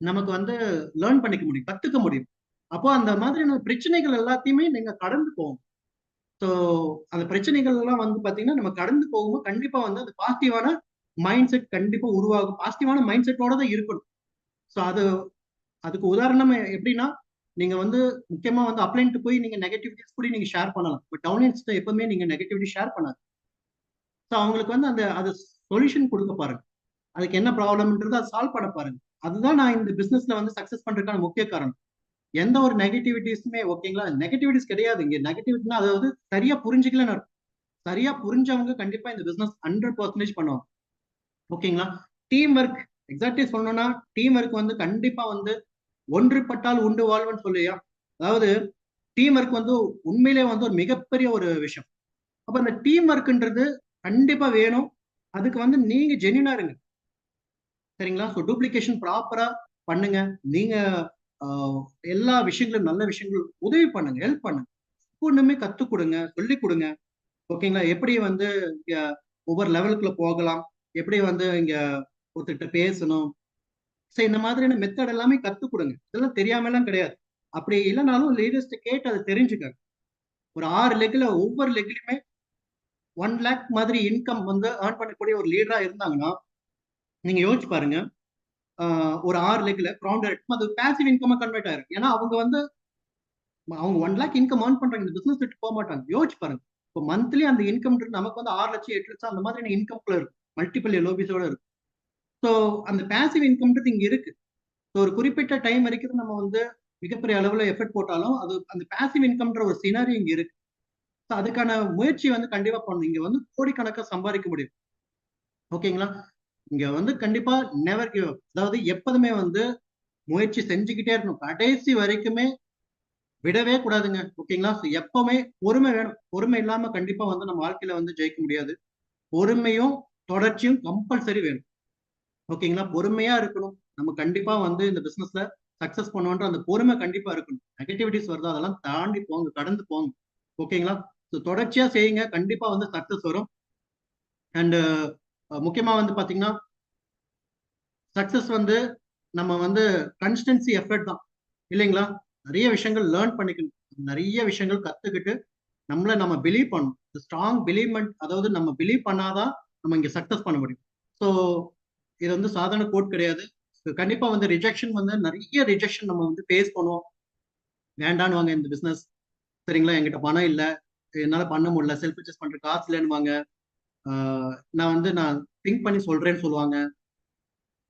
நமக்கு வந்து லேர்ன் பண்ணிக்க முடியும், கத்துக்க முடியும். அப்போ அந்த மாதிரியான பிரச்சனைகள் எல்லாத்தையுமே நீங்க கடந்து போகணும். ஸோ அந்த பிரச்சனைகள் எல்லாம் வந்து பாத்தீங்கன்னா நம்ம கடந்து போகும்போது கண்டிப்பா வந்து அது பாசிட்டிவான மைண்ட் செட் கண்டிப்பா உருவாகும். பாசிட்டிவான மைண்ட் செட்டோட தான் இருக்கணும். ஸோ அதுக்கு உதாரணம் எப்படின்னா, நீங்க வந்து முக்கியமா வந்து அப்ளைன்ட்டு போய் நீங்க நெகட்டிவிட்டிஸ் கூட நீங்க ஷேர் பண்ணலாம். பட் டவுன்லைன்ஸ்ட்ட எப்பவுமே நீங்க நெகட்டிவிட்டி ஷேர் பண்ணாது. ஸோ அவங்களுக்கு வந்து அது சொல்யூஷன் குடுக்க பாருங்க. அதுக்கு என்ன ப்ராப்ளம்ன்றத அத சால்வ் பண்ண பாருங்க. அதுதான் நான் இந்த பிசினஸ்ல வந்து சக்சஸ் பண்றதுக்கான முக்கிய காரணம். எந்த ஒரு நெகட்டிவிட்டீஸுமே ஓகேங்களா? நெகட்டிவிட்டீஸ் கிடையாது. இங்க நெகட்டிவிட்டினா அதாவது சரியா புரிஞ்சுக்கலன்னு அர்த்தம். சரியா புரிஞ்சவங்க கண்டிப்பா இந்த பிசினஸ் 100% பண்ணுவாங்க. ஓகேங்களா? டீம் ஒர்க் எக்ஸாக்ட்லி சொல்லணும்னா, டீம் ஒர்க் வந்து கண்டிப்பா வந்து ஒன்றுபட்டால் உண்டு வாழ்வுன்னு சொல்லுயா? அதாவது டீம் ஒர்க் வந்து உண்மையிலே வந்து ஒரு மிகப்பெரிய ஒரு விஷயம். அப்ப இந்த டீம் ஒர்க்ன்றது கண்டிப்பா வேணும். அதுக்கு வந்து நீங்க ஜென்யூனா இருங்க. சரிங்களா? ஸோ டூப்ளிகேஷன் ப்ராப்பரா பண்ணுங்க. நீங்க ஆ எல்லா விஷயங்களும் நல்ல விஷயங்கள் உதவி பண்ணுங்க. ஹெல்ப் பண்ணுங்க. ஒண்ணுமே கத்துக் குடுங்க. சொல்லிக் குடுங்க. ஓகேங்களா? எப்படி வந்து இங்க ஒவ்வொரு லெவலுக்குள்ள போகலாம்? எப்படி வந்து இங்க ஒருத்தர்ட்ட பேசணும்? ஸோ இந்த மாதிரியான மெத்தட் எல்லாமே கத்துக் குடுங்க. இதெல்லாம் தெரியாமலாம் கிடையாது. அப்படி இல்லனாலும் லீடர்ஸ்ட்ட கேட்டு அத தெரிஞ்சுக்கங்க. ஒரு 6 லெக்ல ஒவ்வொரு லெக்லயுமே 1,00,000 மாதிரி இன்கம் வந்து ஏர்ன் பண்ணக்கூடிய ஒரு லீடரா இருந்தாங்கன்னா, நீங்க யோசிச்சு பாருங்க. ஆ ஒரு 6 லெக்ல கிரவுண்டட் அது பாசிவ் இன்கமா கன்வெர்ட் ஆயிரும். ஏன்னா அவங்க வந்து அவங்க 1,00,000 இன்கம் ஏர்ன் பண்றாங்க. இந்த பிசினஸ் விட்டு போ மாட்டாங்க. யோசிச்சு பாருங்க. இப்போ மந்த்லி அந்த இன்கம்ன்றது நமக்கு வந்து 6,00,000 8,00,000 அந்த மாதிரியான இன்கம்குள்ள இருக்கும். மல்டிபிள் எல்ஓபிஸோட இருக்கும். ஸோ அந்த பாசிவ் இன்கம்ன்றது இங்க இருக்கு. ஸோ ஒரு குறிப்பிட்ட டைம் வரைக்கும் நம்ம வந்து மிகப்பெரிய அளவுல எஃபர்ட் போட்டாலும், அது அந்த பாசிவ் இன்கம்ன்ற ஒரு சினாரியோ இங்க இருக்கு. ஸோ அதுக்கான முயற்சி வந்து கண்டிப்பா பண்ணணும். இங்க வந்து கோடிக்கணக்கா சம்பாதிக்க முடியும். ஓகேங்களா? இங்க வந்து கண்டிப்பா நெவர் கிவ் அப். அதாவது எப்போதுமே வந்து முயற்சி செஞ்சுக்கிட்டே இருக்கணும். கடைசி வரைக்குமே விடவே கூடாதுங்க. ஓகேங்களா? ஸோ எப்பவுமே பொறுமை வேணும். பொறுமை இல்லாம கண்டிப்பா வந்து நம்ம வாழ்க்கையில வந்து ஜெயிக்க முடியாது. பொறுமையும், தொடர்ச்சியும் கம்பல்சரி வேணும். ஓகேங்களா? பொறுமையா இருக்கணும். நம்ம கண்டிப்பா வந்து இந்த பிசினஸ்ல சக்சஸ் பண்ணுவோன்ற அந்த பொறுமை கண்டிப்பா இருக்கணும். நெகட்டிவிட்டீஸ் வருது அதெல்லாம் தாண்டி போங்க. கடந்து போங்க. ஓகேங்களா? ஸோ தொடர்ச்சியா செய்யுங்க. கண்டிப்பா வந்து சக்சஸ் வரும். அண்ட் முக்கியமா வந்து பாத்தீங்கன்னா, சக்சஸ் வந்து நம்ம வந்து கன்சிஸ்டன்சி எஃபர்ட் தான். இல்லைங்களா? நிறைய விஷயங்கள் லேர்ன் பண்ணிக்கணும். நிறைய விஷயங்கள் கத்துக்கிட்டு நம்மள நம்ம பிலீவ் பண்ணணும். ஸ்ட்ராங் பிலீவ்மென்ட் அதாவது நம்ம பிலீவ் பண்ணாதான் நம்ம இங்க சக்சஸ் பண்ண முடியும். ஸோ இது வந்து சாதாரண கோட் கிடையாது. So, கண்டிப்பா வந்து ரிஜெக்ஷன் வந்து நிறைய ரிஜெக்ஷன் நம்ம வந்து ஃபேஸ் பண்ணுவோம். வேண்டான்னு வாங்க இந்த பிசினஸ். சரிங்களா? என்கிட்ட பணம் இல்ல. என்னால பண்ண முடியல. செல்ஃப் பர்ச்சேஸ் பண்ற காசு இல்லன்னுவாங்க. நான் திங்க் பண்ணி சொல்றேன்னு சொல்லுவாங்க.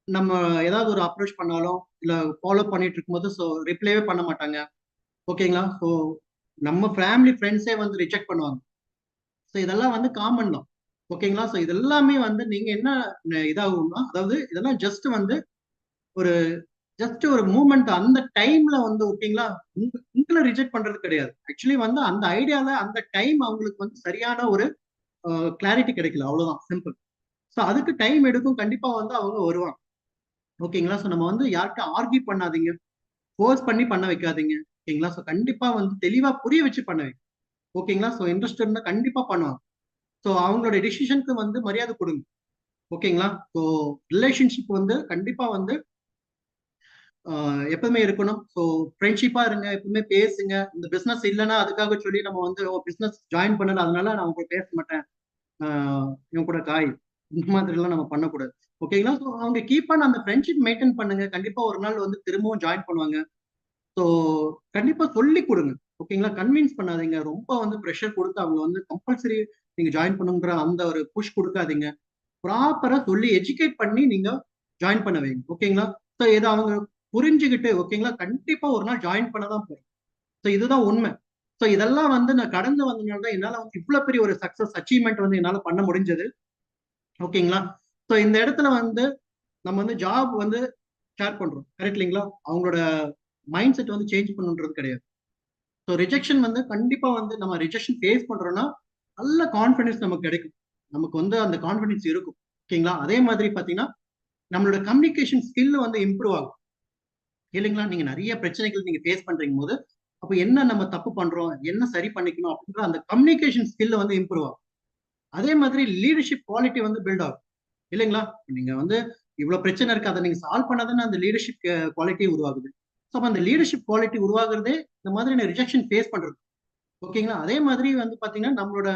நம்ம ஏதாவது ஒரு அப்ரோச் பண்ணாலும், இல்ல ஃபாலோ பண்ணிட்டு இருக்கும்போது ரிப்ளைவே பண்ண மாட்டாங்க. ஓகேங்களா? நம்ம ஃபேமிலி, ஃபிரெண்ட்ஸே வந்து ரிஜெக்ட் பண்ணுவாங்க. இதெல்லாம் வந்து காமன் தான். ஓகேங்களா? இது எல்லாமே வந்து நீங்க என்ன இதாகும்னா, அதாவது இதெல்லாம் ஒரு ஜஸ்ட் ஒரு மூவ்மெண்ட் அந்த டைம்ல வந்து ஓகேங்களா? உங்கள ரிஜெக்ட் பண்றது கிடையாது. ஆக்சுவலி வந்து அந்த ஐடியால அந்த டைம் அவங்களுக்கு வந்து சரியான ஒரு கிளாரிட்டி கிடைக்கல. அவ்வளவுதான் சிம்பிள். அதுக்கு டைம் எடுக்கும். கண்டிப்பா வந்து அவங்க வருவாங்க. ஓகேங்களா? நம்ம வந்து யார்கிட்ட ஆர்கியூ பண்ணாதீங்க. ஃபோர்ஸ் பண்ணி பண்ண வைக்காதீங்க. ஓகேங்களா? கண்டிப்பா வந்து தெளிவா புரிய வச்சு பண்ண வைங்க. ஓகேங்களா? இன்ட்ரெஸ்ட் இருந்தா கண்டிப்பா பண்ணுவாங்க. அவங்களோட டிசிஷனுக்கு வந்து மரியாதை கொடுங்க. ஓகேங்களா? ஸோ ரிலேஷன்ஷிப் வந்து கண்டிப்பா வந்து எப்பவுமே இருக்கணும். ஃப்ரெண்ட்ஷிப்பா இருங்க. எப்பவுமே பேசுங்க. இந்த பிசினஸ் இல்லைன்னா அதுக்காக சொல்லி நம்ம வந்து பிசினஸ் ஜாயின் பண்ணல. அதனால நான் உங்க பேச மாட்டேன். இவன் கூட காய். இந்த மாதிரி எல்லாம் நம்ம பண்ணக்கூடாது. ஓகேங்களா? அவங்க கீப் ஆன் அந்த ஃப்ரெண்ட்ஷிப் மெயின்டைன் பண்ணுங்க. கண்டிப்பா ஒரு நாள் வந்து திரும்பவும் ஜாயின் பண்ணுவாங்க. ஸோ கண்டிப்பா சொல்லி கொடுங்க. ஓகேங்களா? கன்வின்ஸ் பண்ணாதீங்க. ரொம்ப வந்து ப்ரெஷர் கொடுத்து அவங்க வந்து கம்பல்சரி நீங்க ஜாயின் பண்ணுங்கிற அந்த ஒரு புஷ் கொடுக்காதீங்க. ப்ராப்பரா சொல்லி எஜுகேட் பண்ணி நீங்க ஜாயின் பண்ண வைங்க. ஓகேங்களா? இதை அவங்க புரிஞ்சுகிட்டு ஓகேங்களா? கண்டிப்பா ஒரு நாள் ஜாயின் பண்ணதான் போறோம். இதுதான் உண்மை. இதெல்லாம் வந்து நான் கடந்து வந்ததுனால தான் என்னால வந்து இவ்வளவு பெரிய ஒரு சக்சஸ் அச்சீவ்மெண்ட் வந்து என்னால பண்ண முடிஞ்சது. ஓகேங்களா? இந்த இடத்துல வந்து நம்ம வந்து ஜாப் வந்து ஷேர் பண்றோம். கரெக்ட் இல்லைங்களா? அவங்களோட மைண்ட் செட் வந்து சேஞ்ச் பண்ணுன்றது கிடையாது. ரிஜெக்ஷன் வந்து கண்டிப்பா வந்து நம்ம ரிஜெக்ஷன் ஃபேஸ் பண்றோம்னா நல்ல கான்பிடன்ஸ் நமக்கு கிடைக்கும். நமக்கு வந்து அந்த கான்பிடன்ஸ் இருக்கும். ஓகேங்களா? அதே மாதிரி பாத்தீங்கன்னா நம்மளோட கம்யூனிகேஷன் ஸ்கில் வந்து இம்ப்ரூவ் ஆகும். இல்லைங்களா? நீங்க நிறைய பிரச்சனைகள் நீங்க ஃபேஸ் பண்றீங்க போது, அப்ப என்ன நம்ம தப்பு பண்றோம்? என்ன சரி பண்ணிக்கணும்? அப்படின்ற அந்த கம்யூனிகேஷன் ஸ்கில் வந்து இம்ப்ரூவ் ஆகும். அதே மாதிரி லீடர்ஷிப் குவாலிட்டி வந்து பில்ட் ஆகும். இல்லைங்களா? நீங்க வந்து இவ்வளவு பிரச்சனை இருக்கு. அதை நீங்க சால்வ் பண்ணாதானே அந்த லீடர்ஷிப் குவாலிட்டி உருவாகுது. ஸோ அப்ப அந்த லீடர்ஷிப் குவாலிட்டி உருவாகுறதே இந்த மாதிரியான ரிஜெக்ஷன் ஃபேஸ் பண்றது. ஓகேங்களா? அதே மாதிரி வந்து பாத்தீங்கன்னா, நம்மளோட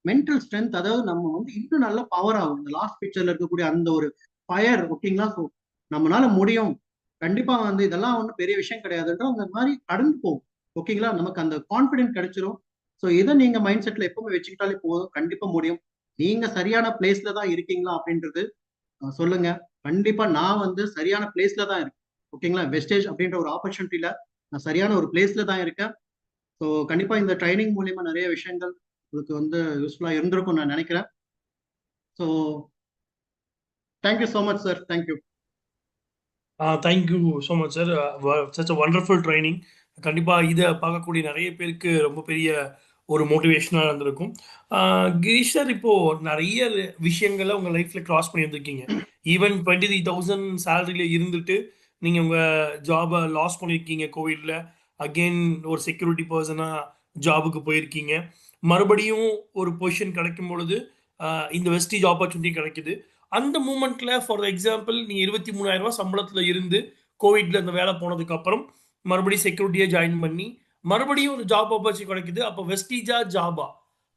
மென்டல் ஸ்ட்ரென்த், அதாவது நம்ம வந்து இன்னும் நல்லா பவர் ஆகும். இந்த லாஸ்ட் பிக்சர்ல இருக்கக்கூடிய அந்த ஒரு ஃபயர், ஓகேங்களா? ஸோ நம்மளால முடியும். கண்டிப்பா வந்து இதெல்லாம் ஒண்ணும் பெரிய விஷயம் கிடையாதுன்ற அந்த மாதிரி கடந்து போகும். ஓகேங்களா? நமக்கு அந்த கான்ஃபிடென்ட் கிடைச்சிரும். ஸோ இதை நீங்க மைண்ட் செட்ல எப்பவுமே வச்சுக்கிட்டாலே போதும். கண்டிப்பா முடியும். நீங்க சரியான பிளேஸ்ல தான் இருக்கீங்களா அப்படின்றது சொல்லுங்க. கண்டிப்பா நான் வந்து சரியான பிளேஸ்ல தான் இருக்கேன். ஓகேங்களா? வெஸ்டேஜ் அப்படின்ற ஒரு ஆப்பர்ச்சுனிட்டில நான் சரியான ஒரு பிளேஸ்ல தான் இருக்கேன். ஸோ கண்டிப்பா இந்த ட்ரைனிங் மூலியமா நிறைய விஷயங்கள் உங்களுக்கு வந்து யூஸ்ஃபுல்லா இருந்திருக்கும் நான் நினைக்கிறேன். So thank you so much sir. Thank you. Thank you so much sir. Such a wonderful training. கண்டிப்பாக இதை பார்க்கக்கூடிய நிறைய பேருக்கு ரொம்ப பெரிய ஒரு மோட்டிவேஷனாக இருந்திருக்கும். கிரீஷ் சார், இப்போது நிறைய விஷயங்களை உங்கள் லைஃப்பில் கிராஸ் பண்ணியிருந்திருக்கீங்க. ஈவன் 23,000 சேலரியில் இருந்துட்டு நீங்கள் உங்கள் ஜாபை லாஸ் பண்ணியிருக்கீங்க கோவிடில். அகெயின் ஒரு செக்யூரிட்டி பர்சனாக ஜாபுக்கு போயிருக்கீங்க. மறுபடியும் ஒரு பொசிஷன் கிடைக்கும் பொழுது இந்த வெஸ்டீஜ் ஆப்பர்ச்சுனிட்டி கிடைக்குது. அந்த மூமெண்ட்ல ஃபார் எக்ஸாம்பிள் நீங்க 23,000 சம்பளத்துல இருந்து கோவிட்ல இந்த வேலை போனதுக்கு அப்புறம் மறுபடியும் செக்யூரிட்டியா ஜாயின் பண்ணி மறுபடியும் ஒரு ஜாப் ஆப்பர்ச்சுனிட்டி கிடைக்குது. அப்போ வெஸ்டீஜா ஜாபா?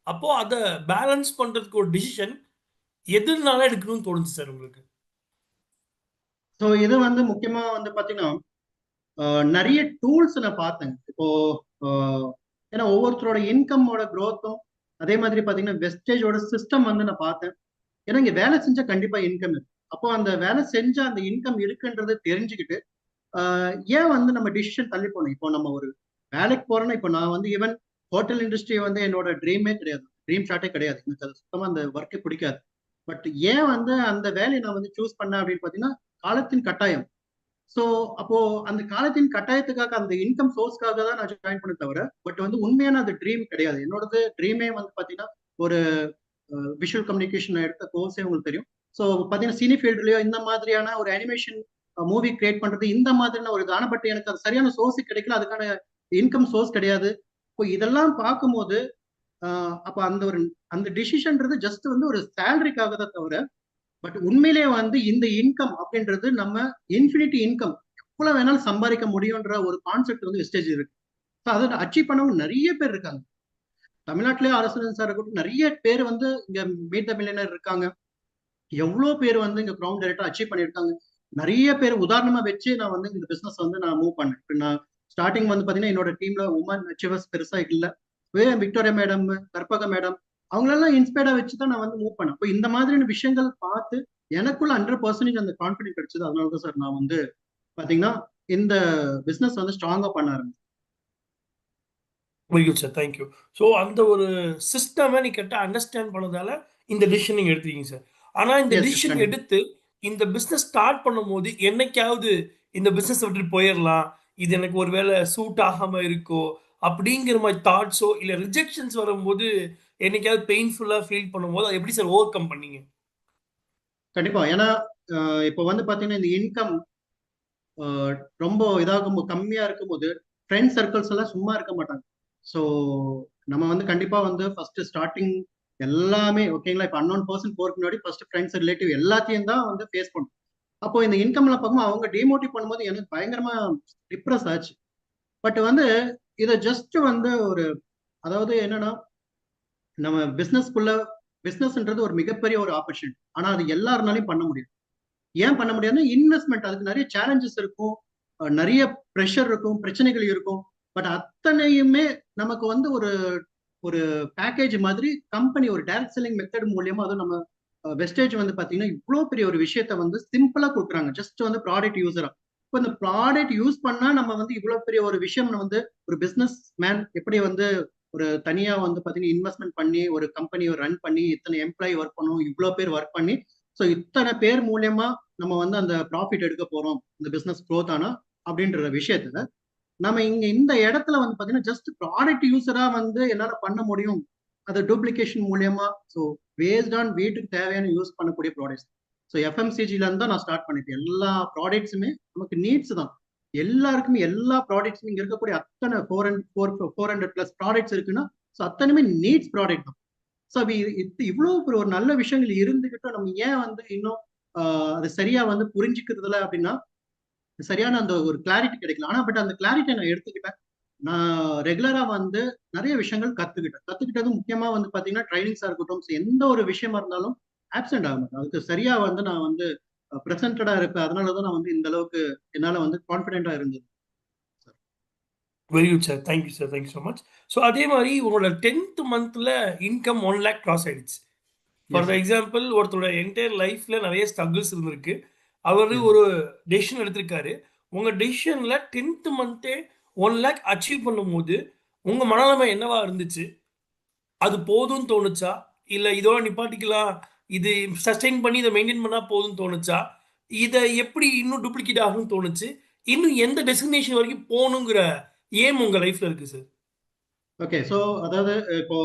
அப்போ அதை பேலன்ஸ் பண்றதுக்கு ஒரு டிசிஷன் எதுனால எடுக்கணும்னு தோணுச்சு சார் உங்களுக்கு? ஸோ இது வந்து முக்கியமா வந்து பாத்தீங்கன்னா நிறைய டூல்ஸ் நான் பார்த்தேன். இப்போ ஏன்னா ஒவ்வொருத்தரோட இன்கமோட growth-உம் அதே மாதிரி பாத்தீங்கன்னா வெஸ்டேஜோட சிஸ்டம் வந்து நான் பார்த்தேன். ஏன்னா இங்க வேலை செஞ்சா கண்டிப்பா இன்கம் இருக்கு. அப்போ அந்த வேலை செஞ்சா அந்த இன்கம் இருக்குன்றதை தெரிஞ்சுக்கிட்டு ஏன் வந்து நம்ம டிசிஷன் தள்ளி போகணும்? இப்போ நம்ம ஒரு வேலைக்கு போறோம்னா, இப்போ நான் வந்து ஈவன் ஹோட்டல் இண்டஸ்ட்ரி வந்து என்னோட ட்ரீமே கிடையாது. ட்ரீம் ஷாட்டே கிடையாது. எனக்கு அது சுத்தமா அந்த ஒர்க்கே பிடிக்காது. பட் ஏன் வந்து அந்த வேலையை நான் வந்து சூஸ் பண்ணேன் அப்படின்னு பாத்தீங்கன்னா, காலத்தின் கட்டாயம். ஸோ அப்போ அந்த காலத்தின் கட்டாயத்துக்காக அந்த இன்கம் சோர்ஸ்க்காக தான் நான் ஜாயின் பண்ண தவிர, பட் வந்து உண்மையான அது ட்ரீம் கிடையாது. என்னோடது ட்ரீமே வந்து பாத்தீங்கன்னா ஒரு விஷுவல் கம்யூனிகேஷன் எடுத்த கோர்ஸே உங்களுக்கு தெரியும். ஸோ பார்த்தீங்கன்னா சினி ஃபீல்டுலயோ இந்த மாதிரியான ஒரு அனிமேஷன் மூவி கிரியேட் பண்றது இந்த மாதிரியான ஒரு தான, பட் எனக்கு அது சரியான சோர்ஸ் கிடைக்கல. அதுக்கான இன்கம் சோர்ஸ் கிடையாது. இப்போ இதெல்லாம் பார்க்கும்போது அப்ப அந்த ஒரு அந்த டிசிஷன்ன்றது ஜஸ்ட் வந்து ஒரு சேலரிக்காக தான் தவிர, பட் உண்மையிலேயே வந்து இந்த இன்கம் அப்படின்றது நம்ம இன்ஃபினிட்டி இன்கம் எவ்வளவு வேணாலும் சம்பாதிக்க முடியும்ன்ற ஒரு கான்செப்ட் வந்து வெஸ்டேஜ் இருக்கு. ஸோ அதை அச்சீவ் பண்ணவங்க நிறைய பேர் இருக்காங்க. தமிழ்நாட்டிலே அரசு சார் இருக்கட்டும், நிறைய பேர் வந்து இங்க மீட் த மில்லியனர் இருக்காங்க. எவ்வளோ பேர் வந்து இங்க கிரவுண்ட் டைரக்டா அச்சீவ் பண்ணியிருக்காங்க. நிறைய பேர் உதாரணமா வச்சு நான் வந்து இந்த பிசினஸ் வந்து நான் மூவ் பண்ணேன். இப்போ நான் ஸ்டார்டிங் வந்து பாத்தீங்கன்னா என்னோட டீம்ல உமன் அச்சீவர்ஸ் பெருசா இல்ல. விக்டோரியா மேடம், கற்பக மேடம், அவங்களெல்லாம் இன்ஸ்பயர்டா வச்சு தான் நான் வந்து மூவ் பண்ணேன். இப்போ இந்த மாதிரியான விஷயங்கள் பார்த்து எனக்குள்ள 100% அந்த கான்பிடன்ஸ் கிடைச்சது. அதனால தான் சார் நான் வந்து பாத்தீங்கன்னா இந்த பிசினஸ் வந்து ஸ்ட்ராங்கா பண்ண ஆரம்பிச்சேன். Very good sir, thank you. So அந்த ஒரு சிஸ்டமை நீ கரெக்டாக அண்டர்ஸ்டாண்ட் பண்ணதால இந்த டிசிஷன் நீங்கள் எடுத்தீங்க சார். ஆனால் இந்த எஸ் எஸ் டிசிஷன் கண்டிப்பா. எடுத்து இந்த பிஸ்னஸ் ஸ்டார்ட் பண்ணும்போது என்னைக்காவது இந்த பிஸ்னஸ் விட்டுட்டு போயிடலாம், இது எனக்கு ஒரு வேளை சூட் ஆகாமல் இருக்கோ அப்படிங்கிற மாதிரி தாட்ஸோ இல்லை ரிஜெக்ஷன்ஸ் வரும்போது என்னைக்காவது பெயின்ஃபுல்லாக ஃபீல் பண்ணும்போது அதை எப்படி சார் ஓவர் கம் பண்ணீங்க? கண்டிப்பா. ஏன்னா இப்போ வந்து பாத்தீங்கன்னா இந்த இன்கம் ரொம்ப இதாகும் கம்மியா இருக்கும்போது ஃப்ரெண்ட் சர்க்கிள்ஸ் எல்லாம் சும்மா இருக்க மாட்டாங்க. ஸோ நம்ம வந்து கண்டிப்பா வந்து ஃபர்ஸ்ட் ஸ்டார்டிங் எல்லாமே ஓகேங்களா. இப்போ அன்னோன் பர்சன் போறதுக்கு முன்னாடி ஃபர்ஸ்ட் ஃப்ரெண்ட்ஸ் ரிலேட்டிவ் எல்லாத்தையும் தான் வந்து ஃபேஸ் பண்ணும். அப்போ இந்த இன்கம்ல பார்க்கும்போது அவங்க டிமோட்டிவ் பண்ணும்போது எனக்கு பயங்கரமா டிப்ரெஸ் ஆச்சு. பட் வந்து இதை ஜஸ்ட் வந்து ஒரு, அதாவது என்னன்னா நம்ம பிசினஸ்க்குள்ள பிசினஸ்ன்றது ஒரு மிகப்பெரிய ஒரு ஆப்பர்ச்சுனிட்டி. ஆனா அது எல்லாருனாலையும் பண்ண முடியும். ஏன் பண்ண முடியாதுன்னா இன்வெஸ்ட்மெண்ட், அதுக்கு நிறைய சேலஞ்சஸ் இருக்கும். நிறைய ப்ரெஷர் இருக்கும், பிரச்சனைகள் இருக்கும். பட் அத்தனையுமே நமக்கு வந்து ஒரு ஒரு பேக்கேஜ் மாதிரி கம்பெனி ஒரு டைரக்ட் செல்லிங் மெத்தட் மூலியமா, அதுவும் நம்ம வெஸ்டேஜ் வந்து பாத்தீங்கன்னா இவ்வளவு பெரிய ஒரு விஷயத்த வந்து சிம்பிளா கொடுக்குறாங்க. ஜஸ்ட் வந்து ப்ராடக்ட் யூஸரா. இப்போ இந்த ப்ராடக்ட் யூஸ் பண்ணா நம்ம வந்து இவ்வளவு பெரிய ஒரு விஷயம் வந்து ஒரு பிசினஸ் மேன் எப்படி வந்து ஒரு தனியா வந்து பாத்தீங்கன்னா இன்வெஸ்ட்மெண்ட் பண்ணி ஒரு கம்பெனியை ரன் பண்ணி இத்தனை எம்ப்ளாயி ஒர்க் பண்ணும், இவ்வளவு பேர் ஒர்க் பண்ணி, ஸோ இத்தனை பேர் மூலியமா நம்ம வந்து அந்த ப்ராஃபிட் எடுக்க போறோம் இந்த பிசினஸ் க்ரோத் ஆனா அப்படின்ற விஷயத்துல நம்ம இங்க இந்த இடத்துல வந்து பாத்தீங்கன்னா ஜஸ்ட் ப்ராடக்ட் யூஸரா வந்து என்னால பண்ண முடியும். அது டூப்ளிகேஷன் மூலியமா, ஸோ பேஸ்ட் ஆன் வீட்டுக்கு தேவையான யூஸ் பண்ணக்கூடிய ப்ராடக்ட்ஸ். ஸோ எஃப்எம்சிஜில இருந்து தான் நான் ஸ்டார்ட் பண்ணிட்டேன். எல்லா ப்ராடக்ட்ஸுமே நமக்கு நீட்ஸ் தான். எல்லாருக்குமே எல்லா ப்ராடக்ட்ஸ் இங்க இருக்கக்கூடிய அத்தனை 400+ ப்ராடக்ட்ஸ் இருக்குன்னா ஸோ அத்தனையுமே நீட்ஸ் ப்ராடக்ட் தான். ஸோ இவ்வளவு ஒரு நல்ல விஷயங்கள் இருந்துகிட்டும் நம்ம ஏன் வந்து இன்னும் அது சரியா வந்து புரிஞ்சுக்கிறதுல அப்படின்னா சரியான அந்த ஒரு கிளாரிட்டி கிடைக்கல. ஆனா பட் அந்த கிளாரிட்டியை நான் எடுத்துக்கிட்டேன். நான் ரெகுலரா வந்து நிறைய விஷயங்கள் கத்துக்கிட்டது முக்கியமா வந்து பாத்தீங்கன்னா ட்ரைனிங்ஸா இருக்கட்டும், எந்த ஒரு விஷயமா இருந்தாலும் ஆப்சென்ட் ஆக மாட்டேன். அதுக்கு சரியா வந்து நான் வந்து பிரசன்டடா இருப்பேன். அதனாலதான் நான் வந்து இந்த அளவுக்கு என்னால வந்து கான்பிடென்டா இருந்தது. Very good sir. Thank you sir. Thank you so much. So அதே மாதிரி உங்களோட 10th மந்த்ல இன்கம் 1 லேக் கிராஸ் ஆயிடுச்சு. For as the sir. Example ஒருத்தரோட என்டையர் லைஃப்ல நிறைய ஸ்ட்ரகிள்ஸ் இருந்திருக்கு. அவரு எஸ் ஒரு டெசிஷன் எடுத்திருக்காரு. உங்க டெசிஷன்ல 10th மந்தே 1 லேக் அச்சீவ் பண்ணும்போது உங்க மனநிலைமை என்னவா இருந்துச்சு? அது போதும்னு தோணுச்சா? இல்ல இதோட நிப்பாட்டிக்கலாம். இது சஸ்டெயின் பண்ணி இத மெயின்டெயின் பண்ணா போதும்னு தோணுச்சா? இத எப்படி இன்னும் டூப்ளிகேட் ஆகும்னு தோணுச்சு? இன்னும் எந்த டெஸ்டினேஷன் வரைக்கும் போணுங்கிற எய்ம் உங்க லைஃப்ல இருக்கு சார்? ஓகே. ஸோ அதாவது இப்போ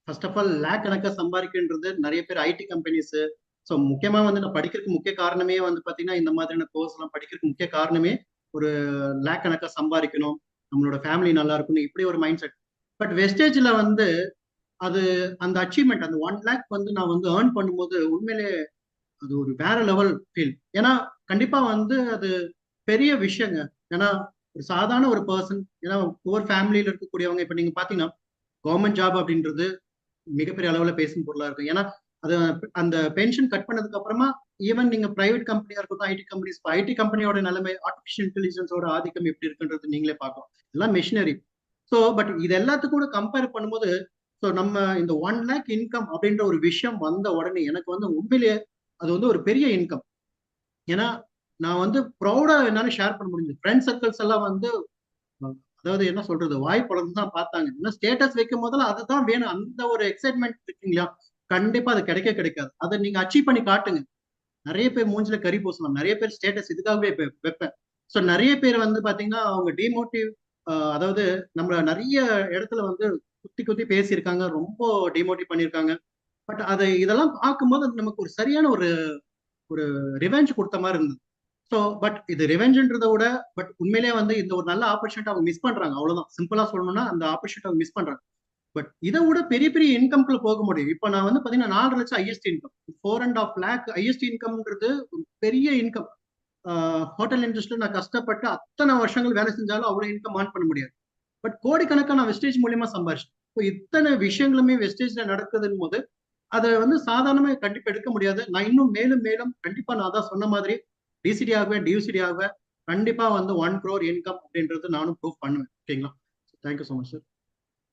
ஃபர்ஸ்ட் ஆஃப் ஆல் லேக் கணக்கா சம்பாதிக்கின்றது நிறைய பேர் ஐடி கம்பெனிஸ். ஸோ முக்கியமா வந்து நான் படிக்கிறதுக்கு முக்கிய காரணமே வந்து பாத்தீங்கன்னா இந்த மாதிரியான கோர்ஸ் எல்லாம் படிக்கிறதுக்கு முக்கிய காரணமே ஒரு லேக் கணக்கா சம்பாதிக்கணும், நம்மளோட ஃபேமிலி நல்லா இருக்கணும், இப்படி ஒரு மைண்ட் செட். பட் வெஸ்டேஜ்ல வந்து அது அந்த அச்சீவ்மெண்ட் அந்த 1 லேக் வந்து நான் வந்து ஏர்ன் பண்ணும்போது உண்மையிலே அது ஒரு வேற லெவல் ஃபீல். ஏன்னா கண்டிப்பா வந்து அது பெரிய விஷயங்க. ஏன்னா ஒரு சாதாரண ஒரு பர்சன், ஏன்னா புவர் ஃபேமிலியில இருக்கக்கூடியவங்க இப்ப நீங்க பாத்தீங்கன்னா கவர்மெண்ட் ஜாப் அப்படின்றது மிகப்பெரிய அளவுல பேசும் பொருளா இருக்கும். ஏன்னா அது அந்த பென்ஷன் கட் பண்ணதுக்கு அப்புறமா ஈவன் நீங்க பிரைவேட் கம்பெனியா இருக்கட்டும், ஐடி கம்பெனிஸ், ஐடி கம்பெனியோட நிலைமை ஆர்டிபிஷியல் இன்டெலிஜென்ஸோட ஆதிக்கம் எப்படி இருக்குன்றது நீங்களே பார்க்கலாம். எல்லாம் மெஷினரி. ஸோ பட் இது எல்லாத்துக்கும் கூட கம்பேர் பண்ணும்போது ஸோ நம்ம இந்த 1 லேக் இன்கம் அப்படின்ற ஒரு விஷயம் வந்த உடனே எனக்கு வந்து உண்மையிலேயே அது வந்து ஒரு பெரிய இன்கம். ஏன்னா நான் வந்து ப்ரௌடா என்னால ஷேர் பண்ண முடிஞ்சது. ஃப்ரெண்ட் சர்க்கிள்ஸ் எல்லாம் வந்து அதாவது என்ன சொல்றது வாய் பொழந்து தான் பார்த்தாங்க. இன்னும் ஸ்டேட்டஸ் வைக்கும் போதெல்லாம் அதுதான் வேணும். அந்த ஒரு எக்ஸைட்மெண்ட் இருக்குங்களா, கண்டிப்பா அது கிடைக்காது. அதை நீங்க அச்சீவ் பண்ணி காட்டுங்க. நிறைய பேர் மூஞ்சில கறி பூசலாம். நிறைய பேர் ஸ்டேட்டஸ் இதுக்காகவே வைப்பேன். ஸோ நிறைய பேர் வந்து பாத்தீங்கன்னா அவங்க டிமோட்டிவ், அதாவது நம்மள நிறைய இடத்துல வந்து குத்தி குத்தி பேசியிருக்காங்க, ரொம்ப டிமோட்டிவ் பண்ணியிருக்காங்க. பட் அதை இதெல்லாம் பார்க்கும்போது அது நமக்கு ஒரு சரியான ஒரு ஒரு ரிவெஞ்ச் கொடுத்த மாதிரி இருந்தது. ஸோ பட் இது ரிவெஞ்சுன்றதை விட பட் உண்மையிலேயே வந்து இந்த ஒரு நல்ல ஆப்பர்ச்சுனிட்டி அவங்க மிஸ் பண்றாங்க. அவ்வளவுதான் சிம்பிளா சொல்லணும்னா அந்த ஆப்பர்ச்சுனிட்டி அவங்க மிஸ் பண்றாங்க. பட் இதை விட பெரிய பெரிய இன்கம்குள்ள போக முடியும். இப்போ நான் வந்து பாத்தீங்கன்னா 4.5 லட்சம் ஐஎஸ்டி இன்கம், 4.5 லேக் ஐஎஸ்டி இன்கம்ன்றது ஒரு பெரிய இன்கம். ஹோட்டல் இண்டஸ்ட்ரியில நான் கஷ்டப்பட்டு அத்தனை வருஷங்கள் வேலை செஞ்சாலும் அவ்வளவு இன்கம் ஏர்ன் பண்ண முடியாது. பட் கோடிக்கணக்கா நான் வெஸ்டேஜ் மூலியமா சம்பாரிச்சேன். இப்போ இத்தனை விஷயங்களுமே வெஸ்டேஜ்ல நடக்குதுன்னு போது அதை வந்து சாதாரணமா கண்டிப்பா எடுக்க முடியாது. நான் இன்னும் மேலும் மேலும் கண்டிப்பா நான் தான் சொன்ன மாதிரி டிசிடி ஆகுவேன், டியூசிடி ஆகுவேன். கண்டிப்பா வந்து 1 crore இன்கம் அப்படின்றது நானும் ப்ரூவ் பண்ணுவேன். ஓகேங்களா? Thank you so much sir.